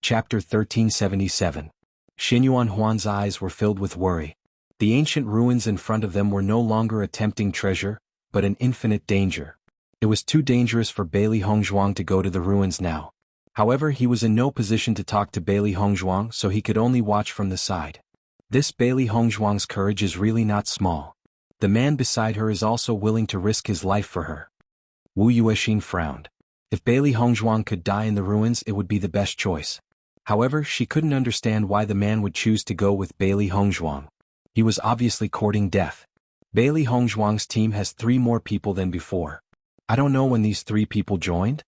Chapter 1377. Xinyuan Huan's eyes were filled with worry. The ancient ruins in front of them were no longer a tempting treasure, but an infinite danger. It was too dangerous for Bailey Hongzhuang to go to the ruins now. However, he was in no position to talk to Bailey Hongzhuang, so he could only watch from the side. This Bailey Hongzhuang's courage is really not small. The man beside her is also willing to risk his life for her. Wu Yuexin frowned. If Bailey Hongzhuang could die in the ruins, it would be the best choice. However, she couldn't understand why the man would choose to go with Bailey Hongzhuang. He was obviously courting death. Bailey Hongzhuang's team has 3 more people than before. I don't know when these 3 people joined.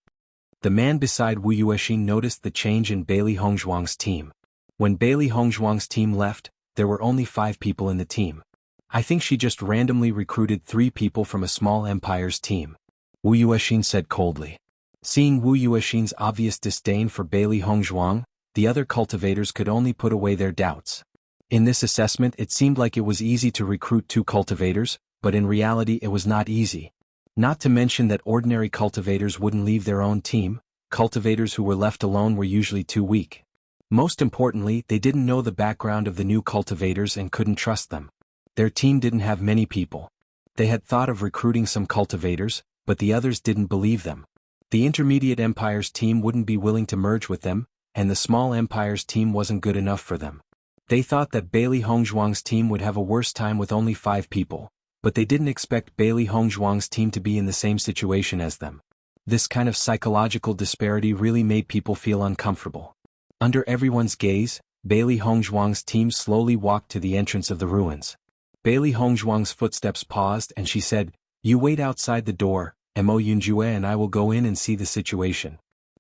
The man beside Wu Yuexin noticed the change in Bailey Hongzhuang's team. When Bailey Hongzhuang's team left, there were only 5 people in the team. I think she just randomly recruited 3 people from a small empire's team. Wu Yuexin said coldly. Seeing Wu Yuexin's obvious disdain for Bailey Hongzhuang, the other cultivators could only put away their doubts. In this assessment, it seemed like it was easy to recruit 2 cultivators, but in reality it was not easy. Not to mention that ordinary cultivators wouldn't leave their own team. Cultivators who were left alone were usually too weak. Most importantly, they didn't know the background of the new cultivators and couldn't trust them. Their team didn't have many people. They had thought of recruiting some cultivators, but the others didn't believe them. The intermediate empire's team wouldn't be willing to merge with them, and the small empire's team wasn't good enough for them. They thought that Bailey Hongzhuang's team would have a worse time with only 5 people, but they didn't expect Bailey Hongzhuang's team to be in the same situation as them. This kind of psychological disparity really made people feel uncomfortable. Under everyone's gaze, Bailey Hongzhuang's team slowly walked to the entrance of the ruins. Bailey Hongzhuang's footsteps paused and she said, "You wait outside the door, Mo Yunjue, and I will go in and see the situation."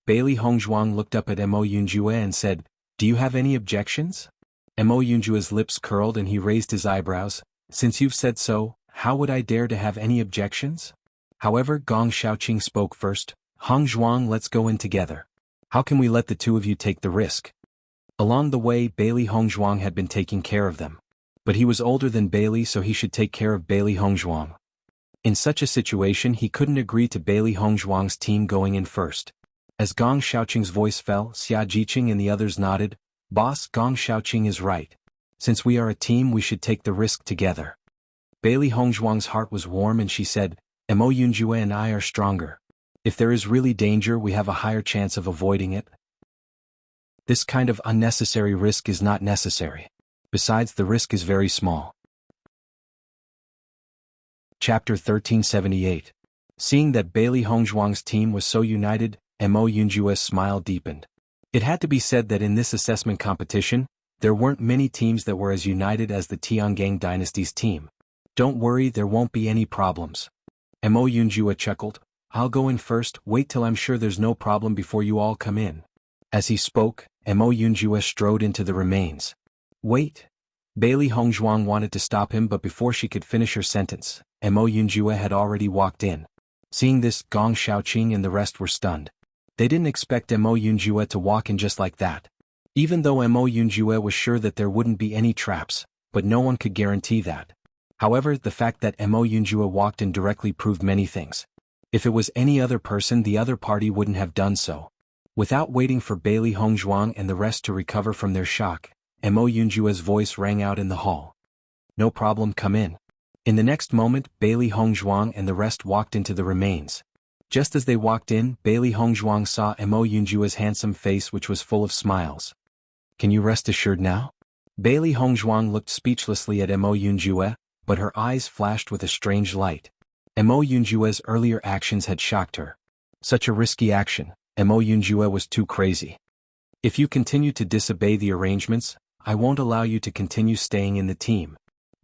Bailey Hongzhuang looked up at Mo Yunjue and said, "Do you have any objections?" Mo Yunjue's lips curled and he raised his eyebrows. "Since you've said so, how would I dare to have any objections?" However, Gong Shaoqing spoke first. "Hongzhuang, let's go in together. How can we let the 2 of you take the risk?" Along the way, Bailey Hongzhuang had been taking care of them. But he was older than Bailey, so he should take care of Bailey Hongzhuang. In such a situation, he couldn't agree to Bailey Hongzhuang's team going in first. As Gong Shaoqing's voice fell, Xia Jiqing and the others nodded. "Boss, Gong Shaoqing is right. Since we are a team, we should take the risk together." Bailey Hongzhuang's heart was warm and she said, "Mo Yunjue and I are stronger. If there is really danger, we have a higher chance of avoiding it. This kind of unnecessary risk is not necessary. Besides, the risk is very small." Chapter 1378. Seeing that Bailey Hongzhuang's team was so united, Mo Yunjue's smile deepened. It had to be said that in this assessment competition, there weren't many teams that were as united as the Tiangang dynasty's team. "Don't worry, there won't be any problems." Mo Yunjue chuckled. "I'll go in first, wait till I'm sure there's no problem before you all come in." As he spoke, Mo Yunjue strode into the remains. "Wait." Bailey Hongzhuang wanted to stop him, but before she could finish her sentence, Mo Yunjue had already walked in. Seeing this, Gong Shaoqing and the rest were stunned. They didn't expect Mo Yunjue to walk in just like that. Even though Mo Yunjue was sure that there wouldn't be any traps, but no one could guarantee that. However, the fact that Mo Yunjue walked in directly proved many things. If it was any other person, the other party wouldn't have done so. Without waiting for Bailey Hongzhuang and the rest to recover from their shock, Mo Yunjue's voice rang out in the hall. "No problem, come in." In the next moment, Bailey Hongzhuang and the rest walked into the remains. Just as they walked in, Bailey Hongzhuang saw Mo Yunjue's handsome face, which was full of smiles. "Can you rest assured now?" Bailey Hongzhuang looked speechlessly at Mo Yunjue, but her eyes flashed with a strange light. Mo Yunjue's earlier actions had shocked her. Such a risky action, Mo Yunjue was too crazy. "If you continue to disobey the arrangements, I won't allow you to continue staying in the team."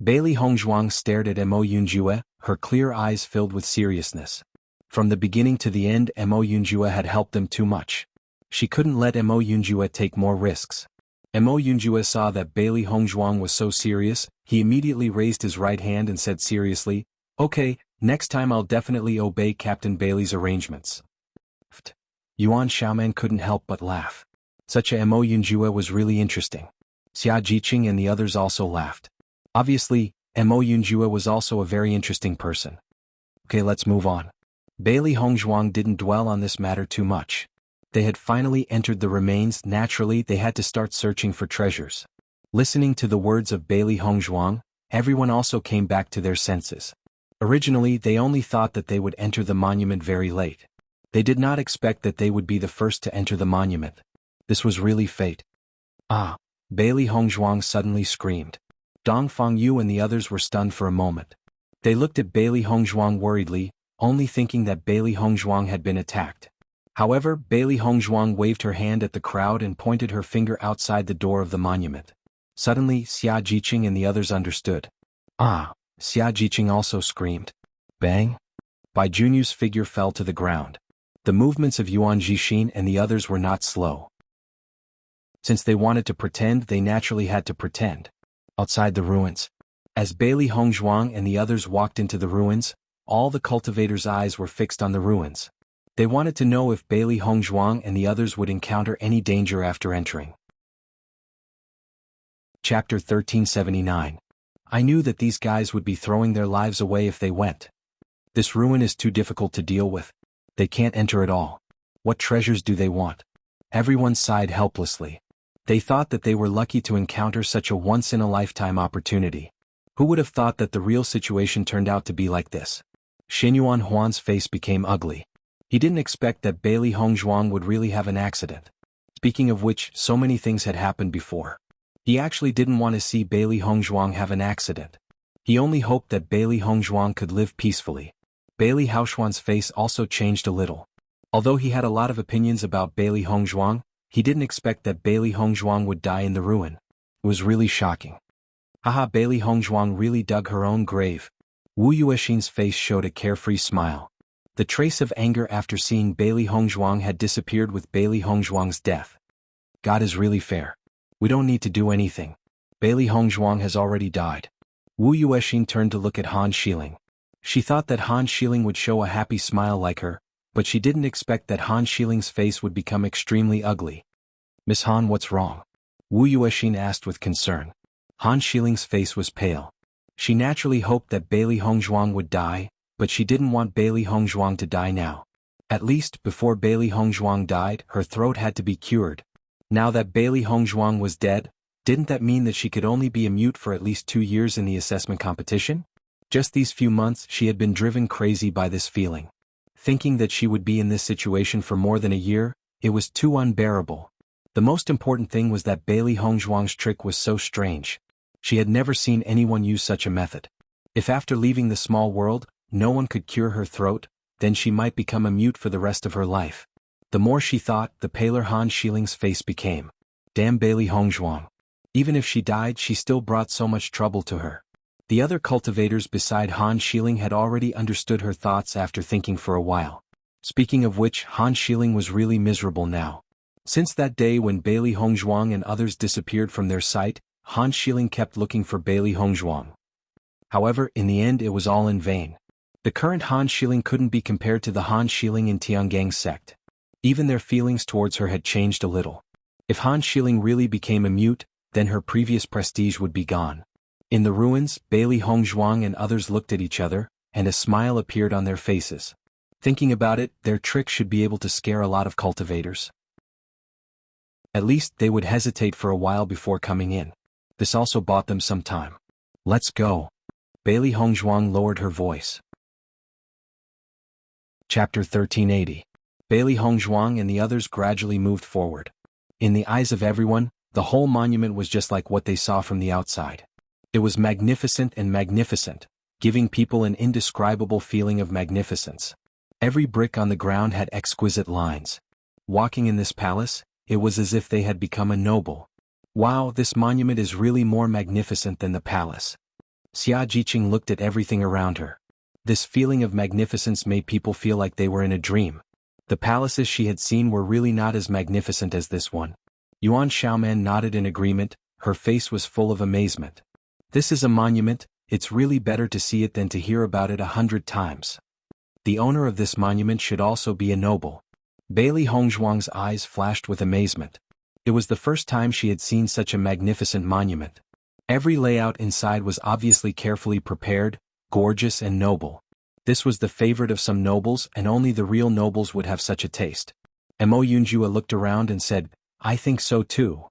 Bailey Hongzhuang stared at Mo Yunjue, her clear eyes filled with seriousness. From the beginning to the end, Mo Yunjue had helped them too much. She couldn't let Mo Yunjue take more risks. Mo Yunjue saw that Bailey Hongzhuang was so serious, he immediately raised his right hand and said seriously, "Okay, next time I'll definitely obey Captain Bailey's arrangements." Yuan Xiaoman couldn't help but laugh. Such a Mo Yunjue was really interesting. Xia Jiqing and the others also laughed. Obviously, Mo Yunjue was also a very interesting person. Okay, let's move on. Bailey Hongzhuang didn't dwell on this matter too much. They had finally entered the remains. Naturally they had to start searching for treasures. Listening to the words of Bailey Hongzhuang, everyone also came back to their senses. Originally they only thought that they would enter the monument very late. They did not expect that they would be the first to enter the monument. This was really fate. Ah! Bailey Hongzhuang suddenly screamed. Dong Fengyu and the others were stunned for a moment. They looked at Bailey Hongzhuang worriedly, only thinking that Bailey Hongzhuang had been attacked. However, Bailey Hongzhuang waved her hand at the crowd and pointed her finger outside the door of the monument. Suddenly, Xia Jiqing and the others understood. Ah! Xia Jiqing also screamed. Bang! Bai Junyu's figure fell to the ground. The movements of Yuan Jixin and the others were not slow. Since they wanted to pretend, they naturally had to pretend. Outside the ruins. As Bailey Hongzhuang and the others walked into the ruins, all the cultivators' eyes were fixed on the ruins. They wanted to know if Bailey Hongzhuang and the others would encounter any danger after entering. Chapter 1379. I knew that these guys would be throwing their lives away if they went. This ruin is too difficult to deal with. They can't enter at all. What treasures do they want? Everyone sighed helplessly. They thought that they were lucky to encounter such a once-in-a-lifetime opportunity. Who would have thought that the real situation turned out to be like this? Xinyuan Huan's face became ugly. He didn't expect that Bailey Hongzhuang would really have an accident. Speaking of which, so many things had happened before. He actually didn't want to see Bailey Hongzhuang have an accident. He only hoped that Bailey Hongzhuang could live peacefully. Bailey Haoshuan's face also changed a little. Although he had a lot of opinions about Bailey Hongzhuang, he didn't expect that Bailey Hongzhuang would die in the ruin. It was really shocking. Haha, Bailey Hongzhuang really dug her own grave. Wu Yuexin's face showed a carefree smile. The trace of anger after seeing Bailey Hongzhuang had disappeared with Bailey Hongzhuang's death. God is really fair. We don't need to do anything. Bailey Hongzhuang has already died. Wu Yuexin turned to look at Han Xiling. She thought that Han Xiling would show a happy smile like her, but she didn't expect that Han Xiling's face would become extremely ugly. Miss Han, what's wrong? Wu Yuexin asked with concern. Han Xiling's face was pale. She naturally hoped that Bailey Hongzhuang would die, but she didn't want Bailey Hongzhuang to die now. At least, before Bailey Hongzhuang died, her throat had to be cured. Now that Bailey Hongzhuang was dead, didn't that mean that she could only be a mute for at least 2 years in the assessment competition? Just these few months she had been driven crazy by this feeling. Thinking that she would be in this situation for more than a year, it was too unbearable. The most important thing was that Bailey Hongzhuang's trick was so strange. She had never seen anyone use such a method. If after leaving the small world, no one could cure her throat, then she might become a mute for the rest of her life. The more she thought, the paler Han Xiling's face became. Damn Bailey Hongzhuang. Even if she died, she still brought so much trouble to her. The other cultivators beside Han Xiling had already understood her thoughts after thinking for a while. Speaking of which, Han Xiling was really miserable now. Since that day when Bailey Hongzhuang and others disappeared from their sight, Han Xiling kept looking for Bailey Hongzhuang. However, in the end it was all in vain. The current Han Xiling couldn't be compared to the Han Xiling in Tiangang's sect. Even their feelings towards her had changed a little. If Han Xiling really became a mute, then her previous prestige would be gone. In the ruins, Bailey Hongzhuang and others looked at each other, and a smile appeared on their faces. Thinking about it, their trick should be able to scare a lot of cultivators. At least they would hesitate for a while before coming in. This also bought them some time. Let's go. Bailey Hongzhuang lowered her voice. Chapter 1380. Bailey Hongzhuang and the others gradually moved forward. In the eyes of everyone, the whole monument was just like what they saw from the outside. It was magnificent and magnificent, giving people an indescribable feeling of magnificence. Every brick on the ground had exquisite lines. Walking in this palace, it was as if they had become a noble. Wow, this monument is really more magnificent than the palace. Xia Jiqing looked at everything around her. This feeling of magnificence made people feel like they were in a dream. The palaces she had seen were really not as magnificent as this one. Yuan Xiaoman nodded in agreement, her face was full of amazement. This is a monument, it's really better to see it than to hear about it 100 times. The owner of this monument should also be a noble. Bailey Hongzhuang's eyes flashed with amazement. It was the first time she had seen such a magnificent monument. Every layout inside was obviously carefully prepared, gorgeous and noble. This was the favorite of some nobles, and only the real nobles would have such a taste. Mo Yunjua looked around and said, I think so too.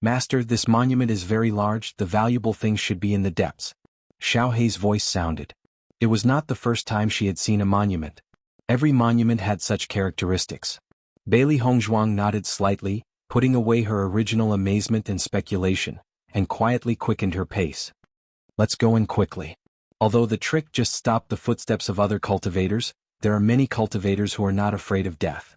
Master, this monument is very large, the valuable things should be in the depths. Xiao Hei's voice sounded. It was not the first time she had seen a monument. Every monument had such characteristics. Bailey Hongzhuang nodded slightly, putting away her original amazement and speculation, and quietly quickened her pace. Let's go in quickly. Although the trick just stopped the footsteps of other cultivators, there are many cultivators who are not afraid of death.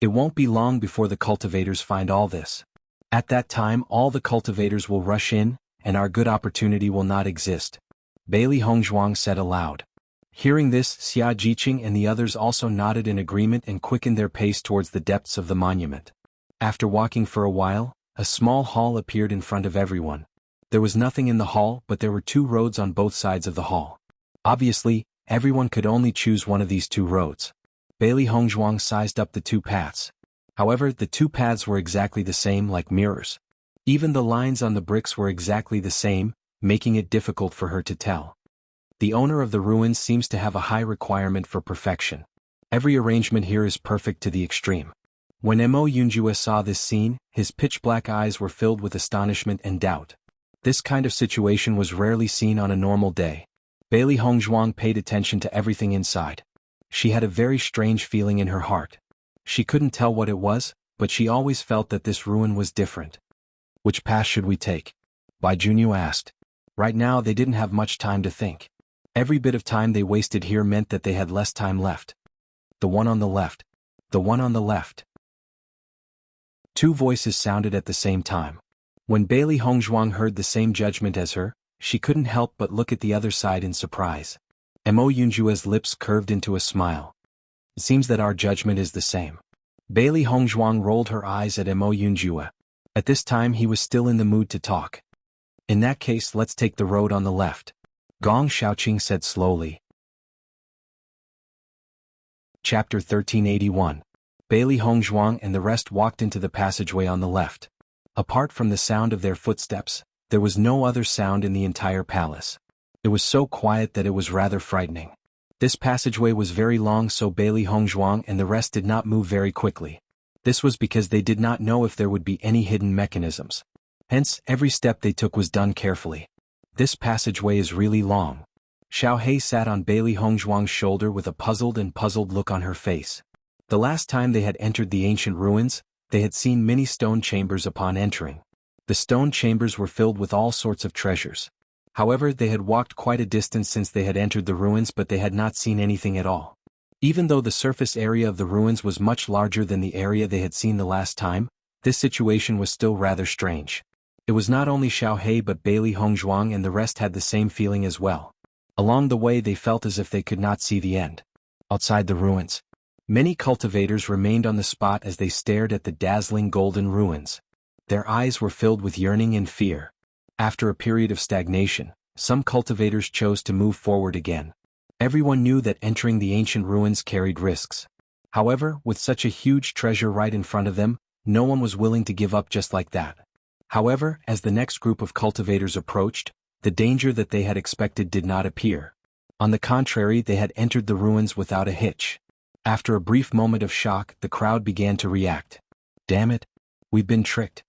It won't be long before the cultivators find all this. At that time all the cultivators will rush in, and our good opportunity will not exist. Bailey Hongzhuang said aloud. Hearing this, Xia Jiqing and the others also nodded in agreement and quickened their pace towards the depths of the monument. After walking for a while, a small hall appeared in front of everyone. There was nothing in the hall, but there were 2 roads on both sides of the hall. Obviously, everyone could only choose one of these 2 roads. Bailey Hongzhuang sized up the 2 paths. However, the 2 paths were exactly the same, like mirrors. Even the lines on the bricks were exactly the same, making it difficult for her to tell. The owner of the ruins seems to have a high requirement for perfection. Every arrangement here is perfect to the extreme. When Mo Yunjua saw this scene, his pitch-black eyes were filled with astonishment and doubt. This kind of situation was rarely seen on a normal day. Bailey Hongzhuang paid attention to everything inside. She had a very strange feeling in her heart. She couldn't tell what it was, but she always felt that this ruin was different. Which path should we take? Bai Junyu asked. Right now they didn't have much time to think. Every bit of time they wasted here meant that they had less time left. The one on the left. The one on the left. 2 voices sounded at the same time. When Bailey Hongzhuang heard the same judgment as her, she couldn't help but look at the other side in surprise. Mo Yunjua's lips curved into a smile. It seems that our judgment is the same. Bailey Hongzhuang rolled her eyes at Mo Yunjua. At this time he was still in the mood to talk. In that case, let's take the road on the left. Gong Xiaoqing said slowly. Chapter 1381. Bailey Hongzhuang and the rest walked into the passageway on the left. Apart from the sound of their footsteps, there was no other sound in the entire palace. It was so quiet that it was rather frightening. This passageway was very long, so Bailey Hongzhuang and the rest did not move very quickly. This was because they did not know if there would be any hidden mechanisms. Hence, every step they took was done carefully. This passageway is really long. Xiao Hei sat on Bailey Hongzhuang's shoulder with a puzzled look on her face. The last time they had entered the ancient ruins, they had seen many stone chambers upon entering. The stone chambers were filled with all sorts of treasures. However, they had walked quite a distance since they had entered the ruins, but they had not seen anything at all. Even though the surface area of the ruins was much larger than the area they had seen the last time, this situation was still rather strange. It was not only Xiao Hei but Bailey Hongzhuang and the rest had the same feeling as well. Along the way they felt as if they could not see the end. Outside the ruins, many cultivators remained on the spot as they stared at the dazzling golden ruins. Their eyes were filled with yearning and fear. After a period of stagnation, some cultivators chose to move forward again. Everyone knew that entering the ancient ruins carried risks. However, with such a huge treasure right in front of them, no one was willing to give up just like that. However, as the next group of cultivators approached, the danger that they had expected did not appear. On the contrary, they had entered the ruins without a hitch. After a brief moment of shock, the crowd began to react. Damn it! We've been tricked.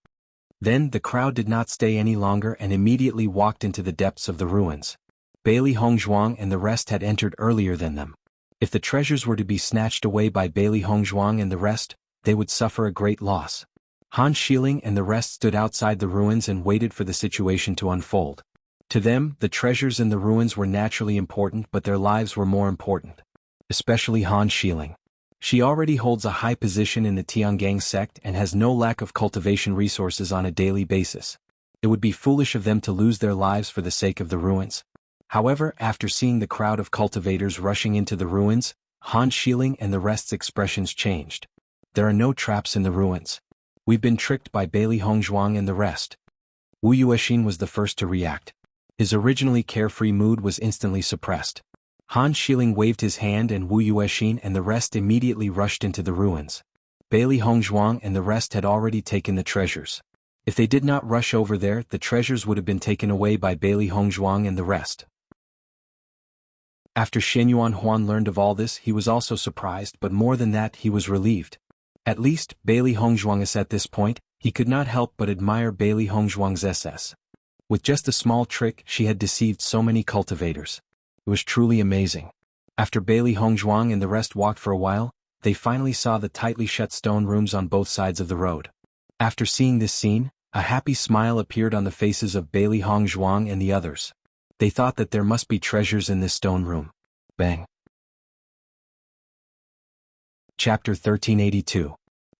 Then the crowd did not stay any longer and immediately walked into the depths of the ruins. Bailey Hongzhuang and the rest had entered earlier than them. If the treasures were to be snatched away by Bailey Hongzhuang and the rest, they would suffer a great loss. Han Xiling and the rest stood outside the ruins and waited for the situation to unfold. To them, the treasures in the ruins were naturally important, but their lives were more important. Especially Han Xiling. She already holds a high position in the Tiangang sect and has no lack of cultivation resources on a daily basis. It would be foolish of them to lose their lives for the sake of the ruins. However, after seeing the crowd of cultivators rushing into the ruins, Han Xiling and the rest's expressions changed. There are no traps in the ruins. We've been tricked by Bailey Hongzhuang and the rest. Wu Yuexin was the first to react. His originally carefree mood was instantly suppressed. Han Xiling waved his hand and Wu Yuexin and the rest immediately rushed into the ruins. Bailey Hongzhuang and the rest had already taken the treasures. If they did not rush over there, the treasures would have been taken away by Bailey Hongzhuang and the rest. After Shenyuan Huan learned of all this, he was also surprised, but more than that, he was relieved. At least, Bailey Hongzhuang's at this point, he could not help but admire Bailey Hongzhuang's SS. With just a small trick, she had deceived so many cultivators. It was truly amazing. After Bailey Hongzhuang and the rest walked for a while, they finally saw the tightly shut stone rooms on both sides of the road. After seeing this scene, a happy smile appeared on the faces of Bailey Hongzhuang and the others. They thought that there must be treasures in this stone room. Bang. Chapter 1382.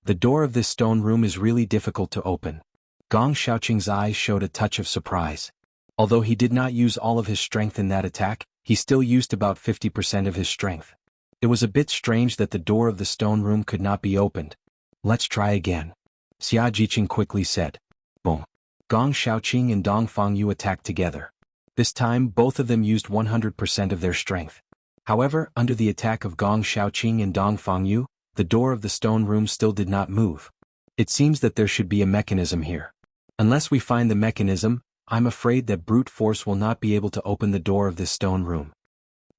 The door of this stone room is really difficult to open. Gong Xiaoqing's eyes showed a touch of surprise. Although he did not use all of his strength in that attack, he still used about 50% of his strength. It was a bit strange that the door of the stone room could not be opened. Let's try again. Xia Jiqing quickly said. Boom. Gong Xiaoqing and Dong Fangyu attacked together. This time both of them used 100% of their strength. However, under the attack of Gong Xiaoqing and Dong Fangyu, the door of the stone room still did not move. It seems that there should be a mechanism here. Unless we find the mechanism, I'm afraid that brute force will not be able to open the door of this stone room.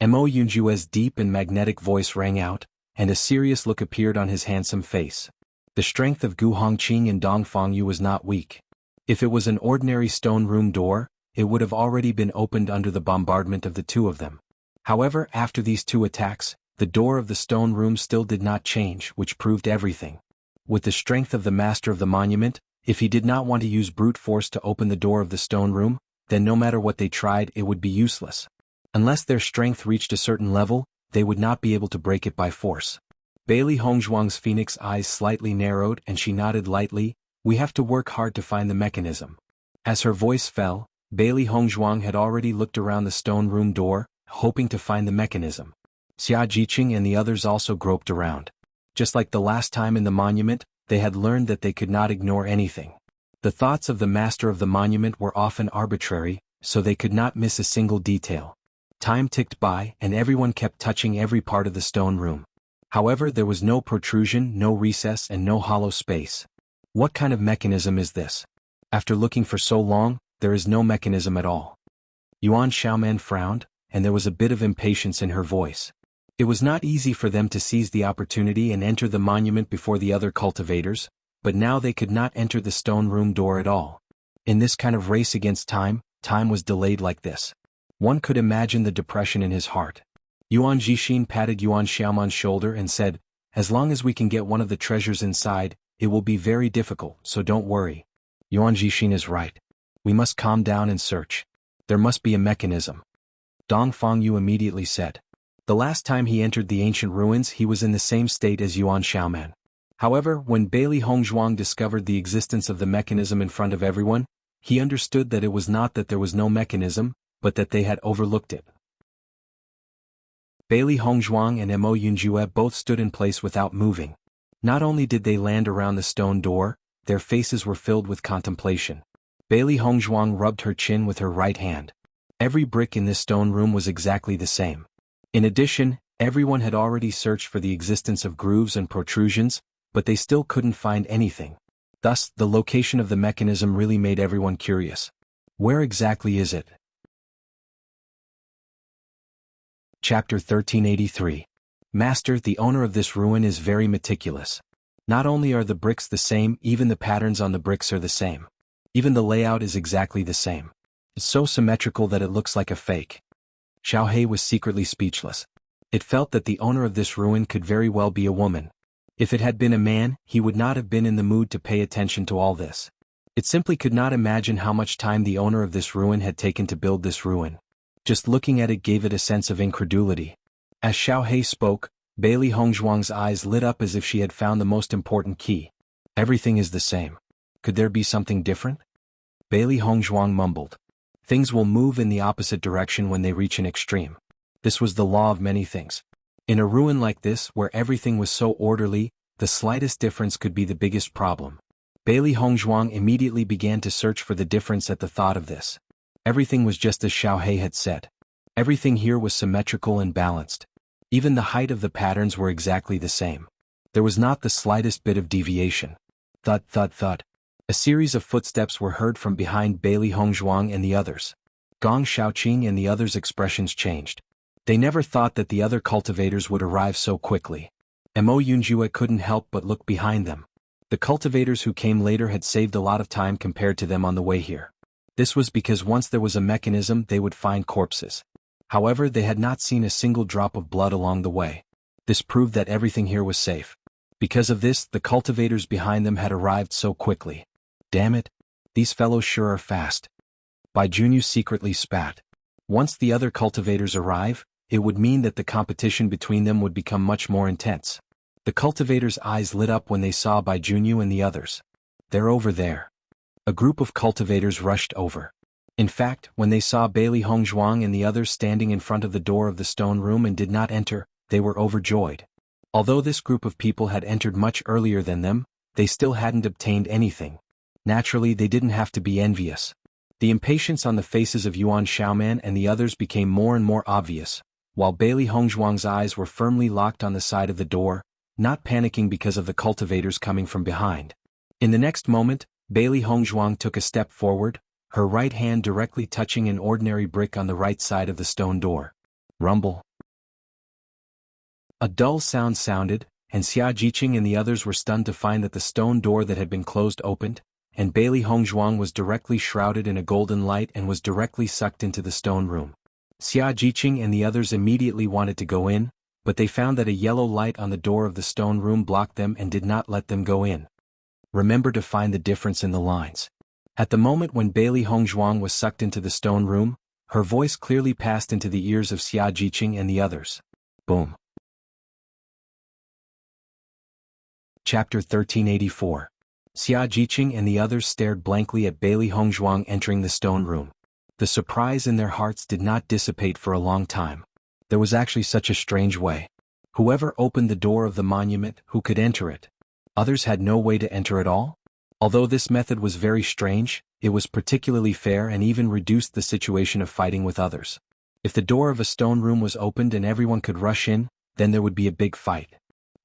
Mo Yunjue's deep and magnetic voice rang out, and a serious look appeared on his handsome face. The strength of Gu Hongqing and Dong Fangyu was not weak. If it was an ordinary stone room door, it would have already been opened under the bombardment of the two of them. However, after these two attacks, the door of the stone room still did not change, which proved everything. With the strength of the master of the monument, if he did not want to use brute force to open the door of the stone room, then no matter what they tried, it would be useless. Unless their strength reached a certain level, they would not be able to break it by force. Bailey Hongzhuang's phoenix eyes slightly narrowed and she nodded lightly. We have to work hard to find the mechanism. As her voice fell, Bailey Hongzhuang had already looked around the stone room door, hoping to find the mechanism. Xia Jiqing and the others also groped around. Just like the last time in the monument, they had learned that they could not ignore anything. The thoughts of the master of the monument were often arbitrary, so they could not miss a single detail. Time ticked by and everyone kept touching every part of the stone room. However, there was no protrusion, no recess and no hollow space. What kind of mechanism is this? After looking for so long, there is no mechanism at all. Yuan Xiaoman frowned, and there was a bit of impatience in her voice. It was not easy for them to seize the opportunity and enter the monument before the other cultivators, but now they could not enter the stone room door at all. In this kind of race against time, time was delayed like this. One could imagine the depression in his heart. Yuan Jixin patted Yuan Xiaoman's shoulder and said, as long as we can get one of the treasures inside, it will be very difficult, so don't worry. Yuan Jixin is right. We must calm down and search. There must be a mechanism. Dong Fangyu immediately said. The last time he entered the ancient ruins he was in the same state as Yuan Xiaoman. However, when Bailey Hongzhuang discovered the existence of the mechanism in front of everyone, he understood that it was not that there was no mechanism, but that they had overlooked it. Bailey Hongzhuang and Mo Yunjue both stood in place without moving. Not only did they land around the stone door, their faces were filled with contemplation. Bailey Hongzhuang rubbed her chin with her right hand. Every brick in this stone room was exactly the same. In addition, everyone had already searched for the existence of grooves and protrusions, but they still couldn't find anything. Thus, the location of the mechanism really made everyone curious. Where exactly is it? Chapter 1383. Master, the owner of this ruin is very meticulous. Not only are the bricks the same, even the patterns on the bricks are the same. Even the layout is exactly the same. It's so symmetrical that it looks like a fake. Xiao He was secretly speechless. It felt that the owner of this ruin could very well be a woman. If it had been a man, he would not have been in the mood to pay attention to all this. It simply could not imagine how much time the owner of this ruin had taken to build this ruin. Just looking at it gave it a sense of incredulity. As Xiao He spoke, Bailey Hongzhuang's eyes lit up as if she had found the most important key. Everything is the same. Could there be something different? Bailey Hongzhuang mumbled. Things will move in the opposite direction when they reach an extreme. This was the law of many things. In a ruin like this, where everything was so orderly, the slightest difference could be the biggest problem. Bailey Hongzhuang immediately began to search for the difference at the thought of this. Everything was just as Xiao He had said. Everything here was symmetrical and balanced. Even the height of the patterns were exactly the same. There was not the slightest bit of deviation. Thud, thud, thud. A series of footsteps were heard from behind Bailey Hongzhuang and the others. Gong Xiaoqing and the others' expressions changed. They never thought that the other cultivators would arrive so quickly. Mo Yunjue couldn't help but look behind them. The cultivators who came later had saved a lot of time compared to them on the way here. This was because once there was a mechanism they would find corpses. However, they had not seen a single drop of blood along the way. This proved that everything here was safe. Because of this, the cultivators behind them had arrived so quickly. Damn it! These fellows sure are fast. Bai Junyu secretly spat. Once the other cultivators arrive, it would mean that the competition between them would become much more intense. The cultivators' eyes lit up when they saw Bai Junyu and the others. They're over there. A group of cultivators rushed over. In fact, when they saw Bailey Hongzhuang and the others standing in front of the door of the stone room and did not enter, they were overjoyed. Although this group of people had entered much earlier than them, they still hadn't obtained anything. Naturally, they didn't have to be envious. The impatience on the faces of Yuan Xiaoman and the others became more and more obvious, while Bailey Hongzhuang's eyes were firmly locked on the side of the door, not panicking because of the cultivators coming from behind. In the next moment, Bailey Hongzhuang took a step forward, her right hand directly touching an ordinary brick on the right side of the stone door. Rumble. A dull sound sounded, and Xia Jiqing and the others were stunned to find that the stone door that had been closed opened, and Bailey Hongzhuang was directly shrouded in a golden light and was directly sucked into the stone room. Xia Jiqing and the others immediately wanted to go in, but they found that a yellow light on the door of the stone room blocked them and did not let them go in. Remember to find the difference in the lines. At the moment when Bailey Hongzhuang was sucked into the stone room, her voice clearly passed into the ears of Xia Jiqing and the others. Boom. Chapter 1384. Xia Jiqing and the others stared blankly at Bailey Hongzhuang entering the stone room. The surprise in their hearts did not dissipate for a long time. There was actually such a strange way. Whoever opened the door of the monument, who could enter it? Others had no way to enter at all? Although this method was very strange, it was particularly fair and even reduced the situation of fighting with others. If the door of a stone room was opened and everyone could rush in, then there would be a big fight.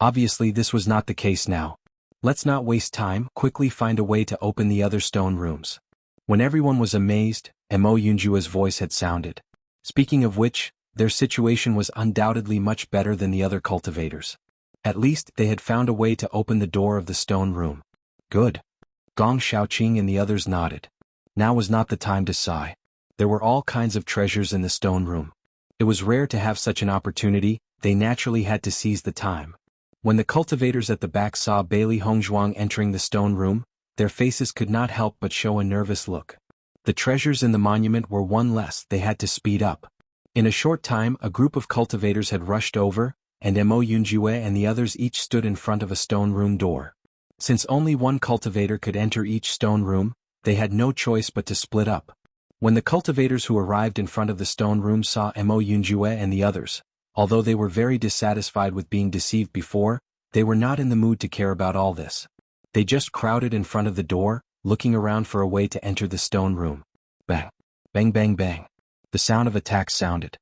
Obviously this was not the case now. Let's not waste time, quickly find a way to open the other stone rooms. When everyone was amazed, Mo Yunjue's voice had sounded. Speaking of which, their situation was undoubtedly much better than the other cultivators. At least, they had found a way to open the door of the stone room. Good. Gong Shaoqing and the others nodded. Now was not the time to sigh. There were all kinds of treasures in the stone room. It was rare to have such an opportunity, they naturally had to seize the time. When the cultivators at the back saw Bailey Hongzhuang entering the stone room, their faces could not help but show a nervous look. The treasures in the monument were one less, they had to speed up. In a short time, a group of cultivators had rushed over, and Mo Yunjue and the others each stood in front of a stone room door. Since only one cultivator could enter each stone room, they had no choice but to split up. When the cultivators who arrived in front of the stone room saw Mo Yunjue and the others, although they were very dissatisfied with being deceived before, they were not in the mood to care about all this. They just crowded in front of the door, looking around for a way to enter the stone room. Bang! Bang bang bang! The sound of attacks sounded.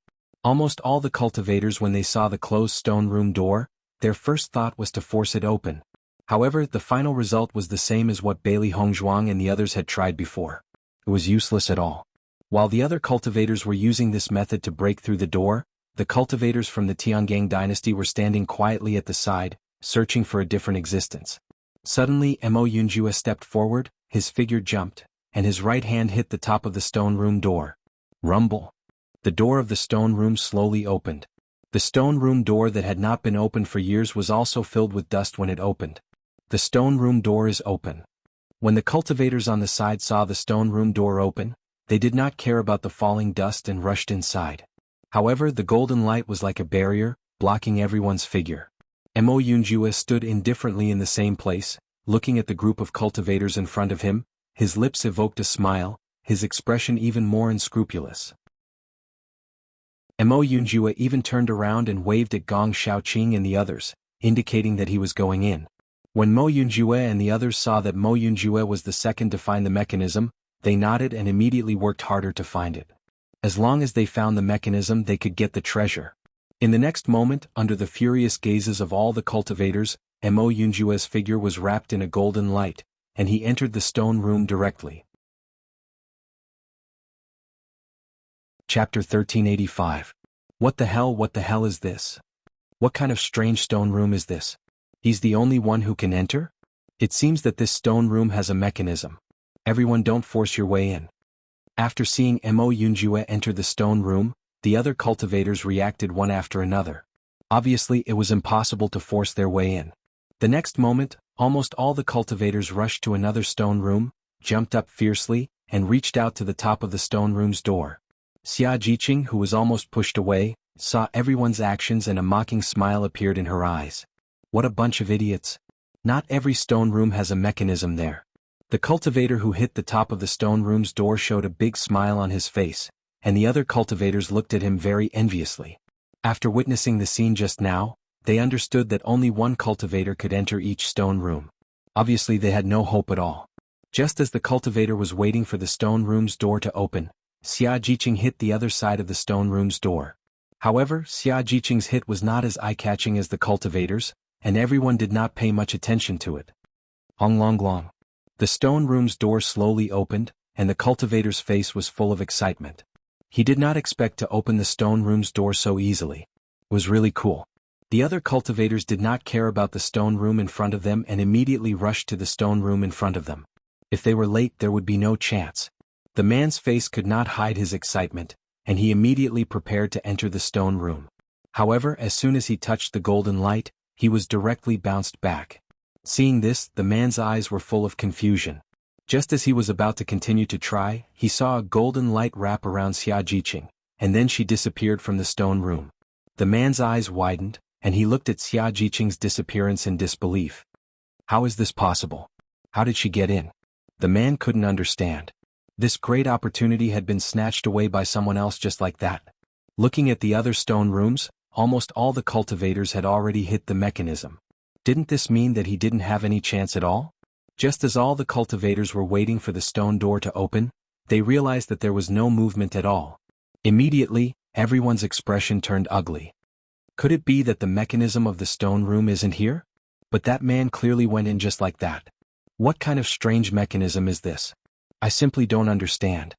Almost all the cultivators, when they saw the closed stone room door, their first thought was to force it open. However, the final result was the same as what Bailey Hongzhuang and the others had tried before. It was useless at all. While the other cultivators were using this method to break through the door, the cultivators from the Tiangang dynasty were standing quietly at the side, searching for a different existence. Suddenly, Mo Yunjue stepped forward, his figure jumped, and his right hand hit the top of the stone room door. Rumble. The door of the stone room slowly opened. The stone room door that had not been opened for years was also filled with dust when it opened. The stone room door is open. When the cultivators on the side saw the stone room door open, they did not care about the falling dust and rushed inside. However, the golden light was like a barrier, blocking everyone's figure. Mo Yunjue stood indifferently in the same place, looking at the group of cultivators in front of him. His lips evoked a smile, his expression even more unscrupulous. Mo Yunjue even turned around and waved at Gong Shaoqing and the others, indicating that he was going in. When Mo Yunjue and the others saw that Mo Yunjue was the second to find the mechanism, they nodded and immediately worked harder to find it. As long as they found the mechanism, they could get the treasure. In the next moment, under the furious gazes of all the cultivators, Mo Yunjue's figure was wrapped in a golden light, and he entered the stone room directly. Chapter 1385. What the hell is this? What kind of strange stone room is this? He's the only one who can enter? It seems that this stone room has a mechanism. Everyone don't force your way in. After seeing Mo Yunjue enter the stone room, the other cultivators reacted one after another. Obviously it was impossible to force their way in. The next moment, almost all the cultivators rushed to another stone room, jumped up fiercely, and reached out to the top of the stone room's door. Xia Jiqing, who was almost pushed away, saw everyone's actions and a mocking smile appeared in her eyes. What a bunch of idiots. Not every stone room has a mechanism there. The cultivator who hit the top of the stone room's door showed a big smile on his face, and the other cultivators looked at him very enviously. After witnessing the scene just now, they understood that only one cultivator could enter each stone room. Obviously they had no hope at all. Just as the cultivator was waiting for the stone room's door to open, Xia Jiqing hit the other side of the stone room's door. However, Xia Jiqing's hit was not as eye-catching as the cultivators, and everyone did not pay much attention to it. Hong long long. The stone room's door slowly opened, and the cultivator's face was full of excitement. He did not expect to open the stone room's door so easily. It was really cool. The other cultivators did not care about the stone room in front of them and immediately rushed to the stone room in front of them. If they were late, there would be no chance. The man's face could not hide his excitement, and he immediately prepared to enter the stone room. However, as soon as he touched the golden light, he was directly bounced back. Seeing this, the man's eyes were full of confusion. Just as he was about to continue to try, he saw a golden light wrap around Xia Jiqing, and then she disappeared from the stone room. The man's eyes widened, and he looked at Xia Jiqing's disappearance in disbelief. How is this possible? How did she get in? The man couldn't understand. This great opportunity had been snatched away by someone else just like that. Looking at the other stone rooms, almost all the cultivators had already hit the mechanism. Didn't this mean that he didn't have any chance at all? Just as all the cultivators were waiting for the stone door to open, they realized that there was no movement at all. Immediately, everyone's expression turned ugly. Could it be that the mechanism of the stone room isn't here? But that man clearly went in just like that. What kind of strange mechanism is this? I simply don't understand.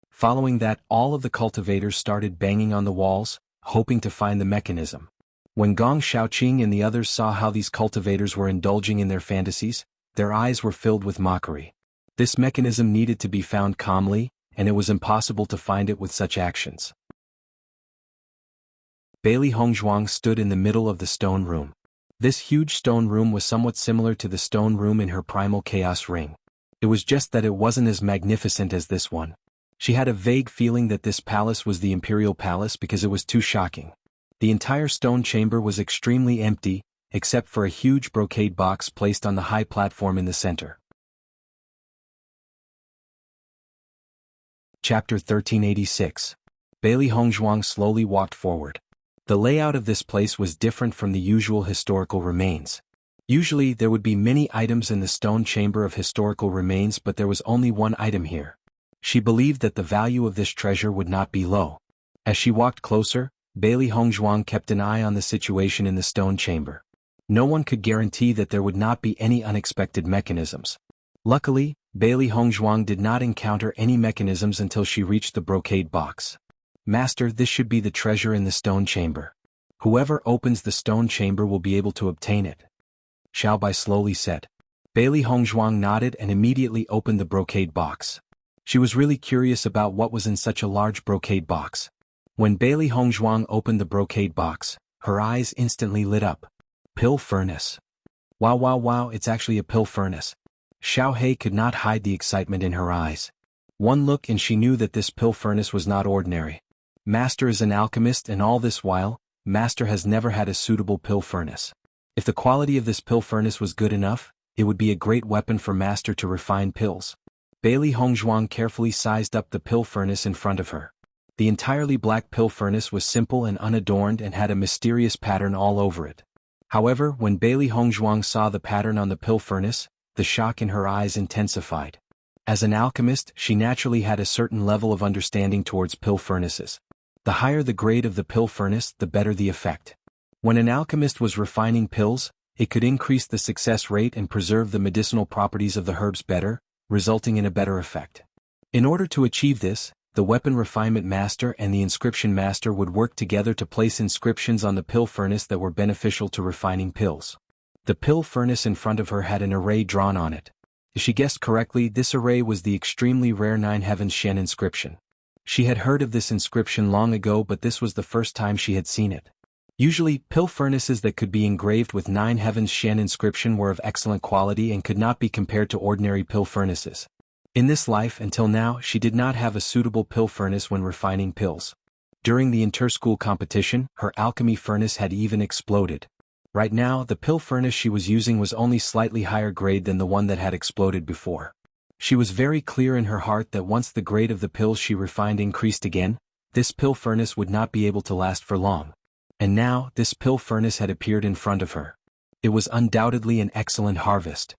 Following that, all of the cultivators started banging on the walls, hoping to find the mechanism. When Gong Shaoqing and the others saw how these cultivators were indulging in their fantasies, their eyes were filled with mockery. This mechanism needed to be found calmly, and it was impossible to find it with such actions. Bailey Hongzhuang stood in the middle of the stone room. This huge stone room was somewhat similar to the stone room in her primal chaos ring. It was just that it wasn't as magnificent as this one. She had a vague feeling that this palace was the imperial palace because it was too shocking. The entire stone chamber was extremely empty, except for a huge brocade box placed on the high platform in the center. Chapter 1386. Bailey Hongzhuang slowly walked forward. The layout of this place was different from the usual historical remains. Usually there would be many items in the stone chamber of historical remains, but there was only one item here. She believed that the value of this treasure would not be low. As she walked closer, Bailey Hongzhuang kept an eye on the situation in the stone chamber. No one could guarantee that there would not be any unexpected mechanisms. Luckily, Bailey Hongzhuang did not encounter any mechanisms until she reached the brocade box. Master, this should be the treasure in the stone chamber. Whoever opens the stone chamber will be able to obtain it. Xiao Bai slowly said. Bailey Hongzhuang nodded and immediately opened the brocade box. She was really curious about what was in such a large brocade box. When Bailey Hongzhuang opened the brocade box, her eyes instantly lit up. Pill furnace. Wow wow wow, it's actually a pill furnace. Xiao Hei could not hide the excitement in her eyes. One look and she knew that this pill furnace was not ordinary. Master is an alchemist, and all this while, Master has never had a suitable pill furnace. If the quality of this pill furnace was good enough, it would be a great weapon for Master to refine pills. Bailey Hongzhuang carefully sized up the pill furnace in front of her. The entirely black pill furnace was simple and unadorned and had a mysterious pattern all over it. However, when Bailey Hongzhuang saw the pattern on the pill furnace, the shock in her eyes intensified. As an alchemist, she naturally had a certain level of understanding towards pill furnaces. The higher the grade of the pill furnace, the better the effect. When an alchemist was refining pills, it could increase the success rate and preserve the medicinal properties of the herbs better, resulting in a better effect. In order to achieve this, the weapon refinement master and the inscription master would work together to place inscriptions on the pill furnace that were beneficial to refining pills. The pill furnace in front of her had an array drawn on it. If she guessed correctly, this array was the extremely rare Nine Heavens Shen inscription. She had heard of this inscription long ago, but this was the first time she had seen it. Usually, pill furnaces that could be engraved with Nine Heavens Shen inscription were of excellent quality and could not be compared to ordinary pill furnaces. In this life until now, she did not have a suitable pill furnace when refining pills. During the inter-school competition, her alchemy furnace had even exploded. Right now, the pill furnace she was using was only slightly higher grade than the one that had exploded before. She was very clear in her heart that once the grade of the pills she refined increased again, this pill furnace would not be able to last for long. And now, this pill furnace had appeared in front of her. It was undoubtedly an excellent harvest.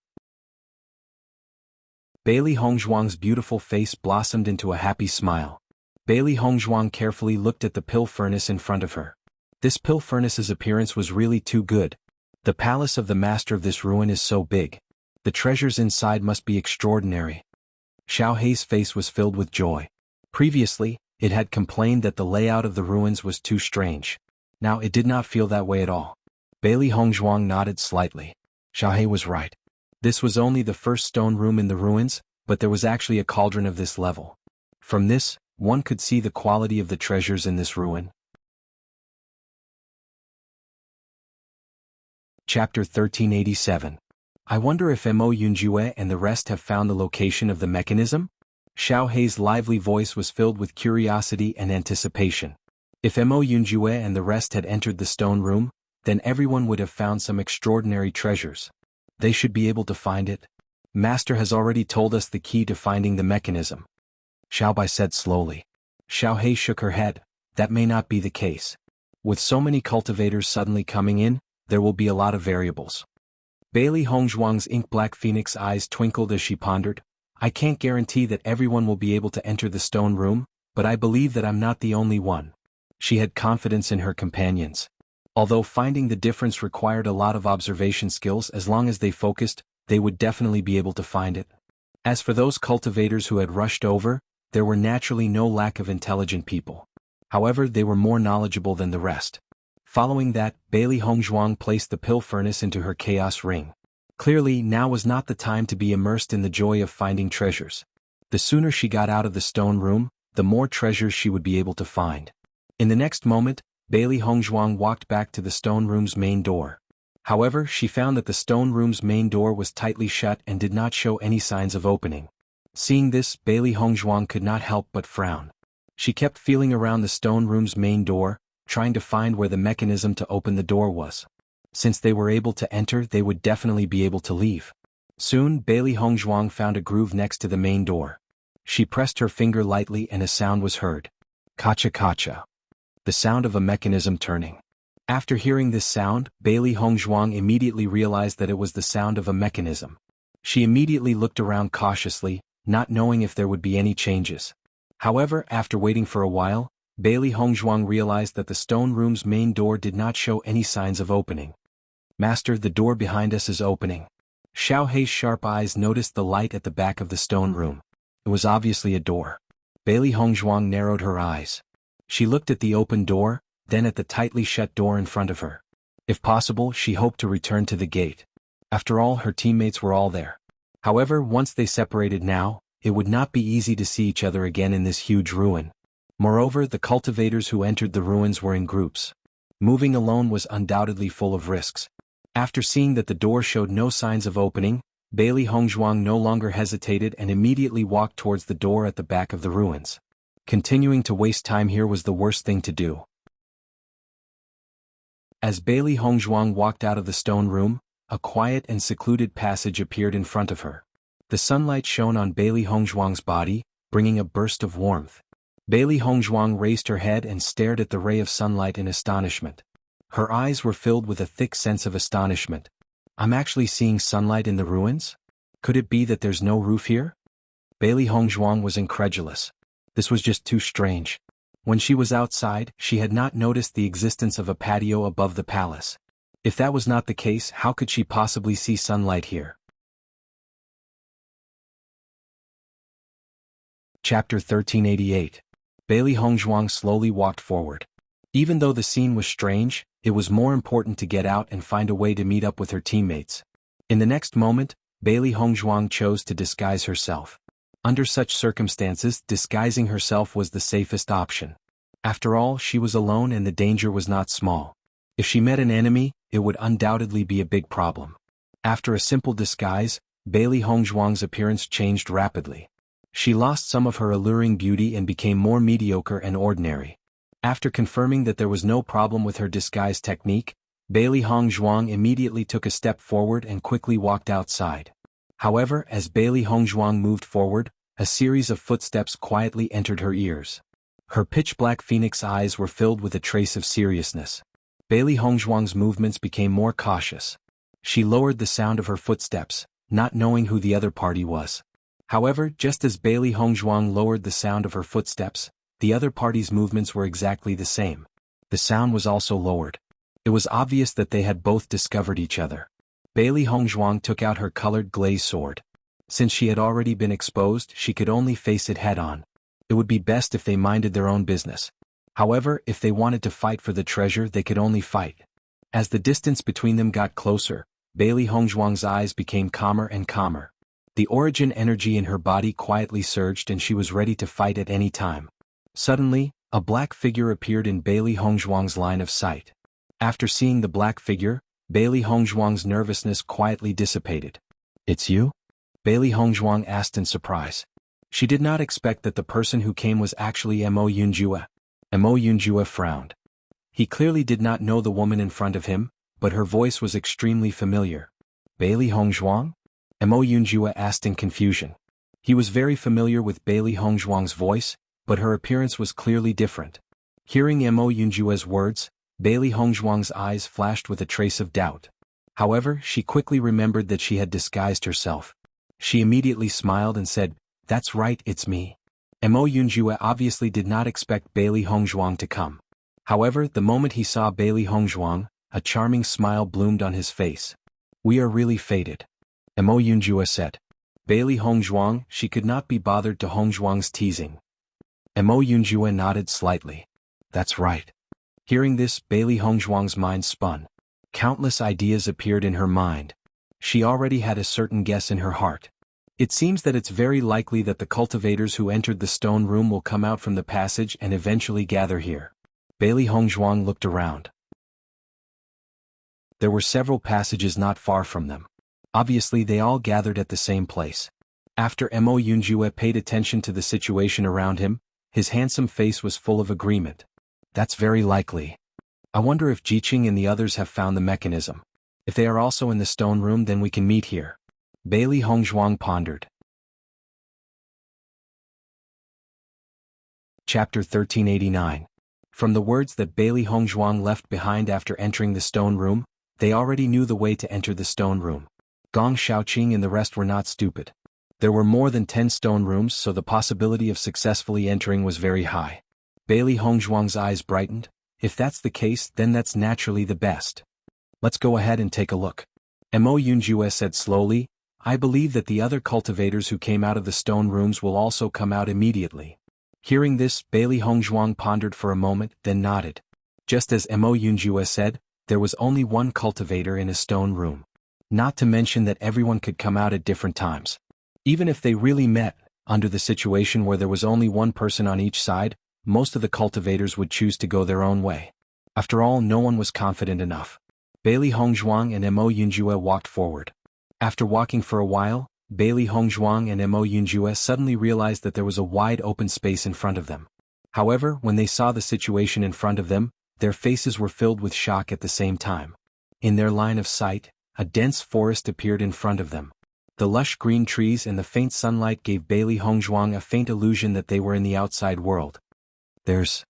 Bailey Hongzhuang's beautiful face blossomed into a happy smile. Bailey Hongzhuang carefully looked at the pill furnace in front of her. This pill furnace's appearance was really too good. The palace of the master of this ruin is so big. The treasures inside must be extraordinary. Xiao Hei's face was filled with joy. Previously, it had complained that the layout of the ruins was too strange. Now it did not feel that way at all. Bailey Hongzhuang nodded slightly. Xiao Hei was right. This was only the first stone room in the ruins, but there was actually a cauldron of this level. From this, one could see the quality of the treasures in this ruin. Chapter 1387. I wonder if Mo Yunjue and the rest have found the location of the mechanism? Xiao Hei's lively voice was filled with curiosity and anticipation. If Mo Yunjue and the rest had entered the stone room, then everyone would have found some extraordinary treasures. They should be able to find it. Master has already told us the key to finding the mechanism. Xiao Bai said slowly. Xiao Hei shook her head. That may not be the case. With so many cultivators suddenly coming in, there will be a lot of variables. Bailey Hongzhuang's ink-black phoenix eyes twinkled as she pondered. I can't guarantee that everyone will be able to enter the stone room, but I believe that I'm not the only one. She had confidence in her companions. Although finding the difference required a lot of observation skills, as long as they focused, they would definitely be able to find it. As for those cultivators who had rushed over, there were naturally no lack of intelligent people. However, they were more knowledgeable than the rest. Following that, Bailey Hongzhuang placed the pill furnace into her chaos ring. Clearly, now was not the time to be immersed in the joy of finding treasures. The sooner she got out of the stone room, the more treasures she would be able to find. In the next moment, Bailey Hongzhuang walked back to the stone room's main door. However, she found that the stone room's main door was tightly shut and did not show any signs of opening. Seeing this, Bailey Hongzhuang could not help but frown. She kept feeling around the stone room's main door, trying to find where the mechanism to open the door was. Since they were able to enter, they would definitely be able to leave. Soon, Bailey Hongzhuang found a groove next to the main door. She pressed her finger lightly and a sound was heard. Kacha-kacha. The sound of a mechanism turning. After hearing this sound, Bailey Hongzhuang immediately realized that it was the sound of a mechanism. She immediately looked around cautiously, not knowing if there would be any changes. However, after waiting for a while, Bailey Hongzhuang realized that the stone room's main door did not show any signs of opening. Master, the door behind us is opening. Xiao Hei's sharp eyes noticed the light at the back of the stone room. It was obviously a door. Bailey Hongzhuang narrowed her eyes. She looked at the open door, then at the tightly shut door in front of her. If possible, she hoped to return to the gate. After all, her teammates were all there. However, once they separated now, it would not be easy to see each other again in this huge ruin. Moreover, the cultivators who entered the ruins were in groups. Moving alone was undoubtedly full of risks. After seeing that the door showed no signs of opening, Bailey Hongzhuang no longer hesitated and immediately walked towards the door at the back of the ruins. Continuing to waste time here was the worst thing to do. As Bailey Hongzhuang walked out of the stone room, a quiet and secluded passage appeared in front of her. The sunlight shone on Bailey Hongzhuang's body, bringing a burst of warmth. Bailey Hongzhuang raised her head and stared at the ray of sunlight in astonishment. Her eyes were filled with a thick sense of astonishment. I'm actually seeing sunlight in the ruins? Could it be that there's no roof here? Bailey Hongzhuang was incredulous. This was just too strange. When she was outside, she had not noticed the existence of a patio above the palace. If that was not the case, how could she possibly see sunlight here? Chapter 1388. Bailey Hongzhuang slowly walked forward. Even though the scene was strange, it was more important to get out and find a way to meet up with her teammates. In the next moment, Bailey Hongzhuang chose to disguise herself. Under such circumstances, disguising herself was the safest option. After all, she was alone and the danger was not small. If she met an enemy, it would undoubtedly be a big problem. After a simple disguise, Bailey Hongzhuang's appearance changed rapidly. She lost some of her alluring beauty and became more mediocre and ordinary. After confirming that there was no problem with her disguise technique, Bailey Hongzhuang immediately took a step forward and quickly walked outside. However, as Bailey Hongzhuang moved forward, a series of footsteps quietly entered her ears. Her pitch-black phoenix eyes were filled with a trace of seriousness. Bailey Hongzhuang's movements became more cautious. She lowered the sound of her footsteps, not knowing who the other party was. However, just as Bailey Hongzhuang lowered the sound of her footsteps, the other party's movements were exactly the same. The sound was also lowered. It was obvious that they had both discovered each other. Bailey Hongzhuang took out her colored glaze sword. Since she had already been exposed, she could only face it head-on. It would be best if they minded their own business. However, if they wanted to fight for the treasure, they could only fight. As the distance between them got closer, Bailey Hongzhuang's eyes became calmer and calmer. The origin energy in her body quietly surged and she was ready to fight at any time. Suddenly, a black figure appeared in Bailey Hongzhuang's line of sight. After seeing the black figure, Bailey Hongzhuang's nervousness quietly dissipated. "It's you?" Bailey Hongzhuang asked in surprise. She did not expect that the person who came was actually Mo Yunjue. Mo Yunjue frowned. He clearly did not know the woman in front of him, but her voice was extremely familiar. "Bailey Hongzhuang?" Mo Yunjue asked in confusion. He was very familiar with Bailey Hongzhuang's voice, but her appearance was clearly different. Hearing Mo Yunjue's words, Bailey Hongzhuang's eyes flashed with a trace of doubt. However, she quickly remembered that she had disguised herself. She immediately smiled and said, "That's right, it's me." Mo Yunjue obviously did not expect Bailey Hongzhuang to come. However, the moment he saw Bailey Hongzhuang, a charming smile bloomed on his face. "We are really fated," Mo Yunjue said. Bailey Hongzhuang, she could not be bothered to Hongzhuang's teasing. Mo Yunjue nodded slightly. "That's right." Hearing this, Bailey Hongzhuang's mind spun. Countless ideas appeared in her mind. She already had a certain guess in her heart. It seems that it's very likely that the cultivators who entered the stone room will come out from the passage and eventually gather here. Bailey Hongzhuang looked around. There were several passages not far from them. Obviously they all gathered at the same place. After Mo Yunjue paid attention to the situation around him, his handsome face was full of agreement. "That's very likely. I wonder if Jiqing and the others have found the mechanism. If they are also in the stone room, then we can meet here." Bailey Hongzhuang pondered. Chapter 1389. From the words that Bailey Hongzhuang left behind after entering the stone room, they already knew the way to enter the stone room. Gong Shaoqing and the rest were not stupid. There were more than 10 stone rooms, so the possibility of successfully entering was very high. Bailey Hongzhuang's eyes brightened. If that's the case, then that's naturally the best. "Let's go ahead and take a look." Mo Yunjue said slowly, "I believe that the other cultivators who came out of the stone rooms will also come out immediately." Hearing this, Bailey Hongzhuang pondered for a moment, then nodded. Just as Mo Yunjue said, there was only one cultivator in a stone room. Not to mention that everyone could come out at different times. Even if they really met, under the situation where there was only one person on each side, most of the cultivators would choose to go their own way. After all, no one was confident enough. Bailey Hongzhuang and Mo Yunjue walked forward. After walking for a while, Bailey Hongzhuang and Mo Yunjue suddenly realized that there was a wide open space in front of them. However, when they saw the situation in front of them, their faces were filled with shock at the same time. In their line of sight, a dense forest appeared in front of them. The lush green trees and the faint sunlight gave Bailey Hongzhuang a faint illusion that they were in the outside world. "There's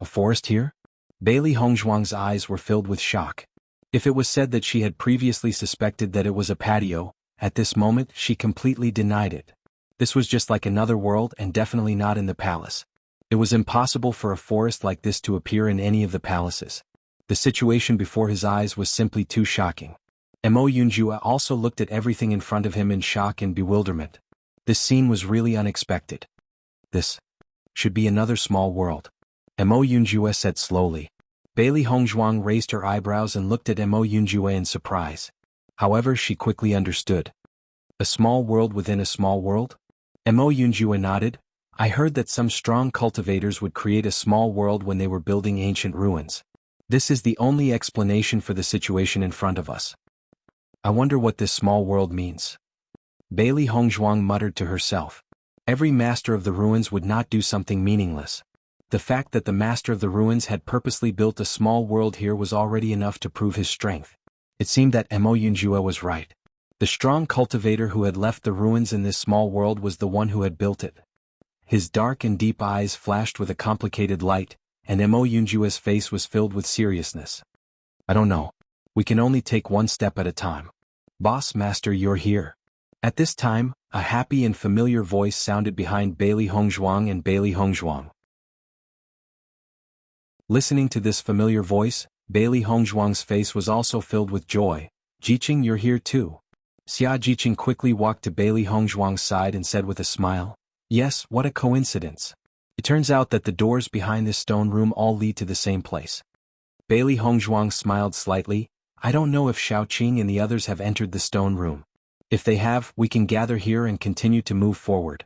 a forest here?" Bailey Hongzhuang's eyes were filled with shock. If it was said that she had previously suspected that it was a patio, at this moment she completely denied it. This was just like another world and definitely not in the palace. It was impossible for a forest like this to appear in any of the palaces. The situation before his eyes was simply too shocking. Mo Yunjue also looked at everything in front of him in shock and bewilderment. This scene was really unexpected. This should be another small world. Mo Yunjue said slowly. Bailey Hongzhuang raised her eyebrows and looked at Mo Yunjue in surprise. However, she quickly understood. A small world within a small world? Mo Yunjue nodded. I heard that some strong cultivators would create a small world when they were building ancient ruins. This is the only explanation for the situation in front of us. I wonder what this small world means. Bailey Hongzhuang muttered to herself. Every master of the ruins would not do something meaningless. The fact that the master of the ruins had purposely built a small world here was already enough to prove his strength. It seemed that Mo Yunjue was right. The strong cultivator who had left the ruins in this small world was the one who had built it. His dark and deep eyes flashed with a complicated light, and Mo Yunjue's face was filled with seriousness. I don't know. We can only take one step at a time. Boss Master, you're here. At this time, a happy and familiar voice sounded behind Bailey Hongzhuang and Bailey Hongzhuang. Listening to this familiar voice, Bailey Hongzhuang's face was also filled with joy. Jiqing, you're here too. Xia Jiqing quickly walked to Bailey Hongzhuang's side and said with a smile, yes, what a coincidence. It turns out that the doors behind this stone room all lead to the same place. Bailey Hongzhuang smiled slightly. I don't know if Xiaoqing and the others have entered the stone room. If they have, we can gather here and continue to move forward.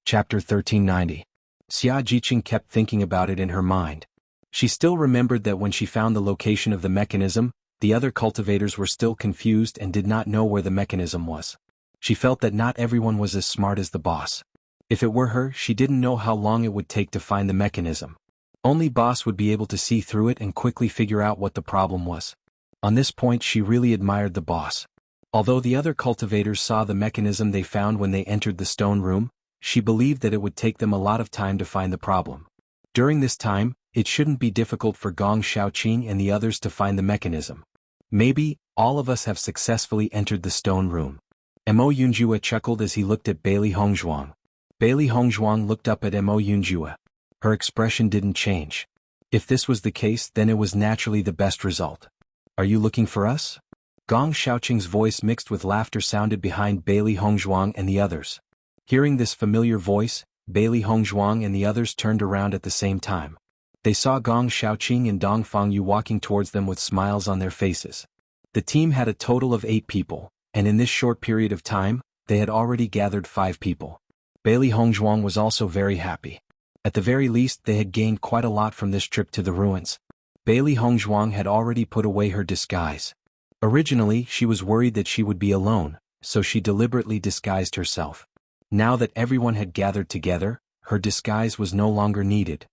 Chapter 1390. Xia Jiqing kept thinking about it in her mind. She still remembered that when she found the location of the mechanism, the other cultivators were still confused and did not know where the mechanism was. She felt that not everyone was as smart as the boss. If it were her, she didn't know how long it would take to find the mechanism. Only boss would be able to see through it and quickly figure out what the problem was. On this point, she really admired the boss. Although the other cultivators saw the mechanism they found when they entered the stone room, she believed that it would take them a lot of time to find the problem. During this time, it shouldn't be difficult for Gong Xiaoqing and the others to find the mechanism. Maybe, all of us have successfully entered the stone room. Mo Yunjue chuckled as he looked at Bailey Hongzhuang. Bailey Hongzhuang looked up at Mo Yunjue. Her expression didn't change. If this was the case, then it was naturally the best result. Are you looking for us? Gong Xiaoqing's voice mixed with laughter sounded behind Bailey Hongzhuang and the others. Hearing this familiar voice, Bailey Hongzhuang and the others turned around at the same time. They saw Gong Xiaoqing and Dong Fangyu walking towards them with smiles on their faces. The team had a total of 8 people, and in this short period of time, they had already gathered 5 people. Bailey Hongzhuang was also very happy. At the very least, they had gained quite a lot from this trip to the ruins. Bailey Hongzhuang had already put away her disguise. Originally, she was worried that she would be alone, so she deliberately disguised herself. Now that everyone had gathered together, her disguise was no longer needed.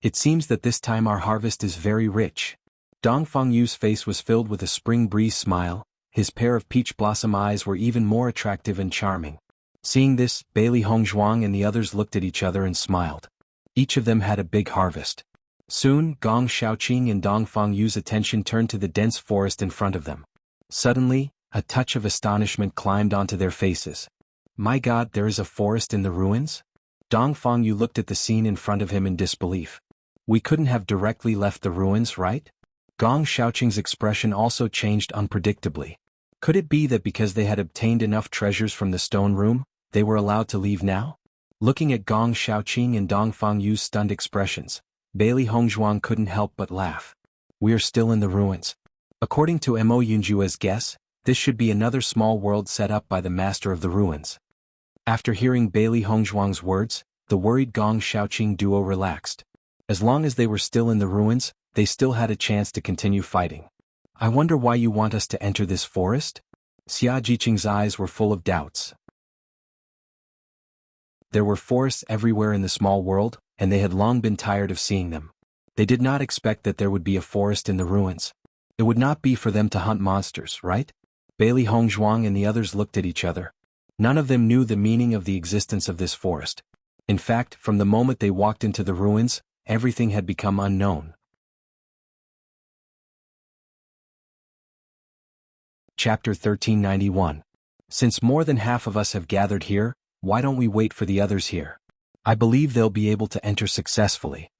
It seems that this time our harvest is very rich. Dong Fangyu's face was filled with a spring breeze smile. His pair of peach blossom eyes were even more attractive and charming. Seeing this, Bailey Hongzhuang and the others looked at each other and smiled. Each of them had a big harvest. Soon, Gong Xiaoqing and Dong Fangyu's attention turned to the dense forest in front of them. Suddenly, a touch of astonishment climbed onto their faces. My God, there is a forest in the ruins? Dong Fangyu looked at the scene in front of him in disbelief. We couldn't have directly left the ruins, right? Gong Xiaoqing's expression also changed unpredictably. Could it be that because they had obtained enough treasures from the stone room, they were allowed to leave now? Looking at Gong Xiaoqing and Dong Fangyu's stunned expressions, Bailey Hongzhuang couldn't help but laugh. We are still in the ruins. According to Mo Yunjue's guess, this should be another small world set up by the master of the ruins. After hearing Bailey Hongzhuang's words, the worried Gong Xiaoqing duo relaxed. As long as they were still in the ruins, they still had a chance to continue fighting. I wonder why you want us to enter this forest? Xia Jiqing's eyes were full of doubts. There were forests everywhere in the small world, and they had long been tired of seeing them. They did not expect that there would be a forest in the ruins. It would not be for them to hunt monsters, right? Bailey Hongzhuang and the others looked at each other. None of them knew the meaning of the existence of this forest. In fact, from the moment they walked into the ruins, everything had become unknown. Chapter 1391. Since more than half of us have gathered here, why don't we wait for the others here? I believe they'll be able to enter successfully.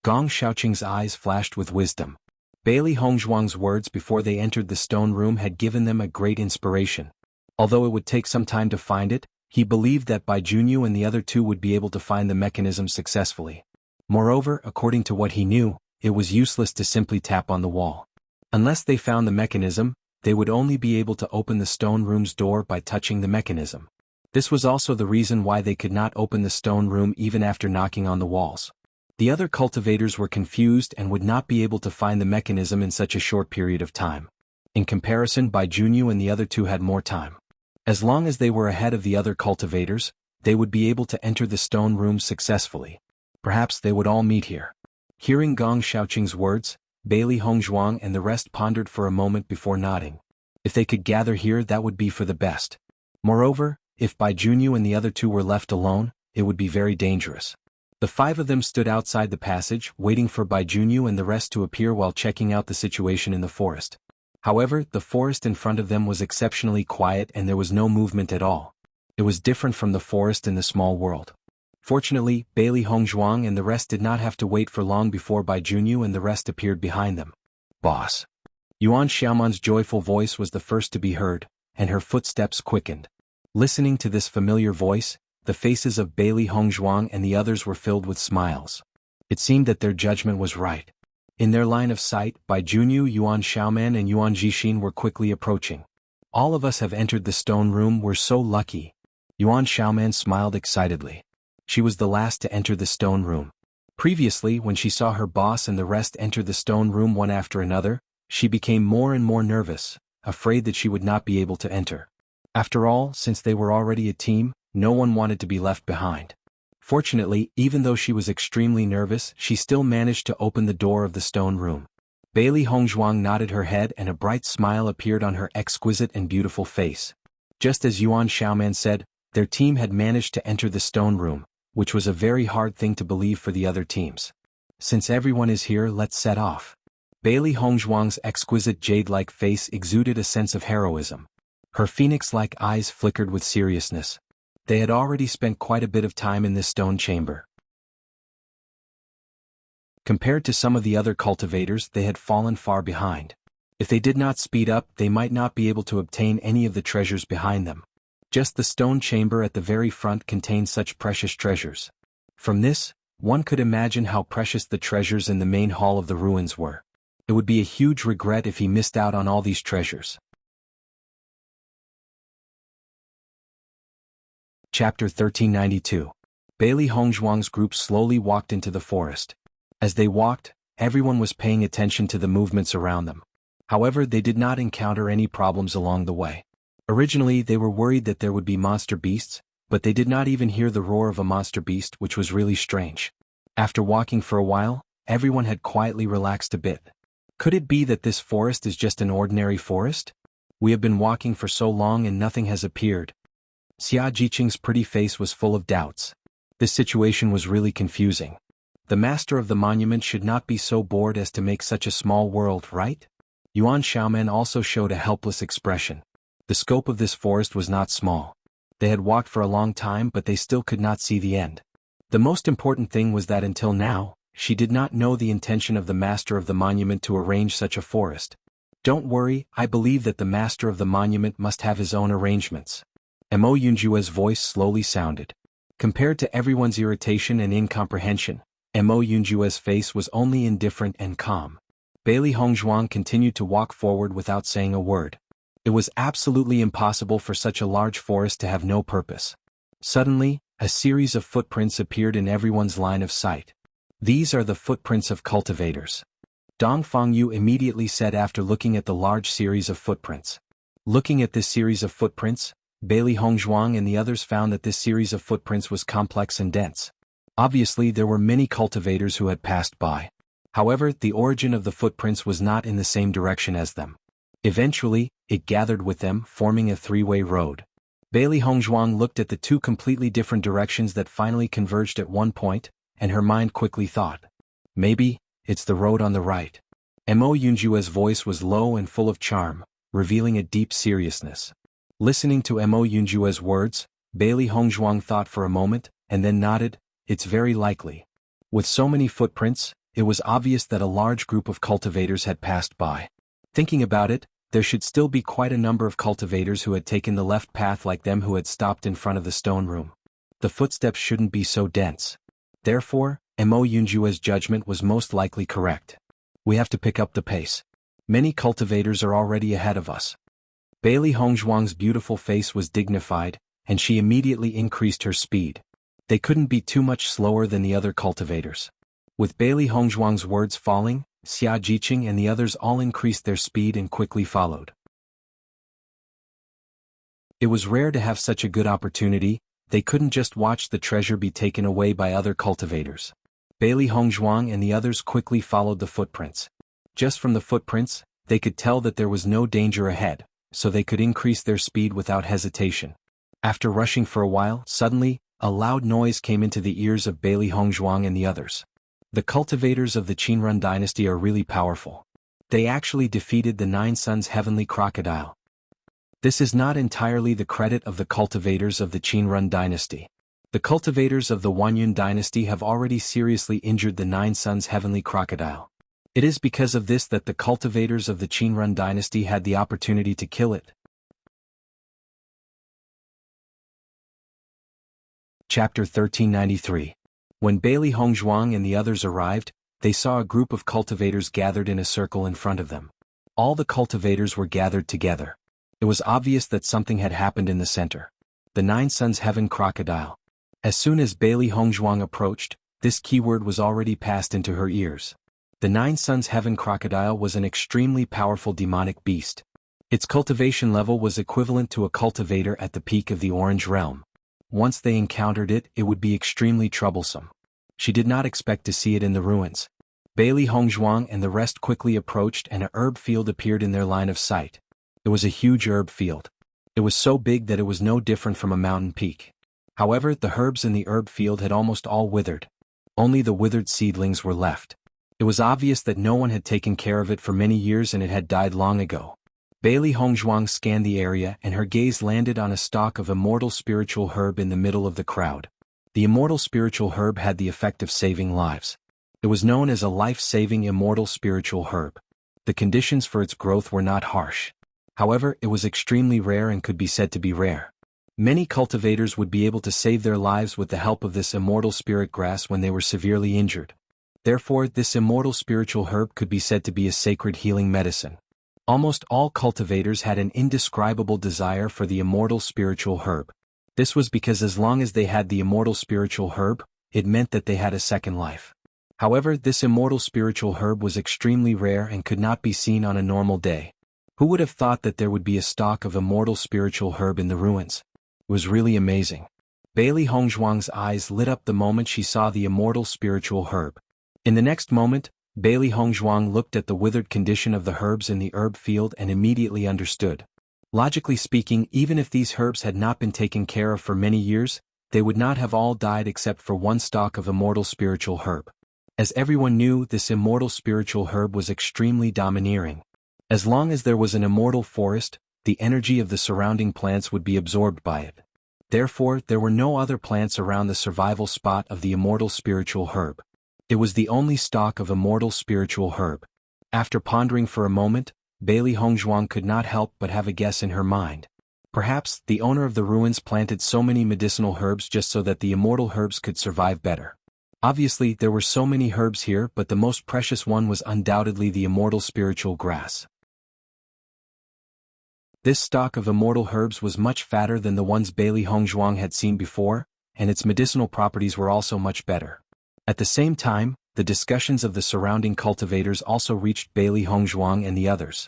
Gong Xiaoqing's eyes flashed with wisdom. Bailey Hongzhuang's words before they entered the stone room had given them a great inspiration. Although it would take some time to find it, He believed that Bai Junyu and the other two would be able to find the mechanism successfully. Moreover, according to what he knew, it was useless to simply tap on the wall. Unless they found the mechanism, they would only be able to open the stone room's door by touching the mechanism. This was also the reason why they could not open the stone room even after knocking on the walls. The other cultivators were confused and would not be able to find the mechanism in such a short period of time. In comparison, Bai Junyu and the other two had more time. As long as they were ahead of the other cultivators, they would be able to enter the stone room successfully. Perhaps they would all meet here. Hearing Gong Shaoqing's words, Bailey Hongzhuang and the rest pondered for a moment before nodding. If they could gather here, that would be for the best. Moreover, if Bai Junyu and the other two were left alone, it would be very dangerous. The five of them stood outside the passage, waiting for Bai Junyu and the rest to appear while checking out the situation in the forest. However, the forest in front of them was exceptionally quiet and there was no movement at all. It was different from the forest in the small world. Fortunately, Bailey Hongzhuang and the rest did not have to wait for long before Bai Junyu and the rest appeared behind them. "Boss." Yuan Xiaoman's joyful voice was the first to be heard, and her footsteps quickened. Listening to this familiar voice, the faces of Bailey Hongzhuang and the others were filled with smiles. It seemed that their judgment was right. In their line of sight, Bai Junyu, Yuan Xiaoman and Yuan Jixin were quickly approaching. "All of us have entered the stone room, we're so lucky." Yuan Xiaoman smiled excitedly. She was the last to enter the stone room. Previously, when she saw her boss and the rest enter the stone room one after another, she became more and more nervous, afraid that she would not be able to enter. After all, since they were already a team, no one wanted to be left behind. Fortunately, even though she was extremely nervous, she still managed to open the door of the stone room. Bailey Hongzhuang nodded her head and a bright smile appeared on her exquisite and beautiful face. Just as Yuan Xiaoman said, their team had managed to enter the stone room, which was a very hard thing to believe for the other teams. "Since everyone is here, let's set off." Bailey Hongzhuang's exquisite jade-like face exuded a sense of heroism. Her phoenix-like eyes flickered with seriousness. They had already spent quite a bit of time in this stone chamber. Compared to some of the other cultivators, they had fallen far behind. If they did not speed up, they might not be able to obtain any of the treasures behind them. Just the stone chamber at the very front contained such precious treasures. From this, one could imagine how precious the treasures in the main hall of the ruins were. It would be a huge regret if he missed out on all these treasures. Chapter 1392. Bailey Hongzhuang's group slowly walked into the forest. As they walked, everyone was paying attention to the movements around them. However, they did not encounter any problems along the way. Originally, they were worried that there would be monster beasts, but they did not even hear the roar of a monster beast, which was really strange. After walking for a while, everyone had quietly relaxed a bit. Could it be that this forest is just an ordinary forest? We have been walking for so long and nothing has appeared. Xia Jiqing's pretty face was full of doubts. This situation was really confusing. The master of the monument should not be so bored as to make such a small world, right? Yuan Xiaoman also showed a helpless expression. The scope of this forest was not small. They had walked for a long time, but they still could not see the end. The most important thing was that until now, she did not know the intention of the master of the monument to arrange such a forest. "Don't worry, I believe that the master of the monument must have his own arrangements." Mo Yunjue's voice slowly sounded. Compared to everyone's irritation and incomprehension, Mo Yunjue's face was only indifferent and calm. Bailey Hongzhuang continued to walk forward without saying a word. It was absolutely impossible for such a large forest to have no purpose. Suddenly, a series of footprints appeared in everyone's line of sight. "These are the footprints of cultivators," Dong Fangyu immediately said after looking at the large series of footprints. Looking at this series of footprints, Bailey Hongzhuang and the others found that this series of footprints was complex and dense. Obviously, there were many cultivators who had passed by. However, the origin of the footprints was not in the same direction as them. Eventually, it gathered with them, forming a three-way road. Bailey Hongzhuang looked at the two completely different directions that finally converged at one point, and her mind quickly thought, "Maybe, it's the road on the right." Mo Yunjue's voice was low and full of charm, revealing a deep seriousness. Listening to Mo Yunjue's words, Bailey Hongzhuang thought for a moment, and then nodded, "It's very likely." With so many footprints, it was obvious that a large group of cultivators had passed by. Thinking about it, there should still be quite a number of cultivators who had taken the left path like them who had stopped in front of the stone room. The footsteps shouldn't be so dense. Therefore, Mo Yunjua's judgment was most likely correct. We have to pick up the pace. Many cultivators are already ahead of us. Bailey Hongzhuang's beautiful face was dignified, and she immediately increased her speed. They couldn't be too much slower than the other cultivators. With Bailey Hongzhuang's words falling, Xia Jiqing and the others all increased their speed and quickly followed. It was rare to have such a good opportunity. They couldn't just watch the treasure be taken away by other cultivators. Bailey Hongzhuang and the others quickly followed the footprints. Just from the footprints, they could tell that there was no danger ahead, so they could increase their speed without hesitation. After rushing for a while, suddenly, a loud noise came into the ears of Bailey Hongzhuang and the others. The cultivators of the Qinrun dynasty are really powerful. They actually defeated the Nine Suns Heavenly Crocodile. This is not entirely the credit of the cultivators of the Qinrun dynasty. The cultivators of the Wanyun dynasty have already seriously injured the Nine Suns Heavenly Crocodile. It is because of this that the cultivators of the Qinrun dynasty had the opportunity to kill it. Chapter 1393. When Bailey Hongzhuang and the others arrived, they saw a group of cultivators gathered in a circle in front of them. All the cultivators were gathered together. It was obvious that something had happened in the center. The Nine Suns Heaven Crocodile. As soon as Bailey Hongzhuang approached, this keyword was already passed into her ears. The Nine Suns Heaven Crocodile was an extremely powerful demonic beast. Its cultivation level was equivalent to a cultivator at the peak of the Orange Realm. Once they encountered it, it would be extremely troublesome. She did not expect to see it in the ruins. Bailey Hongzhuang and the rest quickly approached and a herb field appeared in their line of sight. It was a huge herb field. It was so big that it was no different from a mountain peak. However, the herbs in the herb field had almost all withered. Only the withered seedlings were left. It was obvious that no one had taken care of it for many years and it had died long ago. Bailey Hongzhuang scanned the area and her gaze landed on a stalk of immortal spiritual herb in the middle of the crowd. The immortal spiritual herb had the effect of saving lives. It was known as a life-saving immortal spiritual herb. The conditions for its growth were not harsh. However, it was extremely rare and could be said to be rare. Many cultivators would be able to save their lives with the help of this immortal spirit grass when they were severely injured. Therefore, this immortal spiritual herb could be said to be a sacred healing medicine. Almost all cultivators had an indescribable desire for the immortal spiritual herb. This was because as long as they had the immortal spiritual herb, it meant that they had a second life. However, this immortal spiritual herb was extremely rare and could not be seen on a normal day. Who would have thought that there would be a stalk of immortal spiritual herb in the ruins? It was really amazing. Bailey Hongzhuang's eyes lit up the moment she saw the immortal spiritual herb. In the next moment, Bailey Hongzhuang looked at the withered condition of the herbs in the herb field and immediately understood. Logically speaking, even if these herbs had not been taken care of for many years, they would not have all died except for one stalk of immortal spiritual herb. As everyone knew, this immortal spiritual herb was extremely domineering. As long as there was an immortal forest, the energy of the surrounding plants would be absorbed by it. Therefore, there were no other plants around the survival spot of the immortal spiritual herb. It was the only stalk of immortal spiritual herb. After pondering for a moment, Bailey Hongzhuang could not help but have a guess in her mind. Perhaps, the owner of the ruins planted so many medicinal herbs just so that the immortal herbs could survive better. Obviously, there were so many herbs here, but the most precious one was undoubtedly the immortal spiritual grass. This stalk of immortal herbs was much fatter than the ones Bailey Hongzhuang had seen before, and its medicinal properties were also much better. At the same time, the discussions of the surrounding cultivators also reached Bailey Hongzhuang and the others.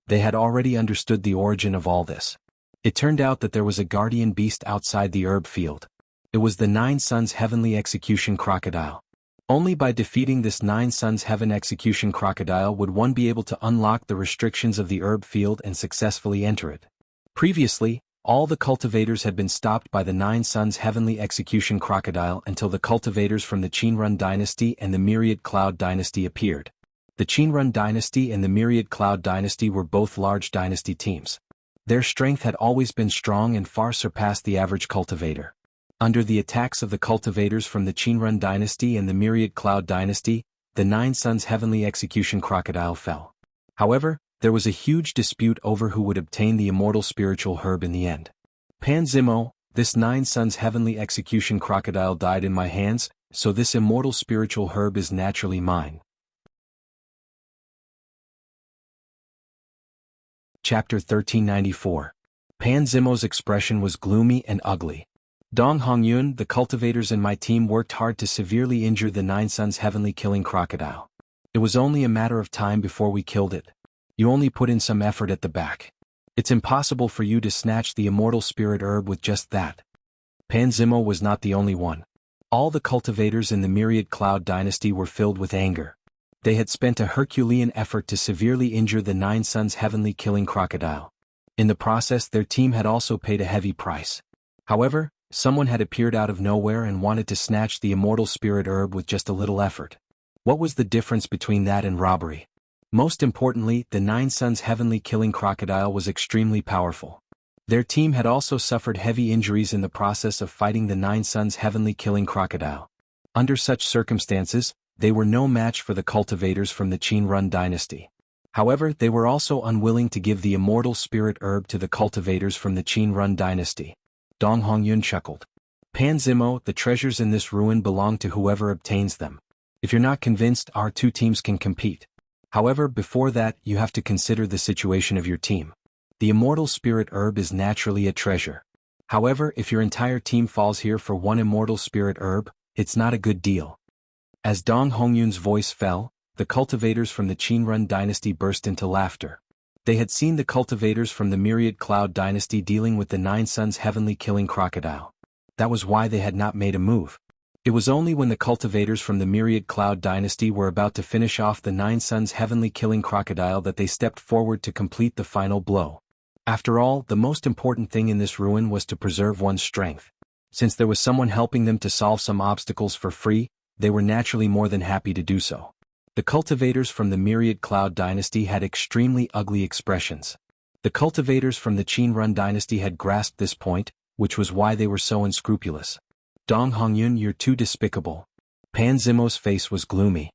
They had already understood the origin of all this. It turned out that there was a guardian beast outside the herb field. It was the Nine Suns Heavenly Execution Crocodile. Only by defeating this Nine Suns Heaven Execution Crocodile would one be able to unlock the restrictions of the herb field and successfully enter it. Previously, all the cultivators had been stopped by the Nine Suns Heavenly Execution Crocodile until the cultivators from the Qinrun dynasty and the Myriad Cloud dynasty appeared. The Qinrun dynasty and the Myriad Cloud dynasty were both large dynasty teams. Their strength had always been strong and far surpassed the average cultivator. Under the attacks of the cultivators from the Qinrun dynasty and the Myriad Cloud dynasty, the Nine Suns Heavenly Execution Crocodile fell. However, There was a huge dispute over who would obtain the immortal spiritual herb in the end. Pan Zimo, this 9 Suns heavenly execution crocodile died in my hands, so this immortal spiritual herb is naturally mine. Chapter 1394. Pan Zimo's expression was gloomy and ugly. Dong Hongyun, the cultivators in my team worked hard to severely injure the 9 Suns heavenly killing crocodile. It was only a matter of time before we killed it. You only put in some effort at the back. It's impossible for you to snatch the immortal spirit herb with just that. Pan Zimo was not the only one. All the cultivators in the Myriad Cloud dynasty were filled with anger. They had spent a Herculean effort to severely injure the 9 Suns heavenly killing crocodile. In the process, their team had also paid a heavy price. However, someone had appeared out of nowhere and wanted to snatch the immortal spirit herb with just a little effort. What was the difference between that and robbery? Most importantly, the 9 Suns heavenly killing crocodile was extremely powerful. Their team had also suffered heavy injuries in the process of fighting the 9 Suns heavenly killing crocodile. Under such circumstances, they were no match for the cultivators from the Qin Run dynasty. However, they were also unwilling to give the immortal spirit herb to the cultivators from the Qin Run dynasty. Dong Hongyun chuckled. Pan Zimo, the treasures in this ruin belong to whoever obtains them. If you're not convinced, our 2 teams can compete. However, before that, you have to consider the situation of your team. The immortal spirit herb is naturally a treasure. However, if your entire team falls here for one immortal spirit herb, it's not a good deal. As Dong Hongyun's voice fell, the cultivators from the Qin Run dynasty burst into laughter. They had seen the cultivators from the Myriad Cloud dynasty dealing with the 9 Suns heavenly killing crocodile. That was why they had not made a move. It was only when the cultivators from the Myriad Cloud dynasty were about to finish off the 9 Suns heavenly killing crocodile that they stepped forward to complete the final blow. After all, the most important thing in this ruin was to preserve one's strength. Since there was someone helping them to solve some obstacles for free, they were naturally more than happy to do so. The cultivators from the Myriad Cloud dynasty had extremely ugly expressions. The cultivators from the Qin Run dynasty had grasped this point, which was why they were so unscrupulous. Dong Hongyun, you're too despicable. Pan Zimo's face was gloomy.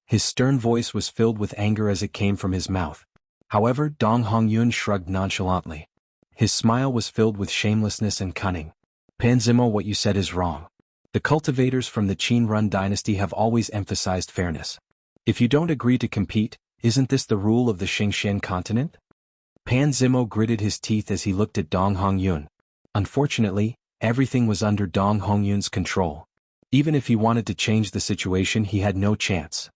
His stern voice was filled with anger as it came from his mouth. However, Dong Hongyun shrugged nonchalantly. His smile was filled with shamelessness and cunning. Pan Zimo, what you said is wrong. The cultivators from the Qin Run dynasty have always emphasized fairness. If you don't agree to compete, isn't this the rule of the Xingxian continent? Pan Zimo gritted his teeth as he looked at Dong Hongyun. Unfortunately, everything was under Dong Hongyun's control. Even if he wanted to change the situation, he had no chance.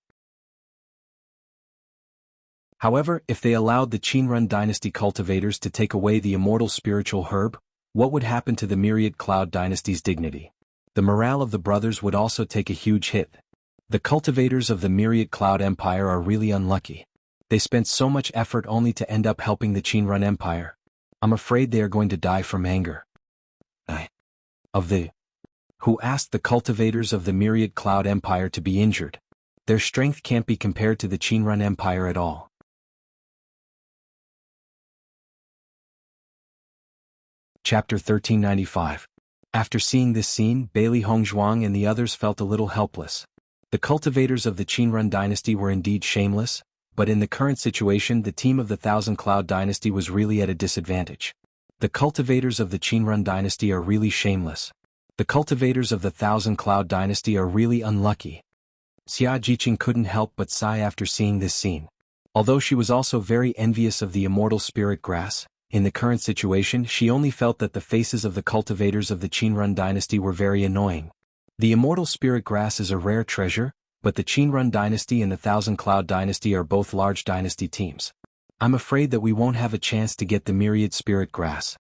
However, if they allowed the Qin Run dynasty cultivators to take away the immortal spiritual herb, what would happen to the Myriad Cloud dynasty's dignity? The morale of the brothers would also take a huge hit. The cultivators of the Myriad Cloud Empire are really unlucky. They spent so much effort only to end up helping the Qin Run Empire. I'm afraid they are going to die from anger. Who asked the cultivators of the Myriad Cloud Empire to be injured? Their strength can't be compared to the Qin Run Empire at all. Chapter 1395. After seeing this scene, Bailey Hongzhuang and the others felt a little helpless. The cultivators of the Qin Run dynasty were indeed shameless, but in the current situation the team of the Thousand Cloud dynasty was really at a disadvantage. The cultivators of the Qin Run dynasty are really shameless. The cultivators of the Thousand Cloud dynasty are really unlucky. Xia Jiqing couldn't help but sigh after seeing this scene. Although she was also very envious of the immortal spirit grass, in the current situation she only felt that the faces of the cultivators of the Qin Run dynasty were very annoying. The immortal spirit grass is a rare treasure, but the Qin Run dynasty and the Thousand Cloud dynasty are both large dynasty teams. I'm afraid that we won't have a chance to get the myriad spirit grass.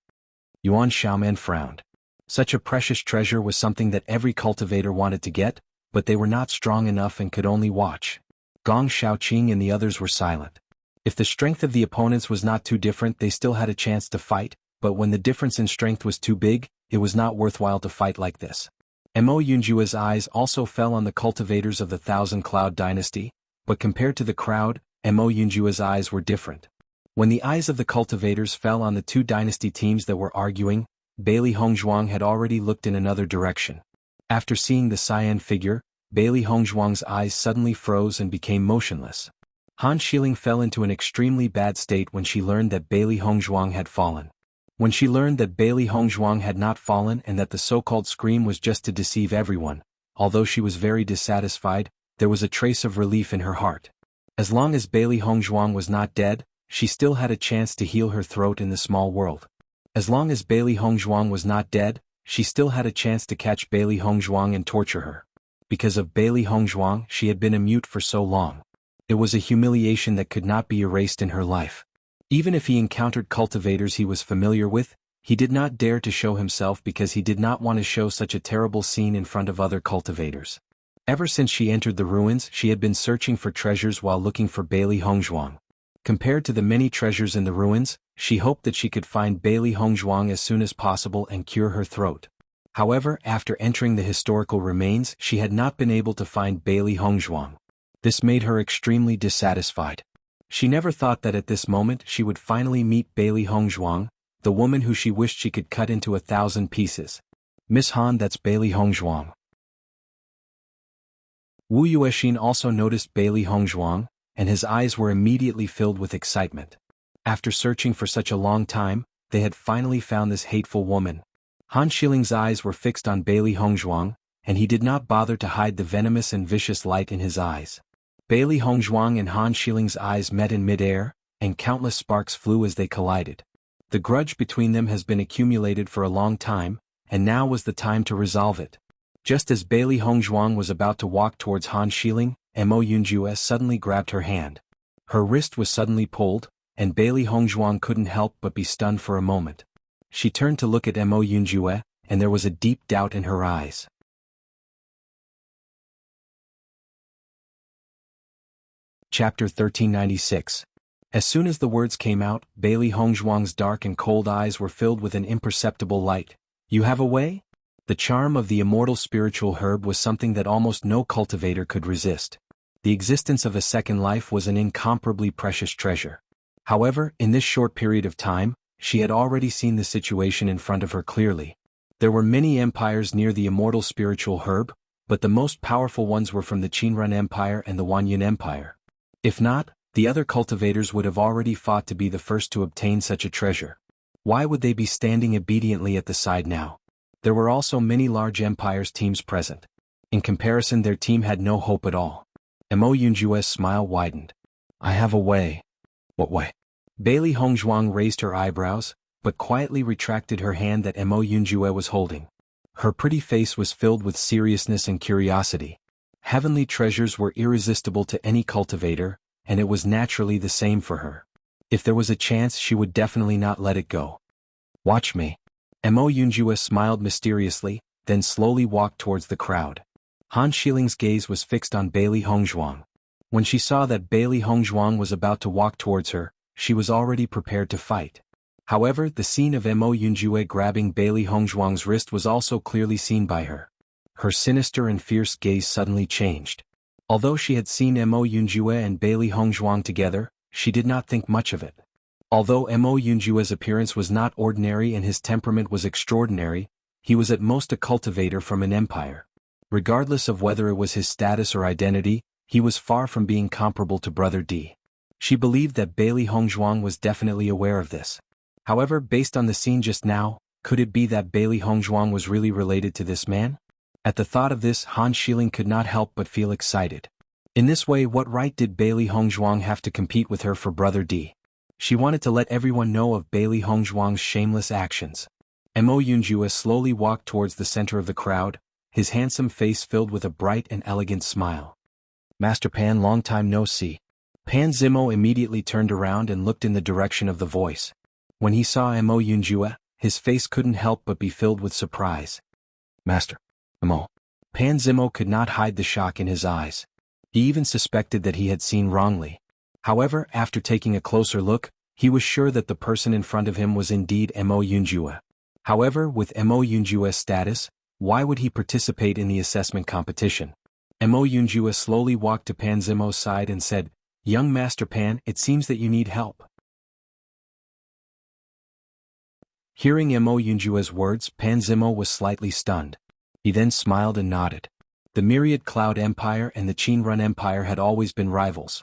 Yuan Xiaoman frowned. Such a precious treasure was something that every cultivator wanted to get, but they were not strong enough and could only watch. Gong Shaoqing and the others were silent. If the strength of the opponents was not too different, they still had a chance to fight, but when the difference in strength was too big, it was not worthwhile to fight like this. Mo Yunjua's eyes also fell on the cultivators of the Thousand Cloud dynasty, but compared to the crowd, Mo Yunjua's eyes were different. When the eyes of the cultivators fell on the two dynasty teams that were arguing, Bailey Hongzhuang had already looked in another direction. After seeing the cyan figure, Bailey Hongzhuang's eyes suddenly froze and became motionless. Han Xiling fell into an extremely bad state when she learned that Bailey Hongzhuang had fallen. When she learned that Bailey Hongzhuang had not fallen and that the so-called scream was just to deceive everyone, although she was very dissatisfied, there was a trace of relief in her heart. As long as Bailey Hongzhuang was not dead, she still had a chance to heal her throat in the small world. As long as Bailey Hongzhuang was not dead, she still had a chance to catch Bailey Hongzhuang and torture her. Because of Bailey Hongzhuang, she had been a mute for so long. It was a humiliation that could not be erased in her life. Even if he encountered cultivators he was familiar with, he did not dare to show himself because he did not want to show such a terrible scene in front of other cultivators. Ever since she entered the ruins, she had been searching for treasures while looking for Bailey Hongzhuang. Compared to the many treasures in the ruins, she hoped that she could find Bailey Hongzhuang as soon as possible and cure her throat. However, after entering the historical remains, she had not been able to find Bailey Hongzhuang. This made her extremely dissatisfied. She never thought that at this moment she would finally meet Bailey Hongzhuang, the woman who she wished she could cut into 1,000 pieces. Miss Han, that's Bailey Hongzhuang. Wu Yuexin also noticed Bailey Hongzhuang, and his eyes were immediately filled with excitement. After searching for such a long time, they had finally found this hateful woman. Han Xiling's eyes were fixed on Bailey Hongzhuang, and he did not bother to hide the venomous and vicious light in his eyes. Bailey Hongzhuang and Han Xiling's eyes met in midair, and countless sparks flew as they collided. The grudge between them has been accumulated for a long time, and now was the time to resolve it. Just as Bailey Hongzhuang was about to walk towards Han Xiling, Mo Yunjue suddenly grabbed her hand. Her wrist was suddenly pulled, and Bailey Hongzhuang couldn't help but be stunned for a moment. She turned to look at Mo Yunjue, and there was a deep doubt in her eyes. Chapter 1396. As soon as the words came out, Bailey Hongzhuang's dark and cold eyes were filled with an imperceptible light. You have a way? The charm of the immortal spiritual herb was something that almost no cultivator could resist. The existence of a second life was an incomparably precious treasure. However, in this short period of time, she had already seen the situation in front of her clearly. There were many empires near the immortal spiritual herb, but the most powerful ones were from the Qinran Empire and the Wanyan Empire. If not, the other cultivators would have already fought to be the first to obtain such a treasure. Why would they be standing obediently at the side now? There were also many large empires teams present. In comparison, their team had no hope at all. Mo Yunjue's smile widened. I have a way. What way? Bailey Hongzhuang raised her eyebrows, but quietly retracted her hand that Mo Yunjue was holding. Her pretty face was filled with seriousness and curiosity. Heavenly treasures were irresistible to any cultivator, and it was naturally the same for her. If there was a chance, she would definitely not let it go. Watch me. Mo Yunjue smiled mysteriously, then slowly walked towards the crowd. Han Xiling's gaze was fixed on Bailey Hongzhuang. When she saw that Bailey Hongzhuang was about to walk towards her, she was already prepared to fight. However, the scene of Mo Yunjue grabbing Bailey Hongzhuang's wrist was also clearly seen by her. Her sinister and fierce gaze suddenly changed. Although she had seen Mo Yunjue and Bailey Hongzhuang together, she did not think much of it. Although Mo Yunjue's appearance was not ordinary and his temperament was extraordinary, he was at most a cultivator from an empire. Regardless of whether it was his status or identity, he was far from being comparable to Brother D. She believed that Bailey Hongzhuang was definitely aware of this. However, based on the scene just now, could it be that Bailey Hongzhuang was really related to this man? At the thought of this, Han Xiling could not help but feel excited. In this way, what right did Bailey Hongzhuang have to compete with her for Brother D? She wanted to let everyone know of Bailey Hongzhuang's shameless actions. Mo Yunjue slowly walked towards the center of the crowd, his handsome face filled with a bright and elegant smile. Master Pan, long time no see. Pan Zimo immediately turned around and looked in the direction of the voice. When he saw Mo Yunjue, his face couldn't help but be filled with surprise. Master. Mo. Pan Zimo could not hide the shock in his eyes. He even suspected that he had seen wrongly. However, after taking a closer look, he was sure that the person in front of him was indeed Mo Yunjue. However, with Mo Yunjue's status, why would he participate in the assessment competition? Mo Yunjue slowly walked to Pan Zimo's side and said, Young Master Pan, it seems that you need help. Hearing Mo Yunjue's words, Pan Zimo was slightly stunned. He then smiled and nodded. The Myriad Cloud Empire and the Qinrun Empire had always been rivals.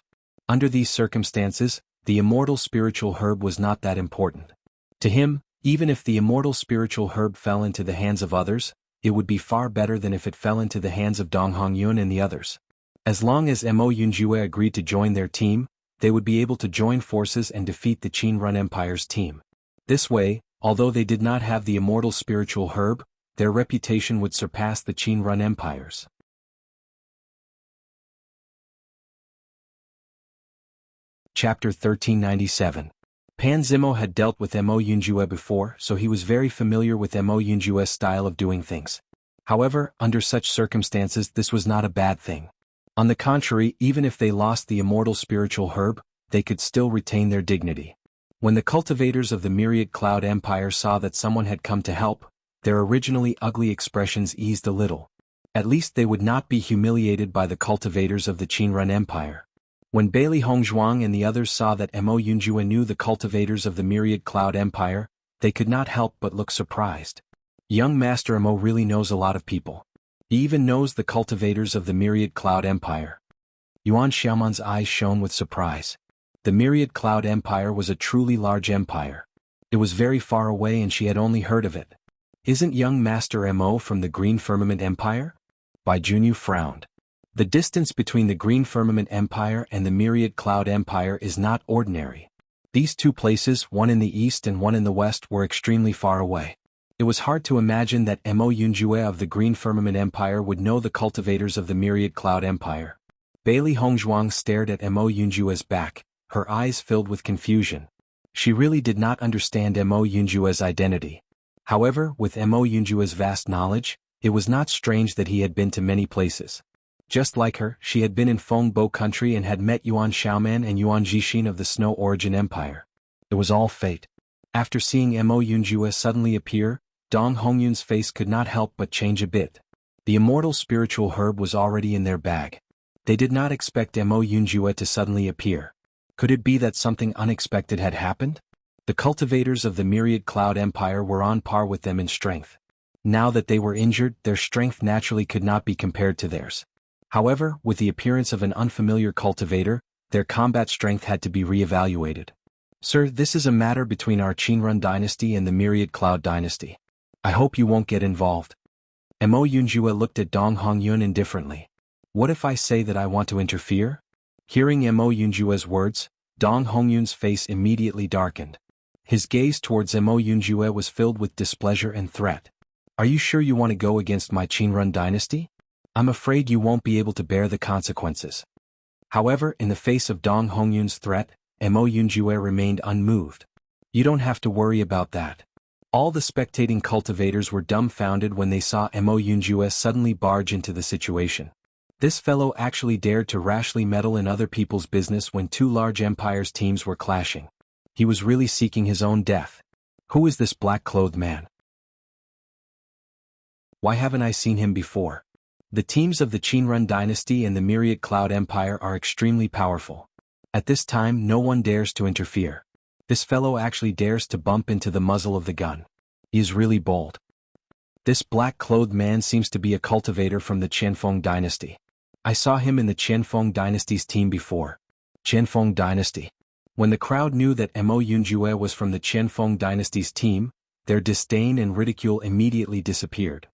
Under these circumstances, the immortal spiritual herb was not that important. To him, even if the immortal spiritual herb fell into the hands of others, it would be far better than if it fell into the hands of Dong Hongyun and the others. As long as Mo Yunjue agreed to join their team, they would be able to join forces and defeat the Qin Empire's team. This way, although they did not have the immortal spiritual herb, their reputation would surpass the Qin Empire's. Chapter 1397. Pan Zimo had dealt with Mo Yunjue before, so he was very familiar with Mo Yunjue's style of doing things. However, under such circumstances this was not a bad thing. On the contrary, even if they lost the immortal spiritual herb, they could still retain their dignity. When the cultivators of the Myriad Cloud Empire saw that someone had come to help, their originally ugly expressions eased a little. At least they would not be humiliated by the cultivators of the Qin Empire. When Bailey Hongzhuang and the others saw that Mo Yunjue knew the cultivators of the Myriad Cloud Empire, they could not help but look surprised. Young Master Mo really knows a lot of people. He even knows the cultivators of the Myriad Cloud Empire. Yuan Xiaoman's eyes shone with surprise. The Myriad Cloud Empire was a truly large empire. It was very far away and she had only heard of it. Isn't young Master Mo from the Green Firmament Empire? Bai Junyu frowned. The distance between the Green Firmament Empire and the Myriad Cloud Empire is not ordinary. These two places, one in the east and one in the west, were extremely far away. It was hard to imagine that Mo Yunjue of the Green Firmament Empire would know the cultivators of the Myriad Cloud Empire. Bailey Hongzhuang stared at Mo Yunjue's back, her eyes filled with confusion. She really did not understand Mo Yunjue's identity. However, with Mo Yunjue's vast knowledge, it was not strange that he had been to many places. Just like her, she had been in Fengbo country and had met Yuan Xiaoman and Yuan Jixin of the Snow Origin Empire. It was all fate. After seeing Mo Yunjue suddenly appear, Dong Hongyun's face could not help but change a bit. The immortal spiritual herb was already in their bag. They did not expect Mo Yunjue to suddenly appear. Could it be that something unexpected had happened? The cultivators of the Myriad Cloud Empire were on par with them in strength. Now that they were injured, their strength naturally could not be compared to theirs. However, with the appearance of an unfamiliar cultivator, their combat strength had to be re-evaluated. Sir, this is a matter between our Qinrun dynasty and the Myriad Cloud dynasty. I hope you won't get involved. Mo Yunjue looked at Dong Hongyun indifferently. What if I say that I want to interfere? Hearing Mo Yunjue's words, Dong Hongyun's face immediately darkened. His gaze towards Mo Yunjue was filled with displeasure and threat. Are you sure you want to go against my Qinrun dynasty? I'm afraid you won't be able to bear the consequences. However, in the face of Dong Hongyun's threat, Mo Yunjue remained unmoved. You don't have to worry about that. All the spectating cultivators were dumbfounded when they saw Mo Yunjue suddenly barge into the situation. This fellow actually dared to rashly meddle in other people's business when two large empires' teams were clashing. He was really seeking his own death. Who is this black-clothed man? Why haven't I seen him before? The teams of the Qinrun dynasty and the Myriad Cloud Empire are extremely powerful. At this time no one dares to interfere. This fellow actually dares to bump into the muzzle of the gun. He is really bold. This black-clothed man seems to be a cultivator from the Qianfeng dynasty. I saw him in the Qianfeng dynasty's team before. Qianfeng dynasty. When the crowd knew that Mo Yunjue was from the Qianfeng dynasty's team, their disdain and ridicule immediately disappeared.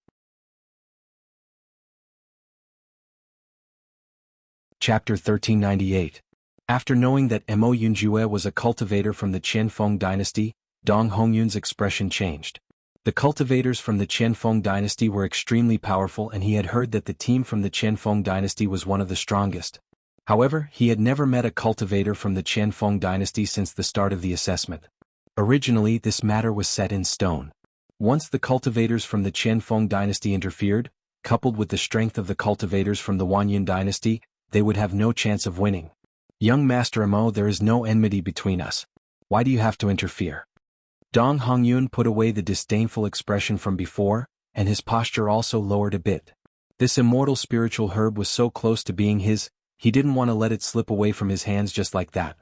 Chapter 1398. After knowing that Mo Yunjue was a cultivator from the Qianfeng dynasty, Dong Hongyun's expression changed. The cultivators from the Qianfeng dynasty were extremely powerful and he had heard that the team from the Qianfeng dynasty was one of the strongest. However, he had never met a cultivator from the Qianfeng dynasty since the start of the assessment. Originally, this matter was set in stone. Once the cultivators from the Qianfeng dynasty interfered, coupled with the strength of the cultivators from the Wanyan dynasty, they would have no chance of winning. Young Master Mo, there is no enmity between us. Why do you have to interfere? Dong Hongyun put away the disdainful expression from before, and his posture also lowered a bit. This immortal spiritual herb was so close to being his, he didn't want to let it slip away from his hands just like that.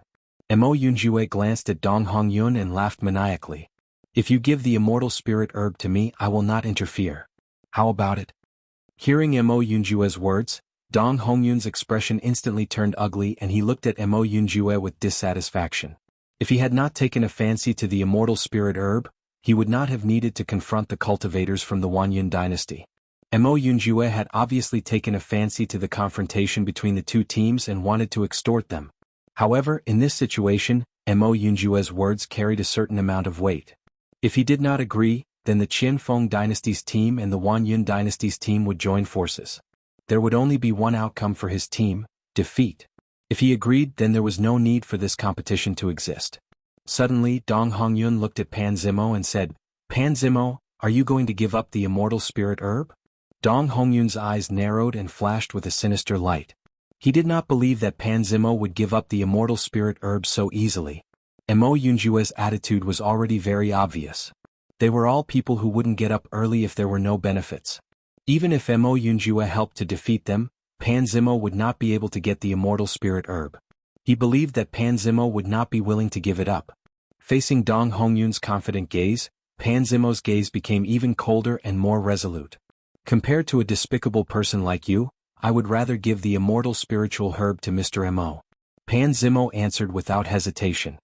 Mo Yunjue glanced at Dong Hongyun and laughed maniacally. If you give the immortal spirit herb to me, I will not interfere. How about it? Hearing Mo Yunjue's words, Dong Hongyun's expression instantly turned ugly and he looked at Mo Yunjue with dissatisfaction. If he had not taken a fancy to the immortal spirit herb, he would not have needed to confront the cultivators from the Wanyun dynasty. Mo Yunjue had obviously taken a fancy to the confrontation between the two teams and wanted to extort them. However, in this situation, Mo Yunjue's words carried a certain amount of weight. If he did not agree, then the Qianfeng dynasty's team and the Wanyun dynasty's team would join forces. There would only be one outcome for his team: defeat. If he agreed, then there was no need for this competition to exist. Suddenly, Dong Hongyun looked at Pan Zimo and said, "Pan Zimo, are you going to give up the immortal spirit herb?" Dong Hongyun's eyes narrowed and flashed with a sinister light. He did not believe that Pan Zimo would give up the immortal spirit herb so easily. Mo Yunjue's attitude was already very obvious. They were all people who wouldn't get up early if there were no benefits. Even if Mo Yunjue helped to defeat them, Pan Zimo would not be able to get the immortal spirit herb. He believed that Pan Zimo would not be willing to give it up. Facing Dong Hongyun's confident gaze, Pan Zimo's gaze became even colder and more resolute. "Compared to a despicable person like you, I would rather give the immortal spiritual herb to Mr. Mo." Pan Zimo answered without hesitation.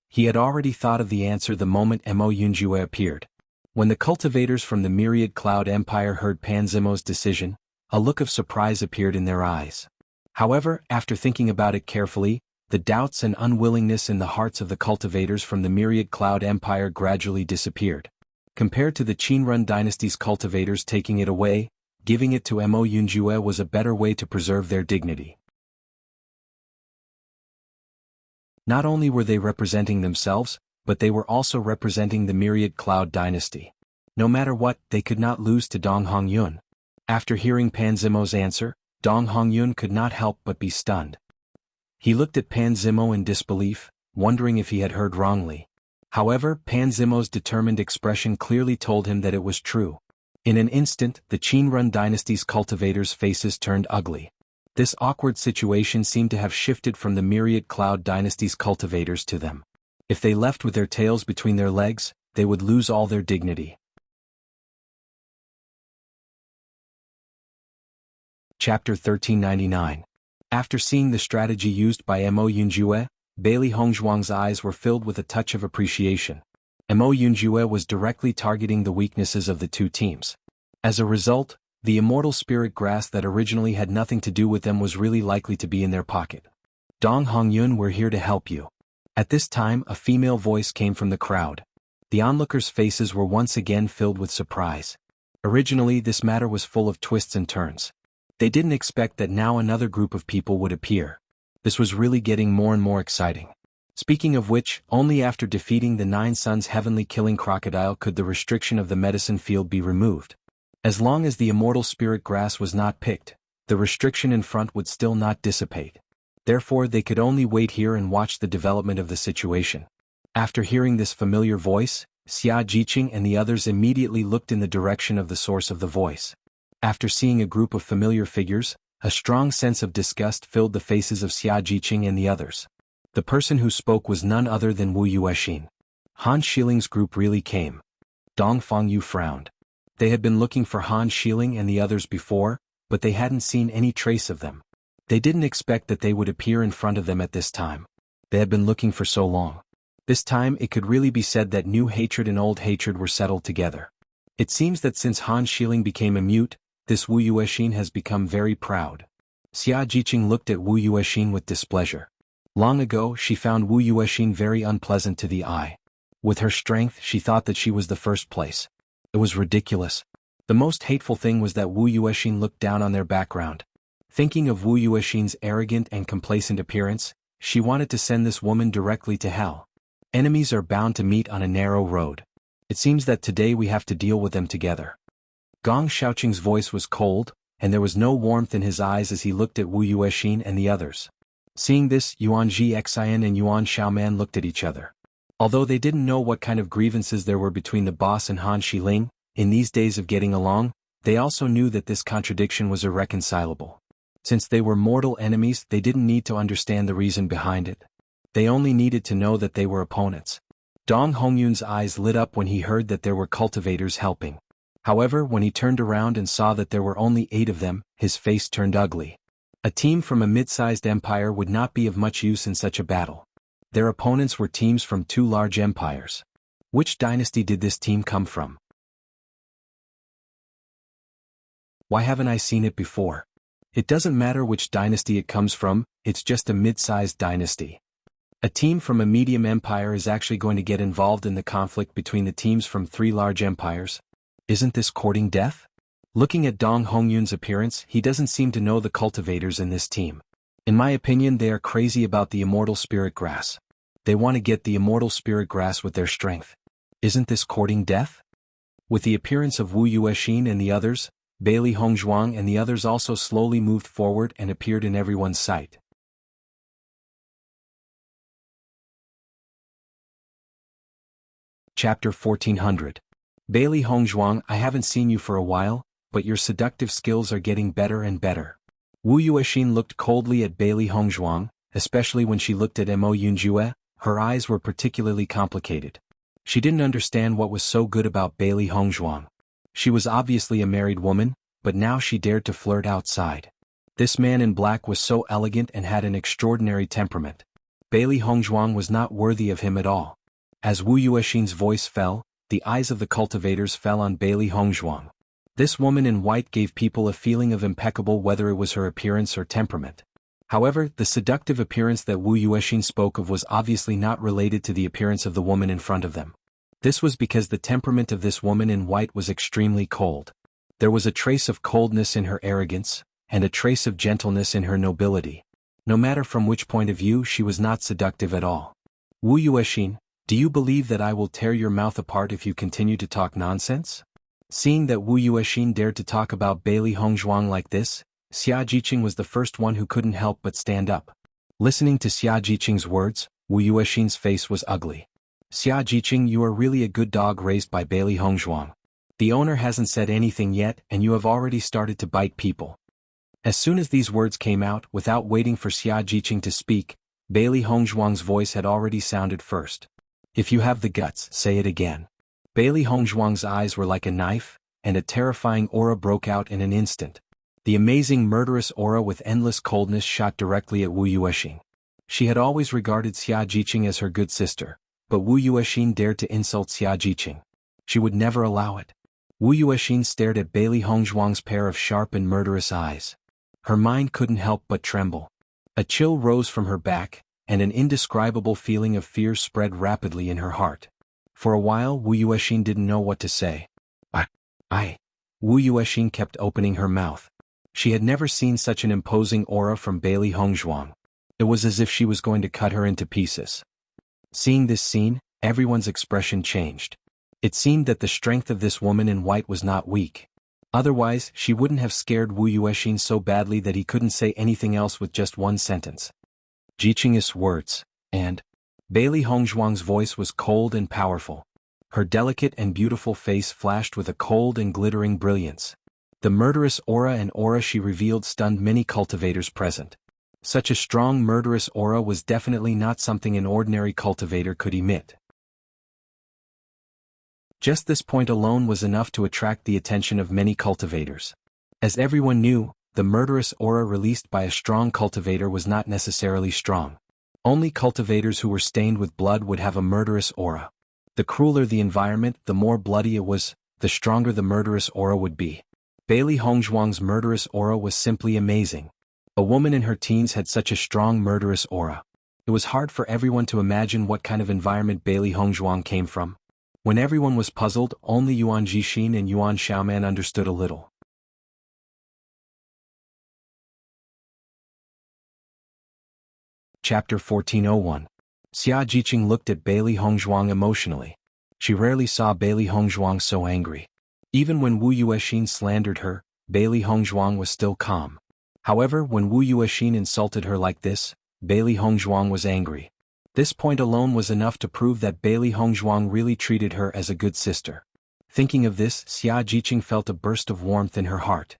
He had already thought of the answer the moment Mo Yunjue appeared. When the cultivators from the Myriad Cloud Empire heard Pan Zimo's decision, a look of surprise appeared in their eyes. However, after thinking about it carefully, the doubts and unwillingness in the hearts of the cultivators from the Myriad Cloud Empire gradually disappeared. Compared to the Qinrun dynasty's cultivators taking it away, giving it to Mo Yunjue was a better way to preserve their dignity. Not only were they representing themselves, but they were also representing the Myriad Cloud dynasty. No matter what, they could not lose to Dong Hongyun. After hearing Pan Zimo's answer, Dong Hongyun could not help but be stunned. He looked at Pan Zimo in disbelief, wondering if he had heard wrongly. However, Pan Zimo's determined expression clearly told him that it was true. In an instant, the Qinrun dynasty's cultivators' faces turned ugly. This awkward situation seemed to have shifted from the Myriad Cloud dynasty's cultivators to them. If they left with their tails between their legs, they would lose all their dignity. Chapter 1399. After seeing the strategy used by Mo Yunjue, Bailey Hongzhuang's eyes were filled with a touch of appreciation. Mo Yunjue was directly targeting the weaknesses of the two teams. As a result, the immortal spirit grass that originally had nothing to do with them was really likely to be in their pocket. "Dong Hongyun, we're here to help you." At this time, a female voice came from the crowd. The onlookers' faces were once again filled with surprise. Originally, this matter was full of twists and turns. They didn't expect that now another group of people would appear. This was really getting more and more exciting. Speaking of which, only after defeating the Nine Suns' heavenly killing crocodile could the restriction of the medicine field be removed. As long as the immortal spirit grass was not picked, the restriction in front would still not dissipate. Therefore, they could only wait here and watch the development of the situation. After hearing this familiar voice, Xia Jiqing and the others immediately looked in the direction of the source of the voice. After seeing a group of familiar figures, a strong sense of disgust filled the faces of Xia Jiqing and the others. The person who spoke was none other than Wu Yuexin. Han Shiling's group really came. Dong Fangyu frowned. They had been looking for Han Shiling and the others before, but they hadn't seen any trace of them. They didn't expect that they would appear in front of them at this time. They had been looking for so long. This time it could really be said that new hatred and old hatred were settled together. It seems that since Han Shiling became a mute, this Wu Yuexin has become very proud. Xia Jiqing looked at Wu Yuexin with displeasure. Long ago she found Wu Yuexin very unpleasant to the eye. With her strength she thought that she was the first place. It was ridiculous. The most hateful thing was that Wu Yuexin looked down on their background. Thinking of Wu Yuexin's arrogant and complacent appearance, she wanted to send this woman directly to hell. Enemies are bound to meet on a narrow road. It seems that today we have to deal with them together. Gong Shaoqing's voice was cold, and there was no warmth in his eyes as he looked at Wu Yuexin and the others. Seeing this, Yuan Xian and Yuan Xiaoman looked at each other. Although they didn't know what kind of grievances there were between the boss and Han Shiling, in these days of getting along, they also knew that this contradiction was irreconcilable. Since they were mortal enemies, they didn't need to understand the reason behind it. They only needed to know that they were opponents. Dong Hongyun's eyes lit up when he heard that there were cultivators helping. However, when he turned around and saw that there were only 8 of them, his face turned ugly. A team from a mid-sized empire would not be of much use in such a battle. Their opponents were teams from two large empires. Which dynasty did this team come from? Why haven't I seen it before? It doesn't matter which dynasty it comes from, it's just a mid-sized dynasty. A team from a medium empire is actually going to get involved in the conflict between the teams from three large empires. Isn't this courting death? Looking at Dong Hongyun's appearance, he doesn't seem to know the cultivators in this team. In my opinion, they are crazy about the immortal spirit grass. They want to get the immortal spirit grass with their strength. Isn't this courting death? With the appearance of Wu Yuexin and the others, Bailey Hongzhuang and the others also slowly moved forward and appeared in everyone's sight. Chapter 1400. Bailey Hongzhuang, I haven't seen you for a while, but your seductive skills are getting better and better. Wu Yuexin looked coldly at Bailey Hongzhuang, especially when she looked at Mo Yunjue. Her eyes were particularly complicated. She didn't understand what was so good about Bailey Hongzhuang. She was obviously a married woman, but now she dared to flirt outside. This man in black was so elegant and had an extraordinary temperament. Bailey Hongzhuang was not worthy of him at all. As Wu Yuexin's voice fell, the eyes of the cultivators fell on Bailey Hongzhuang. This woman in white gave people a feeling of impeccable whether it was her appearance or temperament. However, the seductive appearance that Wu Yuexin spoke of was obviously not related to the appearance of the woman in front of them. This was because the temperament of this woman in white was extremely cold. There was a trace of coldness in her arrogance, and a trace of gentleness in her nobility. No matter from which point of view, she was not seductive at all. Wu Yuexin, do you believe that I will tear your mouth apart if you continue to talk nonsense? Seeing that Wu Yuexin dared to talk about Bailey Hongzhuang like this, Xia Jiqing was the first one who couldn't help but stand up. Listening to Xia Jiqing's words, Wu Yuexin's face was ugly. Xia Jiqing, you are really a good dog raised by Bailey Hongzhuang. The owner hasn't said anything yet and you have already started to bite people. As soon as these words came out, without waiting for Xia Jiqing to speak, Bailey Hongzhuang's voice had already sounded first. If you have the guts, say it again. Bailey Hongzhuang's eyes were like a knife, and a terrifying aura broke out in an instant. The amazing murderous aura with endless coldness shot directly at Wu Yuexin. She had always regarded Xia Jiqing as her good sister, but Wu Yuexin dared to insult Xia Jiqing. She would never allow it. Wu Yuexin stared at Bailey Hongzhuang's pair of sharp and murderous eyes. Her mind couldn't help but tremble. A chill rose from her back, and an indescribable feeling of fear spread rapidly in her heart. For a while Wu Yuexin didn't know what to say. Wu Yuexin kept opening her mouth. She had never seen such an imposing aura from Bailey Hongzhuang. It was as if she was going to cut her into pieces. Seeing this scene, everyone's expression changed. It seemed that the strength of this woman in white was not weak. Otherwise, she wouldn't have scared Wu Yuexin so badly that he couldn't say anything else with just one sentence. Jiqing's words, and Bailey Hongzhuang's voice was cold and powerful. Her delicate and beautiful face flashed with a cold and glittering brilliance. The murderous aura she revealed stunned many cultivators present. Such a strong murderous aura was definitely not something an ordinary cultivator could emit. Just this point alone was enough to attract the attention of many cultivators. As everyone knew, the murderous aura released by a strong cultivator was not necessarily strong. Only cultivators who were stained with blood would have a murderous aura. The crueler the environment, the more bloody it was, the stronger the murderous aura would be. Bailey Hongzhuang's murderous aura was simply amazing. A woman in her teens had such a strong murderous aura. It was hard for everyone to imagine what kind of environment Bailey Hongzhuang came from. When everyone was puzzled, only Yuan Jixin and Yuan Xiaoman understood a little. Chapter 1401. Xia Jiqing looked at Bailey Hongzhuang emotionally. She rarely saw Bailey Hongzhuang so angry. Even when Wu Yuexin slandered her, Bailey Hongzhuang was still calm. However, when Wu Yuexin insulted her like this, Bailey Hongzhuang was angry. This point alone was enough to prove that Bailey Hongzhuang really treated her as a good sister. Thinking of this, Xia Jiqing felt a burst of warmth in her heart.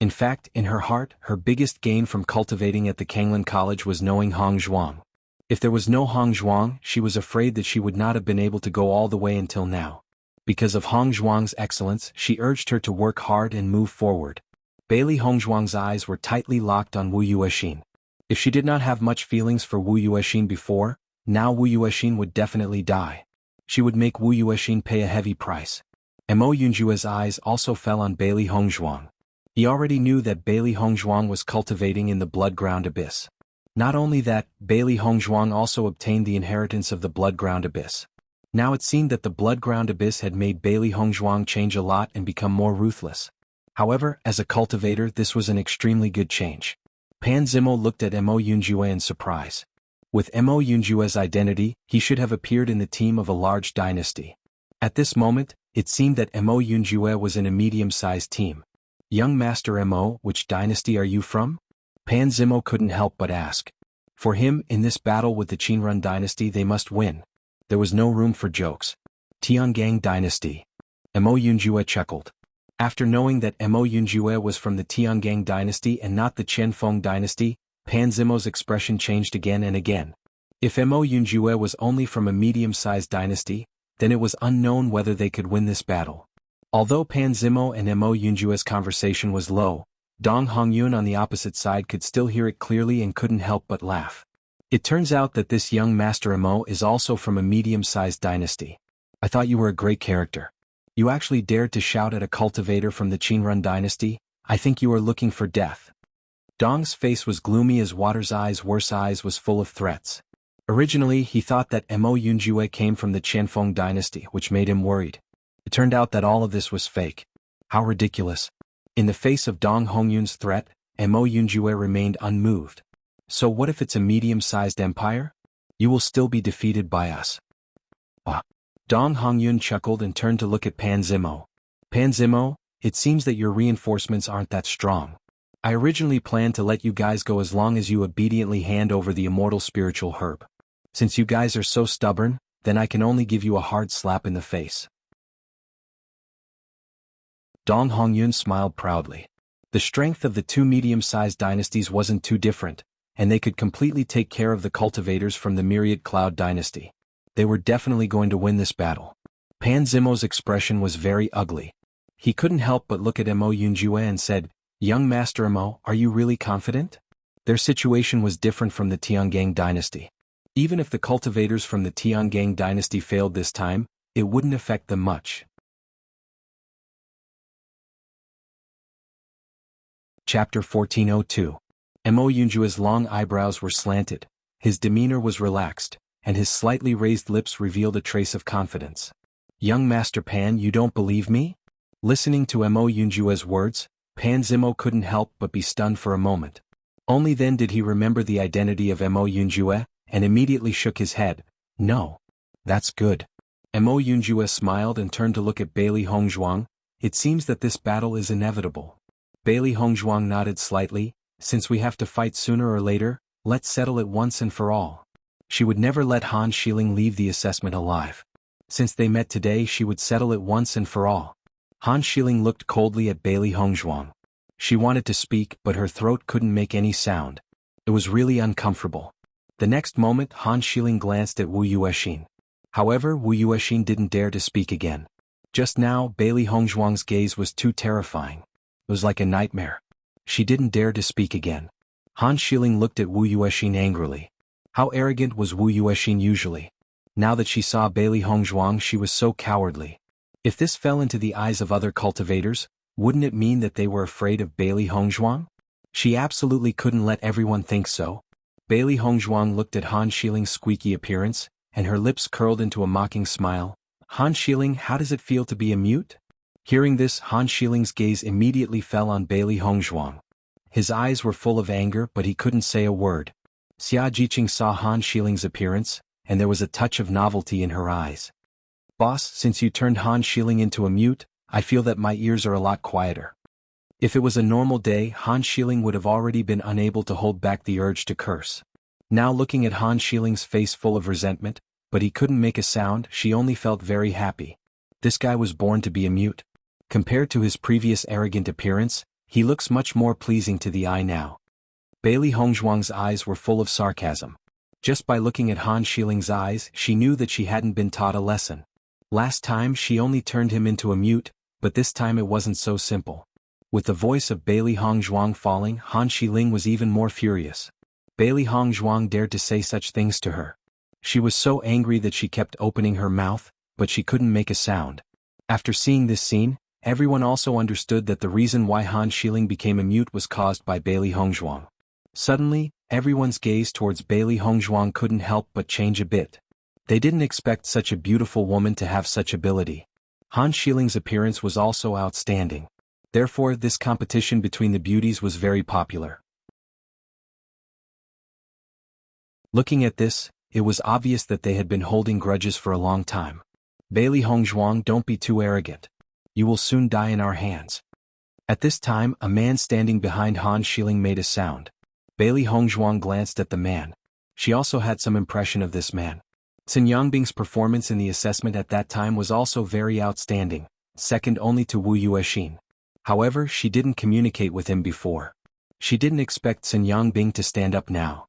In fact, in her heart, her biggest gain from cultivating at the Kanglan College was knowing Hongzhuang. If there was no Hongzhuang, she was afraid that she would not have been able to go all the way until now. Because of Hongzhuang's excellence, she urged her to work hard and move forward. Bailey Hongzhuang's eyes were tightly locked on Wu Yuexin. If she did not have much feelings for Wu Yuexin before, now Wu Yuexin would definitely die. She would make Wu Yuexin pay a heavy price. Mo Yunjue's eyes also fell on Bailey Hongzhuang. He already knew that Bailey Hongzhuang was cultivating in the blood-ground abyss. Not only that, Bailey Hongzhuang also obtained the inheritance of the blood-ground abyss. Now it seemed that the blood-ground abyss had made Bailey Hongzhuang change a lot and become more ruthless. However, as a cultivator, this was an extremely good change. Pan Zimo looked at Mo Yunjue in surprise. With Mo Yunjue's identity, he should have appeared in the team of a large dynasty. At this moment, it seemed that Mo Yunjue was in a medium-sized team. Young Master Mo, which dynasty are you from? Pan Zimo couldn't help but ask. For him, in this battle with the Qinrun dynasty they must win. There was no room for jokes. Tiangang dynasty. Mo Yunjue chuckled. After knowing that Mo Yunjue was from the Tiangang dynasty and not the Qianfeng dynasty, Pan Zimo's expression changed again and again. If Mo Yunjue was only from a medium-sized dynasty, then it was unknown whether they could win this battle. Although Pan Zimo and Mo Yunjue's conversation was low, Dong Hongyun on the opposite side could still hear it clearly and couldn't help but laugh. It turns out that this young Master Mo is also from a medium-sized dynasty. I thought you were a great character. You actually dared to shout at a cultivator from the Qinrun dynasty. I think you are looking for death. Dong's face was gloomy as Water's eyes was full of threats. Originally, he thought that Mo Yunjue came from the Qianfeng dynasty, which made him worried. It turned out that all of this was fake. How ridiculous. In the face of Dong Hongyun's threat, Mo Yunjue remained unmoved. So what if it's a medium-sized empire? You will still be defeated by us. Dong Hongyun chuckled and turned to look at Pan Zimo. Pan Zimo, it seems that your reinforcements aren't that strong. I originally planned to let you guys go as long as you obediently hand over the immortal spiritual herb. Since you guys are so stubborn, then I can only give you a hard slap in the face. Dong Hongyun smiled proudly. The strength of the two medium-sized dynasties wasn't too different, and they could completely take care of the cultivators from the Myriad Cloud dynasty. They were definitely going to win this battle. Pan Zimo's expression was very ugly. He couldn't help but look at Mo Yunjue and said, Young Master Mo, are you really confident? Their situation was different from the Tiangang dynasty. Even if the cultivators from the Tiangang dynasty failed this time, it wouldn't affect them much. Chapter 1402. Mo Yunjue's long eyebrows were slanted, his demeanor was relaxed, and his slightly raised lips revealed a trace of confidence. Young Master Pan, you don't believe me? Listening to Mo Yunjue's words, Pan Zimo couldn't help but be stunned for a moment. Only then did he remember the identity of Mo Yunjue, and immediately shook his head. No. That's good. Mo Yunjue smiled and turned to look at Bailey Hongzhuang. It seems that this battle is inevitable. Bailey Hongzhuang nodded slightly. Since we have to fight sooner or later, let's settle it once and for all. She would never let Han Xiling leave the assessment alive. Since they met today, she would settle it once and for all. Han Xiling looked coldly at Bailey Hongzhuang. She wanted to speak, but her throat couldn't make any sound. It was really uncomfortable. The next moment, Han Xiling glanced at Wu Yuexin. However, Wu Yuexin didn't dare to speak again. Just now, Bailey Hongzhuang's gaze was too terrifying. It was like a nightmare. She didn't dare to speak again. Han Xiling looked at Wu Yuexin angrily. How arrogant was Wu Yuexin usually? Now that she saw Bailey Hongzhuang, she was so cowardly. If this fell into the eyes of other cultivators, wouldn't it mean that they were afraid of Bailey Hongzhuang? She absolutely couldn't let everyone think so. Bailey Hongzhuang looked at Han Xiling's squeaky appearance, and her lips curled into a mocking smile. Han Xiling, how does it feel to be a mute? Hearing this, Han Xiling's gaze immediately fell on Bailey Hongzhuang. His eyes were full of anger, but he couldn't say a word. Xia Jiqing saw Han Xiling's appearance, and there was a touch of novelty in her eyes. Boss, since you turned Han Xiling into a mute, I feel that my ears are a lot quieter. If it was a normal day, Han Xiling would have already been unable to hold back the urge to curse. Now looking at Han Xiling's face full of resentment, but he couldn't make a sound, she only felt very happy. This guy was born to be a mute. Compared to his previous arrogant appearance, he looks much more pleasing to the eye now. Bailey Hongzhuang's eyes were full of sarcasm. Just by looking at Han Xiling's eyes, she knew that she hadn't been taught a lesson. Last time she only turned him into a mute, but this time it wasn't so simple. With the voice of Bailey Hongzhuang falling, Han Xiling was even more furious. Bailey Hongzhuang dared to say such things to her. She was so angry that she kept opening her mouth, but she couldn't make a sound. After seeing this scene, everyone also understood that the reason why Han Xiling became a mute was caused by Bailey Hongzhuang. Suddenly, everyone's gaze towards Bailey Hongzhuang couldn't help but change a bit. They didn't expect such a beautiful woman to have such ability. Han Xiling's appearance was also outstanding. Therefore, this competition between the beauties was very popular. Looking at this, it was obvious that they had been holding grudges for a long time. Bailey Hongzhuang, don't be too arrogant. You will soon die in our hands. At this time, a man standing behind Han Xiling made a sound. Bailey Hongzhuang glanced at the man. She also had some impression of this man. Xin Yangbing's performance in the assessment at that time was also very outstanding, second only to Wu Yuexin. However, she didn't communicate with him before. She didn't expect Xin Yangbing to stand up now.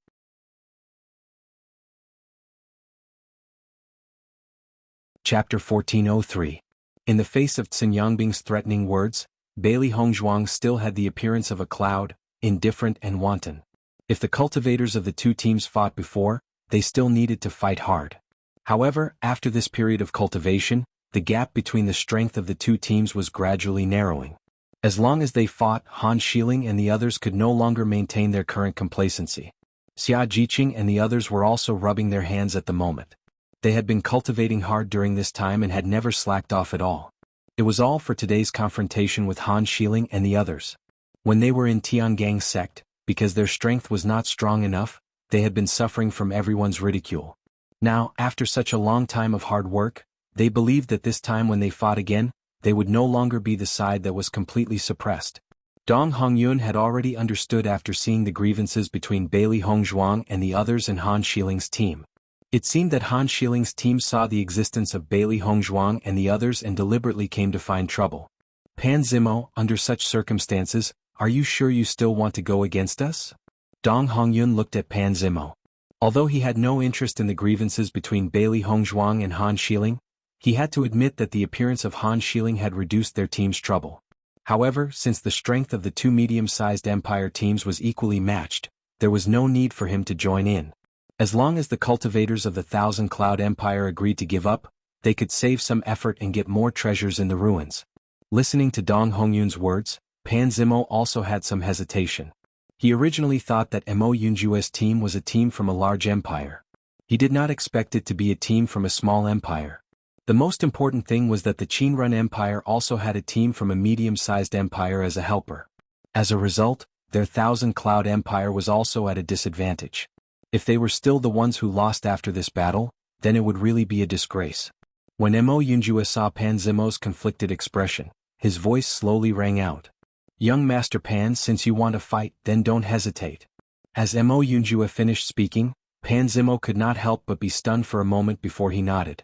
Chapter 1403. In the face of Xin Yangbing's threatening words, Bailey Hongzhuang still had the appearance of a cloud, indifferent and wanton. If the cultivators of the two teams fought before, they still needed to fight hard. However, after this period of cultivation, the gap between the strength of the two teams was gradually narrowing. As long as they fought, Han Xiling and the others could no longer maintain their current complacency. Xia Jiqing and the others were also rubbing their hands at the moment. They had been cultivating hard during this time and had never slacked off at all. It was all for today's confrontation with Han Xiling and the others. When they were in Tiangang's sect, because their strength was not strong enough, they had been suffering from everyone's ridicule. Now, after such a long time of hard work, they believed that this time when they fought again, they would no longer be the side that was completely suppressed. Dong Hongyun had already understood after seeing the grievances between Bailey Hongzhuang and the others and Han Xiling's team. It seemed that Han Xiling's team saw the existence of Bailey Hongzhuang and the others and deliberately came to find trouble. Pan Zimo, under such circumstances, are you sure you still want to go against us? Dong Hongyun looked at Pan Zimo. Although he had no interest in the grievances between Bailey Hongzhuang and Han Xiling, he had to admit that the appearance of Han Xiling had reduced their team's trouble. However, since the strength of the two medium-sized empire teams was equally matched, there was no need for him to join in. As long as the cultivators of the Thousand Cloud Empire agreed to give up, they could save some effort and get more treasures in the ruins. Listening to Dong Hongyun's words, Pan Zimo also had some hesitation. He originally thought that Mo Yunjue's team was a team from a large empire. He did not expect it to be a team from a small empire. The most important thing was that the Qinrun Empire also had a team from a medium-sized empire as a helper. As a result, their Thousand Cloud Empire was also at a disadvantage. If they were still the ones who lost after this battle, then it would really be a disgrace. When Mo Yunjue saw Pan Zimo's conflicted expression, his voice slowly rang out. Young Master Pan, since you want to fight, then don't hesitate. As Mo Yunjue finished speaking, Pan Zimo could not help but be stunned for a moment before he nodded.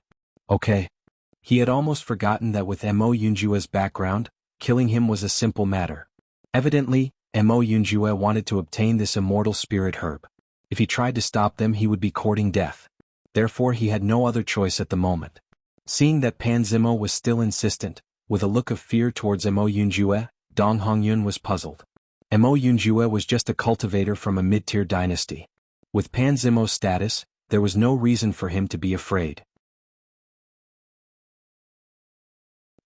Okay. He had almost forgotten that with Mo Yunjue's background, killing him was a simple matter. Evidently, Mo Yunjue wanted to obtain this immortal spirit herb. If he tried to stop them, he would be courting death. Therefore he had no other choice at the moment. Seeing that Pan Zimo was still insistent, with a look of fear towards Mo Yunjue, Dong Hongyun was puzzled. Mo Yunjue was just a cultivator from a mid-tier dynasty. With Pan Zimo's status, there was no reason for him to be afraid.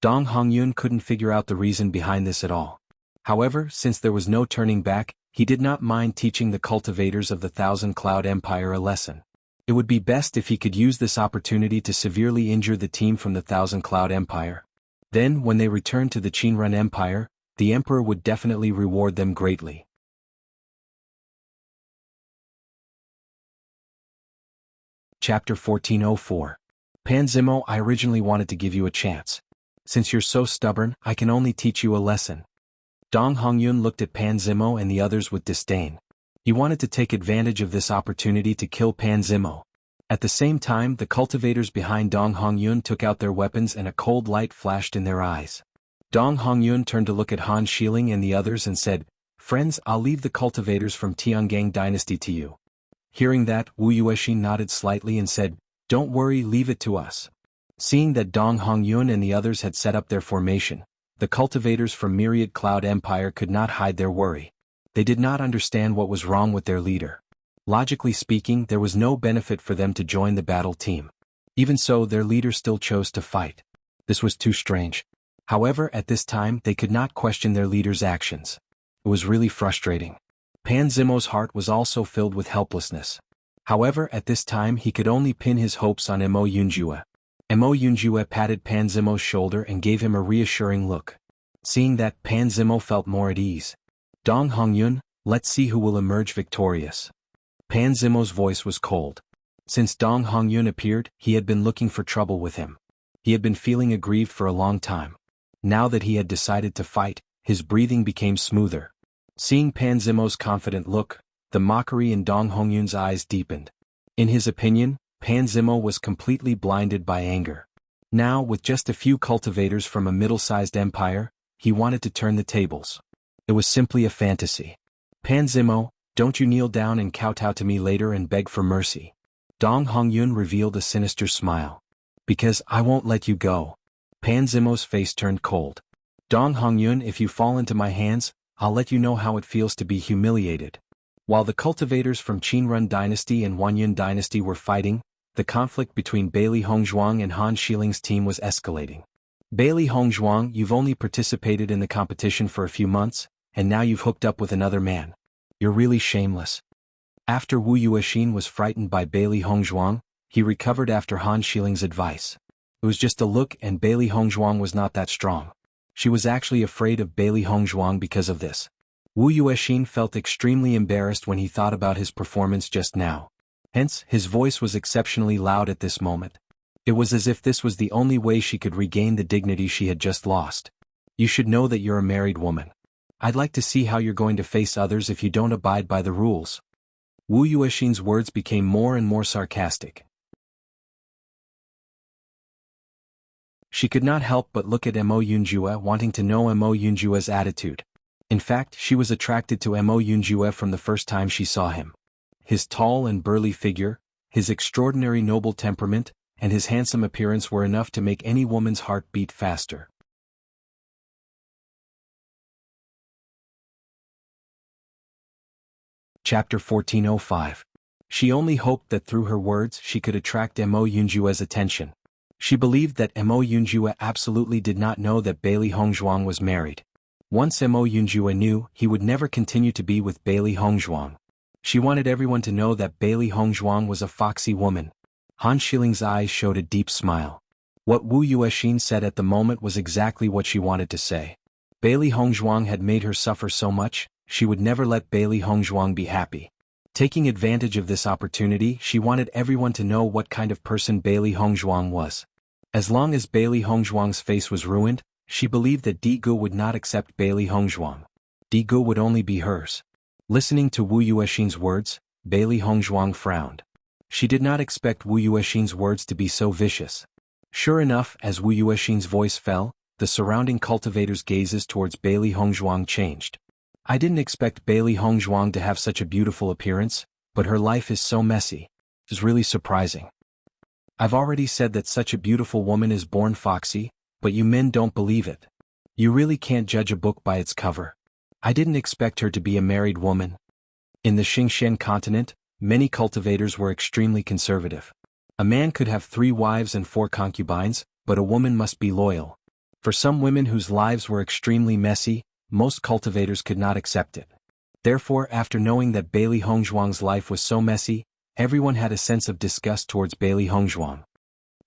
Dong Hongyun couldn't figure out the reason behind this at all. However, since there was no turning back, he did not mind teaching the cultivators of the Thousand Cloud Empire a lesson. It would be best if he could use this opportunity to severely injure the team from the Thousand Cloud Empire. Then, when they returned to the Qinrun Empire, the Emperor would definitely reward them greatly. Chapter 1404. Pan Zimo, I originally wanted to give you a chance. Since you're so stubborn, I can only teach you a lesson. Dong Hongyun looked at Pan Zimo and the others with disdain. He wanted to take advantage of this opportunity to kill Pan Zimo. At the same time, the cultivators behind Dong Hongyun took out their weapons and a cold light flashed in their eyes. Dong Hongyun turned to look at Han Xiling and the others and said, Friends, I'll leave the cultivators from Tiangang dynasty to you. Hearing that, Wu Yuexin nodded slightly and said, Don't worry, leave it to us. Seeing that Dong Hongyun and the others had set up their formation, The cultivators from Myriad Cloud Empire could not hide their worry. They did not understand what was wrong with their leader. Logically speaking, there was no benefit for them to join the battle team. Even so, their leader still chose to fight. This was too strange. However, at this time, they could not question their leader's actions. It was really frustrating. Pan Zimo's heart was also filled with helplessness. However, at this time he could only pin his hopes on Mo Yunjue. Mo Yunjue patted Pan Zimo's shoulder and gave him a reassuring look. Seeing that, Pan Zimo felt more at ease. Dong Hongyun, let's see who will emerge victorious. Pan Zimo's voice was cold. Since Dong Hongyun appeared, he had been looking for trouble with him. He had been feeling aggrieved for a long time. Now that he had decided to fight, his breathing became smoother. Seeing Pan Zimo's confident look, the mockery in Dong Hongyun's eyes deepened. In his opinion, Pan Zimo was completely blinded by anger. Now, with just a few cultivators from a middle-sized empire, he wanted to turn the tables. It was simply a fantasy. Pan Zimo, don't you kneel down and kowtow to me later and beg for mercy. Dong Hongyun revealed a sinister smile. Because I won't let you go. Pan Zimo's face turned cold. Dong Hongyun, if you fall into my hands, I'll let you know how it feels to be humiliated. While the cultivators from Qinrun Dynasty and Wanyun Dynasty were fighting, the conflict between Bailey Hongzhuang and Han Shiling's team was escalating. Bailey Hongzhuang, you've only participated in the competition for a few months, and now you've hooked up with another man. You're really shameless. After Wu Yuexin was frightened by Bailey Hongzhuang, he recovered after Han Shiling's advice. It was just a look and Bailey Hongzhuang was not that strong. She was actually afraid of Bailey Hongzhuang because of this. Wu Yuexin felt extremely embarrassed when he thought about his performance just now. Hence, his voice was exceptionally loud at this moment. It was as if this was the only way she could regain the dignity she had just lost. You should know that you're a married woman. I'd like to see how you're going to face others if you don't abide by the rules. Wu Yuexin's words became more and more sarcastic. She could not help but look at Mo Yunjue, wanting to know Mo Yunjue's attitude. In fact, she was attracted to Mo Yunjue from the first time she saw him. His tall and burly figure, his extraordinary noble temperament, and his handsome appearance were enough to make any woman's heart beat faster. Chapter 1405. She only hoped that through her words she could attract Mo Yunjue's attention. She believed that Mo Yunjue absolutely did not know that Bailey Hongzhuang was married. Once Mo Yunjue knew, he would never continue to be with Bailey Hongzhuang. She wanted everyone to know that Bailey Hongzhuang was a foxy woman. Han Shiling's eyes showed a deep smile. What Wu Yuexin said at the moment was exactly what she wanted to say. Bailey Hongzhuang had made her suffer so much, she would never let Bailey Hongzhuang be happy. Taking advantage of this opportunity, she wanted everyone to know what kind of person Bailey Hongzhuang was. As long as Bailey Hongzhuang's face was ruined, she believed that Digu would not accept Bailey Hongzhuang. Digu would only be hers. Listening to Wu Yuexin's words, Bailey Hongzhuang frowned. She did not expect Wu Yuexin's words to be so vicious. Sure enough, as Wu Yuexin's voice fell, the surrounding cultivators' gazes towards Bailey Hongzhuang changed. I didn't expect Bailey Hongzhuang to have such a beautiful appearance, but her life is so messy. It's really surprising. I've already said that such a beautiful woman is born foxy, but you men don't believe it. You really can't judge a book by its cover. I didn't expect her to be a married woman. In the Xingxian continent, many cultivators were extremely conservative. A man could have 3 wives and 4 concubines, but a woman must be loyal. For some women whose lives were extremely messy, most cultivators could not accept it. Therefore, after knowing that Bailey Hongzhuang's life was so messy, everyone had a sense of disgust towards Bailey Hongzhuang.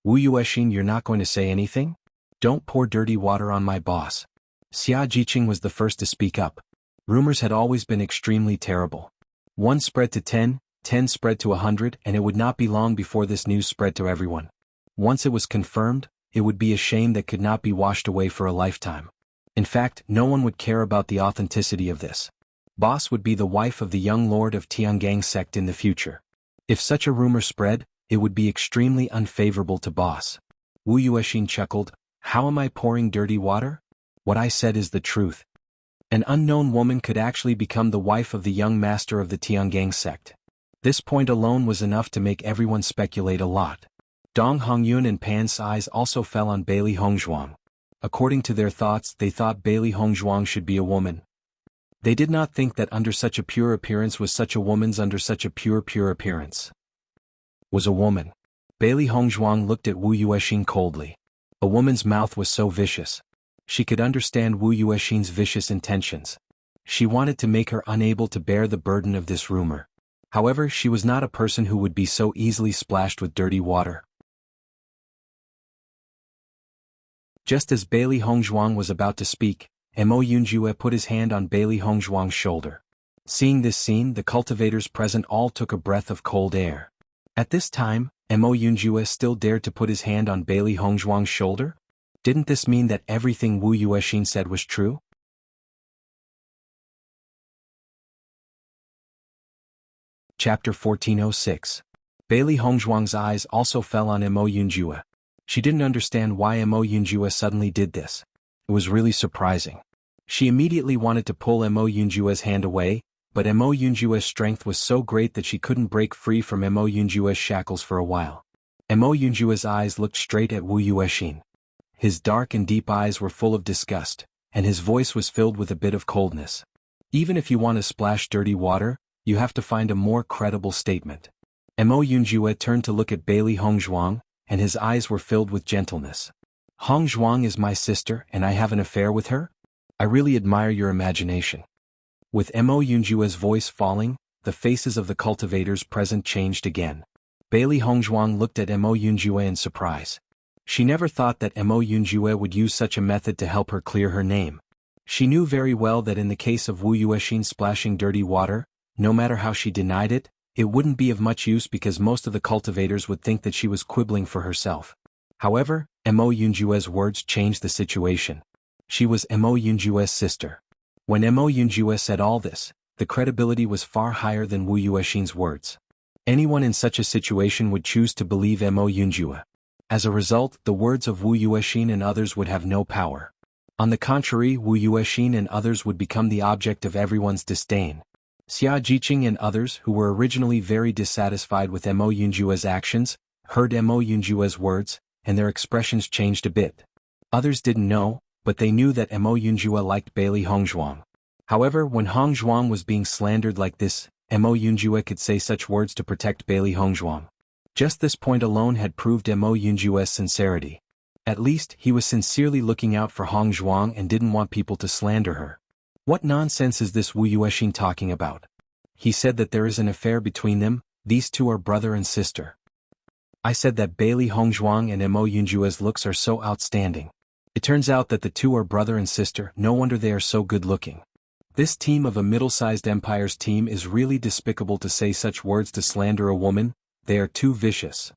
Wu Yuexin, you're not going to say anything? Don't pour dirty water on my boss. Xia Jiqing was the first to speak up. Rumors had always been extremely terrible. 1 spread to 10, 10 spread to 100, and it would not be long before this news spread to everyone. Once it was confirmed, it would be a shame that could not be washed away for a lifetime. In fact, no one would care about the authenticity of this. Boss would be the wife of the young lord of Tiangang sect in the future. If such a rumor spread, it would be extremely unfavorable to Boss. Wu Yuexin chuckled. How am I pouring dirty water? What I said is the truth. An unknown woman could actually become the wife of the young master of the Tiangang sect. This point alone was enough to make everyone speculate a lot. Dong Hongyun and Pan's eyes also fell on Bailey Hongzhuang. According to their thoughts, they thought Bailey Hongzhuang should be a woman. They did not think that under such a pure appearance was such a woman's under such a pure appearance was a woman. Bailey Hongzhuang looked at Wu Yuexin coldly. A woman's mouth was so vicious. She could understand Wu Yuexin's vicious intentions. She wanted to make her unable to bear the burden of this rumor. However, she was not a person who would be so easily splashed with dirty water. Just as Bailey Hongzhuang was about to speak, Mo Yunjue put his hand on Bailey Hongzhuang's shoulder. Seeing this scene, the cultivators present all took a breath of cold air. At this time, Mo Yunjue still dared to put his hand on Bailey Hongzhuang's shoulder? Didn't this mean that everything Wu Yuexin said was true? Chapter 1406. Bailey Hongzhuang's eyes also fell on Mo Yunjue. She didn't understand why Mo Yunjue suddenly did this. It was really surprising. She immediately wanted to pull Mo Yunjue's hand away, but Mo Yunjue's strength was so great that she couldn't break free from Mo Yunjue's shackles for a while. Mo Yunjue's eyes looked straight at Wu Yuexin. His dark and deep eyes were full of disgust, and his voice was filled with a bit of coldness. Even if you want to splash dirty water, you have to find a more credible statement. Mo Yunjue turned to look at Bailey Hongzhuang, and his eyes were filled with gentleness. Hongzhuang is my sister and I have an affair with her? I really admire your imagination. With Mo Yunjue's voice falling, the faces of the cultivators present changed again. Bailey Hongzhuang looked at Mo Yunjue in surprise. She never thought that Mo Yunjue would use such a method to help her clear her name. She knew very well that in the case of Wu Yuexin splashing dirty water, no matter how she denied it, it wouldn't be of much use because most of the cultivators would think that she was quibbling for herself. However, Mo Yunjue's words changed the situation. She was Mo Yunjue's sister. When Mo Yunjue said all this, the credibility was far higher than Wu Yuexin's words. Anyone in such a situation would choose to believe Mo Yunjue. As a result, the words of Wu Yuexin and others would have no power. On the contrary, Wu Yuexin and others would become the object of everyone's disdain. Xia Jiqing and others, who were originally very dissatisfied with Mo Yunjue's actions, heard Mo Yunjue's words, and their expressions changed a bit. Others didn't know, but they knew that Mo Yunjue liked Bailey Hongzhuang. However, when Hongzhuang was being slandered like this, Mo Yunjue could say such words to protect Bailey Hongzhuang. Just this point alone had proved Mo Yunjue's sincerity. At least, he was sincerely looking out for Hongzhuang and didn't want people to slander her. What nonsense is this Wu Yuexin talking about? He said that there is an affair between them, these two are brother and sister. I said that Bailey Hongzhuang and Mo Yunjue's looks are so outstanding. It turns out that the two are brother and sister, no wonder they are so good-looking. This team of a middle-sized empire's team is really despicable to say such words to slander a woman, they are too vicious.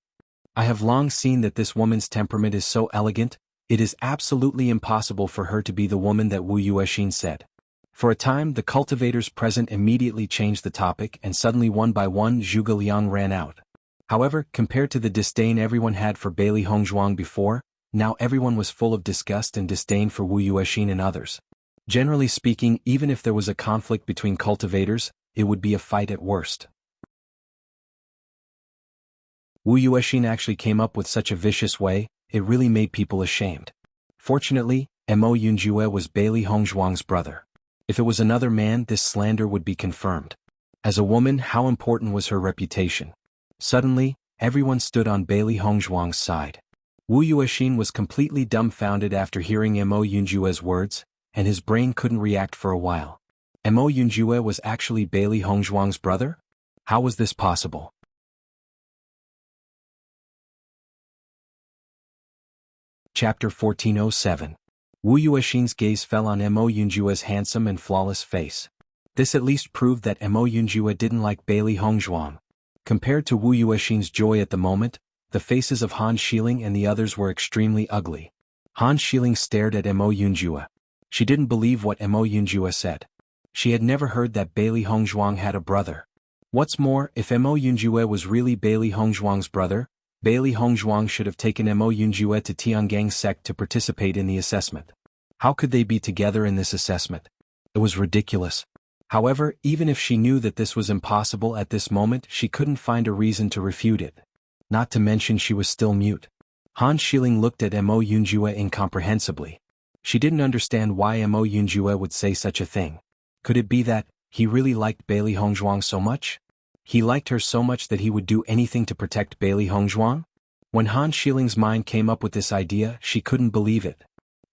I have long seen that this woman's temperament is so elegant, it is absolutely impossible for her to be the woman that Wu Yuexin said. For a time the cultivators present immediately changed the topic and suddenly one by one Zhuge Liang ran out. However, compared to the disdain everyone had for Bailey Hongzhuang before, now everyone was full of disgust and disdain for Wu Yuexin and others. Generally speaking, even if there was a conflict between cultivators, it would be a fight at worst. Wu Yuexin actually came up with such a vicious way, it really made people ashamed. Fortunately, Mo Yunjue was Bailey Hongzhuang's brother. If it was another man, this slander would be confirmed. As a woman, how important was her reputation? Suddenly, everyone stood on Bailey Hongzhuang's side. Wu Yuexin was completely dumbfounded after hearing Mo Yunjue's words, and his brain couldn't react for a while. Mo Yunjue was actually Bailey Hongzhuang's brother? How was this possible? Chapter 1407. Wu Yuexin's gaze fell on Mo Yunjue's handsome and flawless face. This at least proved that Mo Yunjue didn't like Bailey Hongzhuang. Compared to Wu Yuexin's joy at the moment, the faces of Han Xiling and the others were extremely ugly. Han Xiling stared at Mo Yunjue. She didn't believe what Mo Yunjue said. She had never heard that Bailey Hongzhuang had a brother. What's more, if Mo Yunjue was really Bailey Hongzhuang's brother, Bailey Hongzhuang should have taken Mo Yunjue to Tiangang's sect to participate in the assessment. How could they be together in this assessment? It was ridiculous. However, even if she knew that this was impossible at this moment, she couldn't find a reason to refute it. Not to mention she was still mute. Han Xiling looked at Mo Yunjue incomprehensibly. She didn't understand why Mo Yunjue would say such a thing. Could it be that he really liked Bailey Hongzhuang so much? He liked her so much that he would do anything to protect Bailey Hongzhuang? When Han Shiling's mind came up with this idea, she couldn't believe it.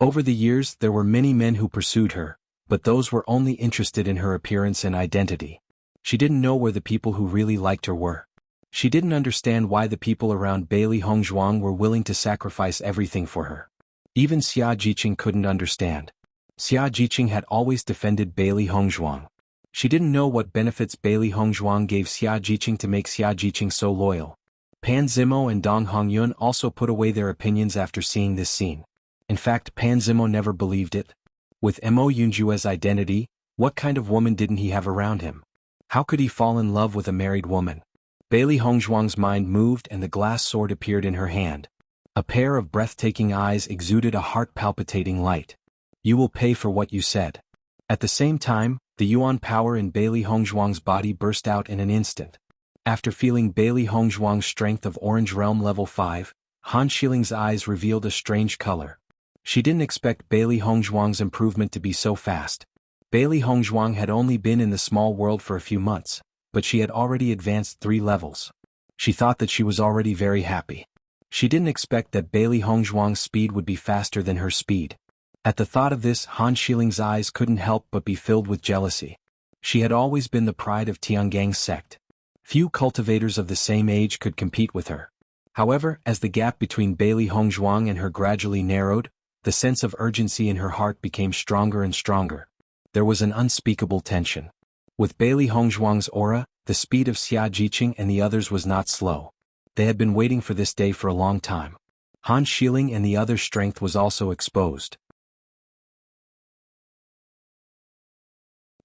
Over the years there were many men who pursued her, but those were only interested in her appearance and identity. She didn't know where the people who really liked her were. She didn't understand why the people around Bailey Hongzhuang were willing to sacrifice everything for her. Even Xia Jiqing couldn't understand. Xia Jiqing had always defended Bailey Hongzhuang. She didn't know what benefits Bailey Hongzhuang gave Xia Jiqing to make Xia Jiqing so loyal. Pan Zimo and Dong Hongyun also put away their opinions after seeing this scene. In fact, Pan Zimo never believed it. With Mo Yunjue's identity, what kind of woman didn't he have around him? How could he fall in love with a married woman? Bailey Hongzhuang's mind moved and the glass sword appeared in her hand. A pair of breathtaking eyes exuded a heart-palpitating light. You will pay for what you said. At the same time, the Yuan power in Bailey Hongzhuang's body burst out in an instant. After feeling Bailey Hongzhuang's strength of Orange Realm level 5, Han Shiling's eyes revealed a strange color. She didn't expect Bailey Hongzhuang's improvement to be so fast. Bailey Hongzhuang had only been in the small world for a few months, but she had already advanced 3 levels. She thought that she was already very happy. She didn't expect that Bailey Hongzhuang's speed would be faster than her speed. At the thought of this, Han Shiling's eyes couldn't help but be filled with jealousy. She had always been the pride of Tiangang's sect. Few cultivators of the same age could compete with her. However, as the gap between Bailey Hongzhuang and her gradually narrowed, the sense of urgency in her heart became stronger and stronger. There was an unspeakable tension. With Bailey Hongzhuang's aura, the speed of Xia Jiqing and the others was not slow. They had been waiting for this day for a long time. Han Shiling and the others' strength was also exposed.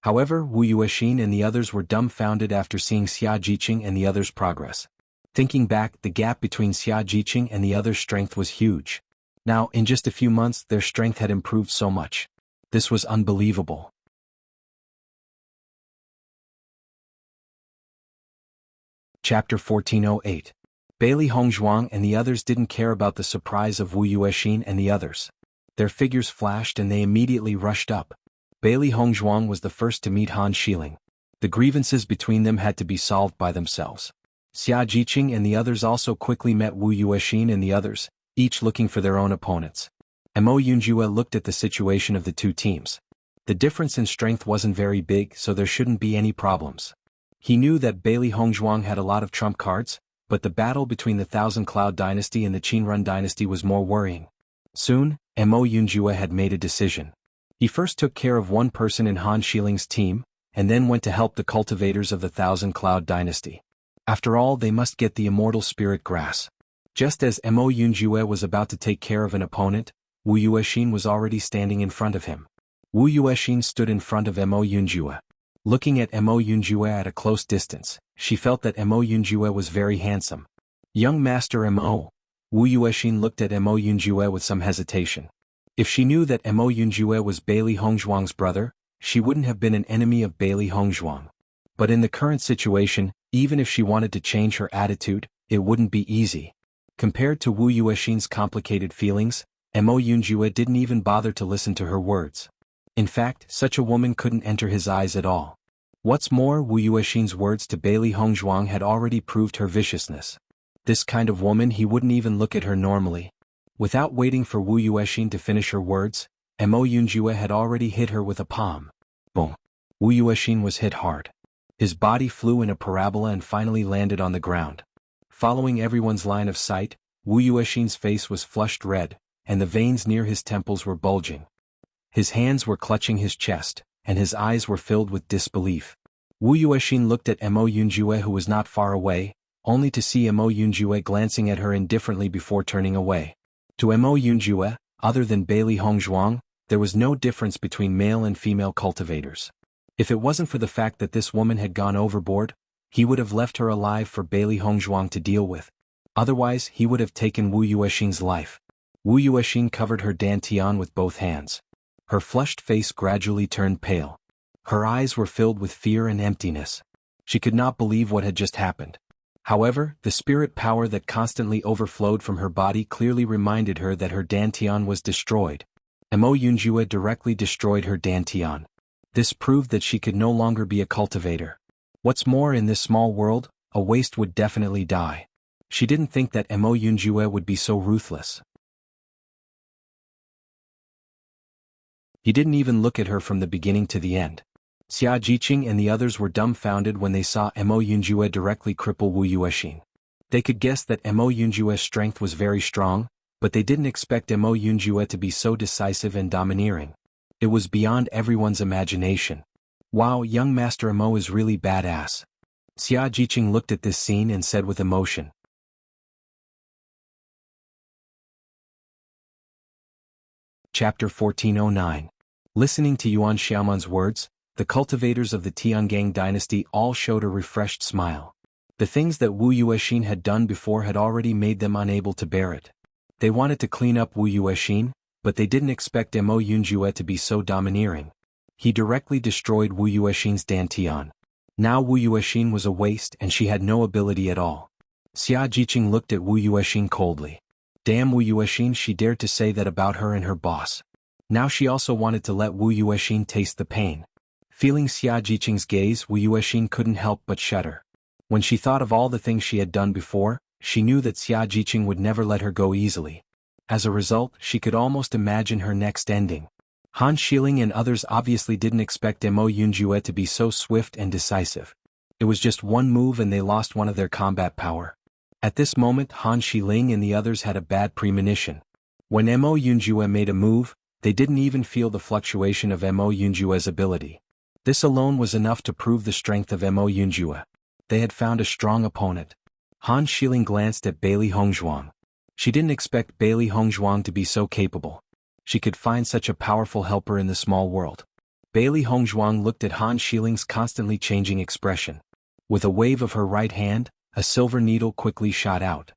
However, Wu Yuexin and the others were dumbfounded after seeing Xia Jiqing and the others' progress. Thinking back, the gap between Xia Jiqing and the others' strength was huge. Now, in just a few months, their strength had improved so much. This was unbelievable. Chapter 1408. Bailey Hongzhuang and the others didn't care about the surprise of Wu Yuexin and the others. Their figures flashed and they immediately rushed up. Bailey Hongzhuang was the first to meet Han Shiling. The grievances between them had to be solved by themselves. Xia Jiqing and the others also quickly met Wu Yuexin and the others, each looking for their own opponents. Mo Yunjue looked at the situation of the two teams. The difference in strength wasn't very big, so there shouldn't be any problems. He knew that Bailey Hongzhuang had a lot of trump cards, but the battle between the Thousand Cloud Dynasty and the Qinrun Dynasty was more worrying. Soon, Mo Yunjue had made a decision. He first took care of one person in Han Shiling's team, and then went to help the cultivators of the Thousand Cloud Dynasty. After all, they must get the immortal spirit grass. Just as Mo Yunjue was about to take care of an opponent, Wu Yuexin was already standing in front of him. Wu Yuexin stood in front of Mo Yunjue. Looking at Mo Yunjue at a close distance, she felt that Mo Yunjue was very handsome. Young Master Mo. Wu Yuexin looked at Mo Yunjue with some hesitation. If she knew that Mo Yunjue was Bailey Hongzhuang's brother, she wouldn't have been an enemy of Bailey Hongzhuang. But in the current situation, even if she wanted to change her attitude, it wouldn't be easy. Compared to Wu Yuexin's complicated feelings, Mo Yunjue didn't even bother to listen to her words. In fact, such a woman couldn't enter his eyes at all. What's more, Wu Yuexin's words to Bailey Hongzhuang had already proved her viciousness. This kind of woman, he wouldn't even look at her normally. Without waiting for Wu Yuexin to finish her words, Mo Yunjue had already hit her with a palm. Boom. Wu Yuexin was hit hard. His body flew in a parabola and finally landed on the ground. Following everyone's line of sight, Wu Yuexin's face was flushed red, and the veins near his temples were bulging. His hands were clutching his chest, and his eyes were filled with disbelief. Wu Yuexin looked at Mo Yunjue, who was not far away, only to see Mo Yunjue glancing at her indifferently before turning away. To Mo Yunjue, other than Bailey Hongzhuang, there was no difference between male and female cultivators. If it wasn't for the fact that this woman had gone overboard, he would have left her alive for Bailey Hongzhuang to deal with. Otherwise, he would have taken Wu Yuexin's life. Wu Yuexin covered her dantian with both hands. Her flushed face gradually turned pale. Her eyes were filled with fear and emptiness. She could not believe what had just happened. However, the spirit power that constantly overflowed from her body clearly reminded her that her dantian was destroyed. Mo Yunjue directly destroyed her dantian. This proved that she could no longer be a cultivator. What's more, in this small world, a waste would definitely die. She didn't think that Mo Yunjue would be so ruthless. He didn't even look at her from the beginning to the end. Xia Jiqing and the others were dumbfounded when they saw Mo Yunjue directly cripple Wu Yuexin. They could guess that Mo Yunjue's strength was very strong, but they didn't expect Mo Yunjue to be so decisive and domineering. It was beyond everyone's imagination. Wow, young Master Mo is really badass. Xia Jiqing looked at this scene and said with emotion. Chapter 1409. Listening to Yuan Xiaoman's words, the cultivators of the Tiangang dynasty all showed a refreshed smile. The things that Wu Yuexin had done before had already made them unable to bear it. They wanted to clean up Wu Yuexin, but they didn't expect Mo Yunjue to be so domineering. He directly destroyed Wu Yuexin's dantian. Now Wu Yuexin was a waste and she had no ability at all. Xia Jiqing looked at Wu Yuexin coldly. Damn Wu Yuexin, she dared to say that about her and her boss. Now she also wanted to let Wu Yuexin taste the pain. Feeling Xia Jiqing's gaze, Wu Yuexin couldn't help but shudder. When she thought of all the things she had done before, she knew that Xia Jiqing would never let her go easily. As a result, she could almost imagine her next ending. Han Xiling and others obviously didn't expect Mo Yunjue to be so swift and decisive. It was just one move and they lost one of their combat power. At this moment, Han Xiling and the others had a bad premonition. When Mo Yunjue made a move, they didn't even feel the fluctuation of Mo Yunjue's ability. This alone was enough to prove the strength of Mo Yunjue. They had found a strong opponent. Han Xiling glanced at Bailey Hongzhuang. She didn't expect Bailey Hongzhuang to be so capable. She could find such a powerful helper in the small world. Bailey Hongzhuang looked at Han Xiling's constantly changing expression. With a wave of her right hand, a silver needle quickly shot out.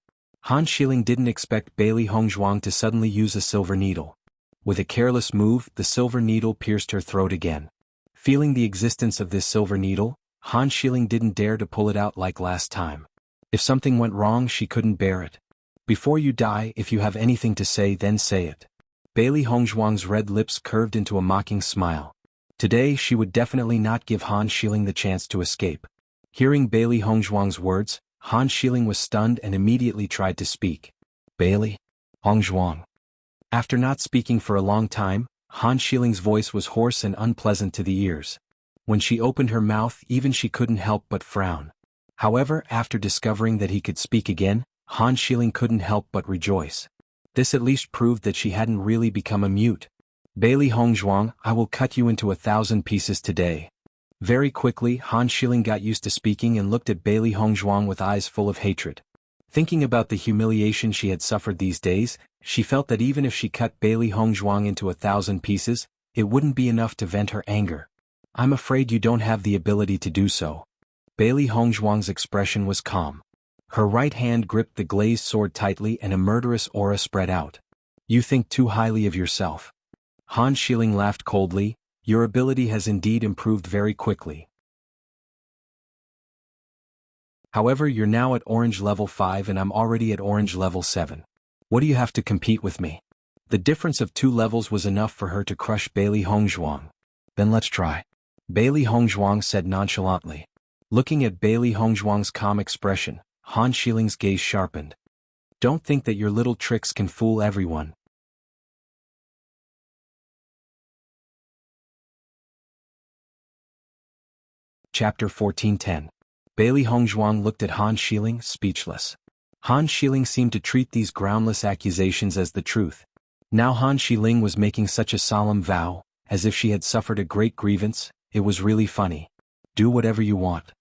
Han Xiling didn't expect Bailey Hongzhuang to suddenly use a silver needle. With a careless move, the silver needle pierced her throat again. Feeling the existence of this silver needle, Han Xiling didn't dare to pull it out like last time. If something went wrong, she couldn't bear it. Before you die, if you have anything to say, then say it. Bailey Hongzhuang's red lips curved into a mocking smile. Today she would definitely not give Han Xiling the chance to escape. Hearing Bailey Hongzhuang's words, Han Xiling was stunned and immediately tried to speak. Bailey Hongzhuang. After not speaking for a long time, Han Xiling's voice was hoarse and unpleasant to the ears. When she opened her mouth, even she couldn't help but frown. However, after discovering that he could speak again, Han Xiling couldn't help but rejoice. This at least proved that she hadn't really become a mute. Bailey Hongzhuang, I will cut you into 1,000 pieces today. Very quickly, Han Xiling got used to speaking and looked at Bailey Hongzhuang with eyes full of hatred. Thinking about the humiliation she had suffered these days, she felt that even if she cut Bailey Hongzhuang into 1,000 pieces, it wouldn't be enough to vent her anger. I'm afraid you don't have the ability to do so. Bailey Hongzhuang's expression was calm. Her right hand gripped the glazed sword tightly and a murderous aura spread out. You think too highly of yourself. Han Xiling laughed coldly. Your ability has indeed improved very quickly. However, you're now at orange level 5 and I'm already at orange level 7. What do you have to compete with me? The difference of 2 levels was enough for her to crush Bailey Hongzhuang. Then let's try. Bailey Hongzhuang said nonchalantly. Looking at Bailey Hongzhuang's calm expression, Han Xiling's gaze sharpened. Don't think that your little tricks can fool everyone. Chapter 1410. Bailey Hongzhuang looked at Han Xiling, speechless. Han Xiling seemed to treat these groundless accusations as the truth. Now Han Xiling was making such a solemn vow, as if she had suffered a great grievance. It was really funny. Do whatever you want.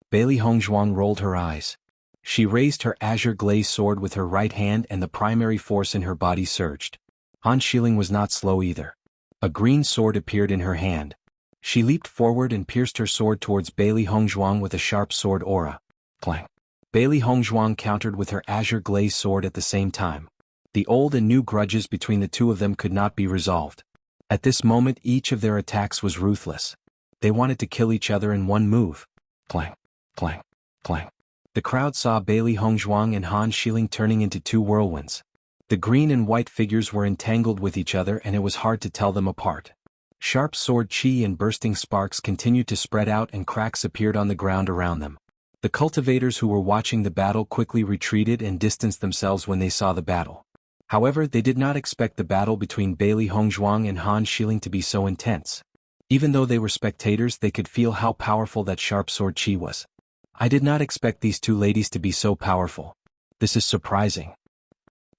Bailey Hongzhuang rolled her eyes. She raised her azure glazed sword with her right hand and the primary force in her body surged. Han Xiling was not slow either. A green sword appeared in her hand. She leaped forward and pierced her sword towards Bailey Hongzhuang with a sharp sword aura. Clang. Bailey Hongzhuang countered with her azure glazed sword at the same time. The old and new grudges between the two of them could not be resolved. At this moment each of their attacks was ruthless. They wanted to kill each other in one move. Clang, clang, clang. The crowd saw Bailey Hongzhuang and Han Xiling turning into 2 whirlwinds. The green and white figures were entangled with each other and it was hard to tell them apart. Sharp sword chi and bursting sparks continued to spread out and cracks appeared on the ground around them. The cultivators who were watching the battle quickly retreated and distanced themselves when they saw the battle. However, they did not expect the battle between Bailey Hongzhuang and Han Xiling to be so intense. Even though they were spectators, they could feel how powerful that sharp sword chi was. I did not expect these two ladies to be so powerful. This is surprising.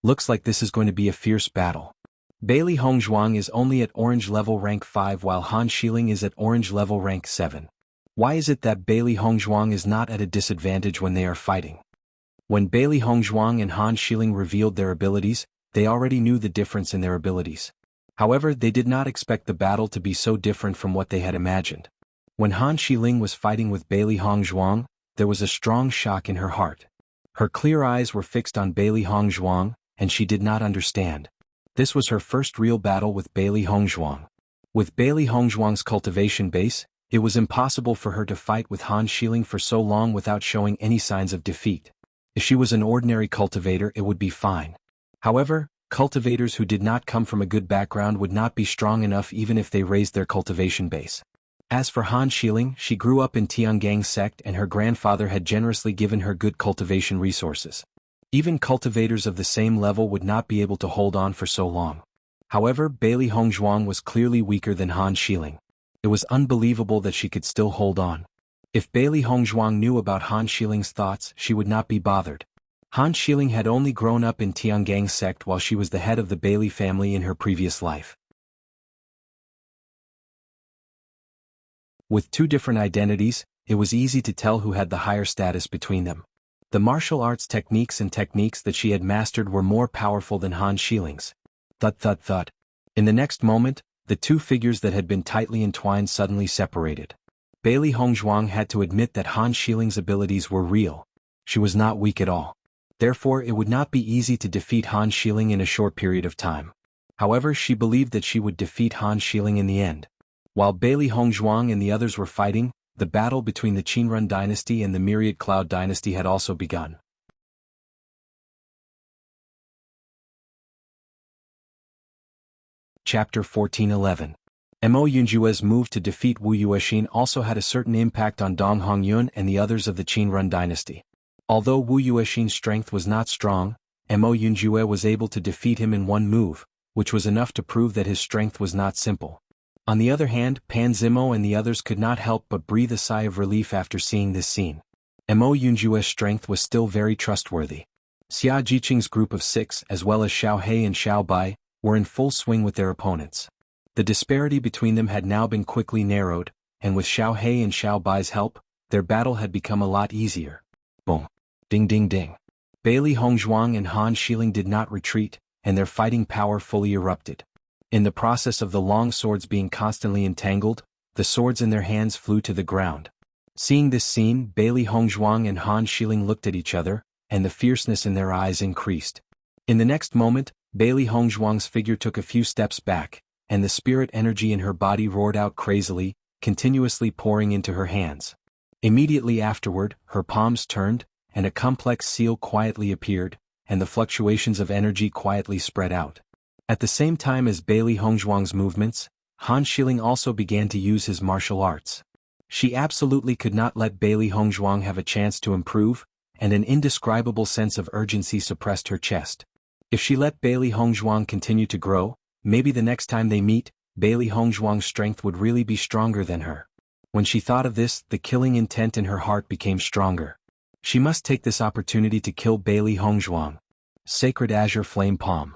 Looks like this is going to be a fierce battle. Bailey Hongzhuang is only at orange level rank 5 while Han Xiling is at orange level rank 7. Why is it that Bailey Hongzhuang is not at a disadvantage when they are fighting? When Bailey Hongzhuang and Han Xiling revealed their abilities, they already knew the difference in their abilities. However, they did not expect the battle to be so different from what they had imagined. When Han Xiling was fighting with Bailey Hongzhuang, there was a strong shock in her heart. Her clear eyes were fixed on Bailey Hongzhuang, and she did not understand. This was her first real battle with Bailey Hongzhuang. With Bailey Hongzhuang's cultivation base, it was impossible for her to fight with Han Xiling for so long without showing any signs of defeat. If she was an ordinary cultivator, it would be fine. However, cultivators who did not come from a good background would not be strong enough even if they raised their cultivation base. As for Han Xiling, she grew up in Tiangang sect and her grandfather had generously given her good cultivation resources. Even cultivators of the same level would not be able to hold on for so long. However, Bailey Hongzhuang was clearly weaker than Han Xiling. It was unbelievable that she could still hold on. If Bailey Hongzhuang knew about Han Xiling's thoughts, she would not be bothered. Han Xiling had only grown up in Tiangang sect while she was the head of the Bailey family in her previous life. With two different identities, it was easy to tell who had the higher status between them. The martial arts techniques and techniques that she had mastered were more powerful than Han Xiling's. Thud thud thud. In the next moment, the two figures that had been tightly entwined suddenly separated. Bailey Hongzhuang had to admit that Han Xiling's abilities were real. She was not weak at all. Therefore, it would not be easy to defeat Han Xiling in a short period of time. However, she believed that she would defeat Han Xiling in the end. While Bailey Hongzhuang and the others were fighting, the battle between the Qinrun dynasty and the Myriad Cloud dynasty had also begun. Chapter 1411. Mo Yunjue's move to defeat Wu Yuexin also had a certain impact on Dong Hongyun and the others of the Qinrun dynasty. Although Wu Yuexin's strength was not strong, Mo Yunjue was able to defeat him in one move, which was enough to prove that his strength was not simple. On the other hand, Pan Zimo and the others could not help but breathe a sigh of relief after seeing this scene. Mo Yunjue's strength was still very trustworthy. Xia Jiqing's group of 6 as well as Xiao He and Xiao Bai were in full swing with their opponents. The disparity between them had now been quickly narrowed, and with Xiao He and Xiao Bai's help, their battle had become a lot easier. Boom. Ding ding ding. Bailey Hongzhuang and Han Xiling did not retreat, and their fighting power fully erupted. In the process of the long swords being constantly entangled, the swords in their hands flew to the ground. Seeing this scene, Bailey Hongzhuang and Han Xiling looked at each other, and the fierceness in their eyes increased. In the next moment, Bailey Hongzhuang's figure took a few steps back, and the spirit energy in her body roared out crazily, continuously pouring into her hands. Immediately afterward, her palms turned, and a complex seal quietly appeared, and the fluctuations of energy quietly spread out. At the same time as Bailey Hongzhuang's movements, Han Xiling also began to use his martial arts. She absolutely could not let Bailey Hongzhuang have a chance to improve, and an indescribable sense of urgency suppressed her chest. If she let Bailey Hongzhuang continue to grow, maybe the next time they meet, Bailey Hongzhuang's strength would really be stronger than her. When she thought of this, the killing intent in her heart became stronger. She must take this opportunity to kill Bailey Hongzhuang. Sacred Azure Flame Palm.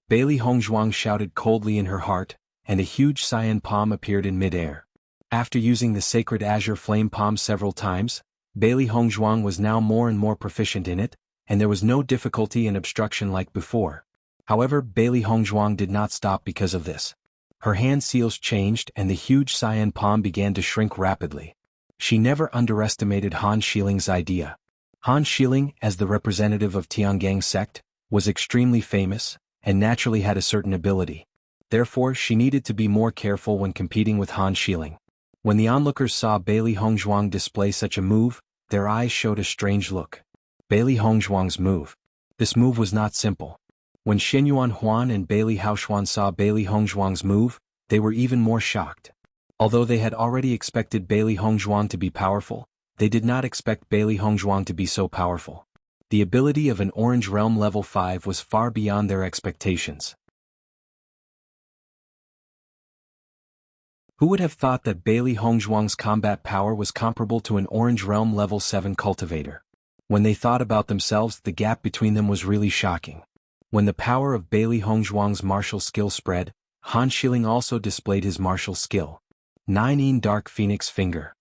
Bailey Hongzhuang shouted coldly in her heart, and a huge cyan palm appeared in mid-air. After using the sacred azure flame palm several times, Bailey Hongzhuang was now more and more proficient in it, and there was no difficulty and obstruction like before. However, Bailey Hongzhuang did not stop because of this. Her hand seals changed and the huge cyan palm began to shrink rapidly. She never underestimated Han Xiling's idea. Han Xiling, as the representative of Tiangang sect, was extremely famous, and naturally had a certain ability. Therefore, she needed to be more careful when competing with Han Xiling. When the onlookers saw Bailey Hongzhuang display such a move, their eyes showed a strange look. Bailey Hongzhuang's move. This move was not simple. When Xinyuan Huan and Bailey Haoxuan saw Bailey Hongzhuang's move, they were even more shocked. Although they had already expected Bailey Hongzhuang to be powerful, they did not expect Bailey Hongzhuang to be so powerful. The ability of an Orange Realm level 5 was far beyond their expectations. Who would have thought that Bailey Hongzhuang's combat power was comparable to an Orange Realm level 7 cultivator? When they thought about themselves, the gap between them was really shocking. When the power of Bailey Hongzhuang's martial skill spread, Han Xiling also displayed his martial skill. 9 Dark Phoenix Finger.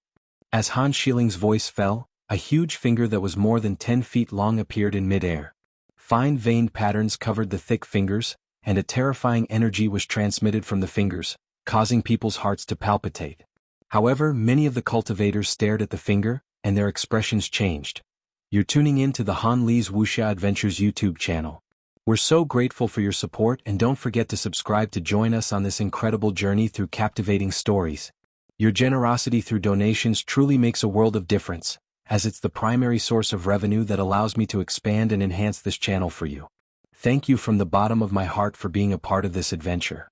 As Han Xiling's voice fell, a huge finger that was more than 10 feet long appeared in mid-air. Fine veined patterns covered the thick fingers, and a terrifying energy was transmitted from the fingers, causing people's hearts to palpitate. However, many of the cultivators stared at the finger, and their expressions changed. You're tuning in to the Han Li's Wuxia Adventures YouTube channel. We're so grateful for your support, and don't forget to subscribe to join us on this incredible journey through captivating stories. Your generosity through donations truly makes a world of difference, as it's the primary source of revenue that allows me to expand and enhance this channel for you. Thank you from the bottom of my heart for being a part of this adventure.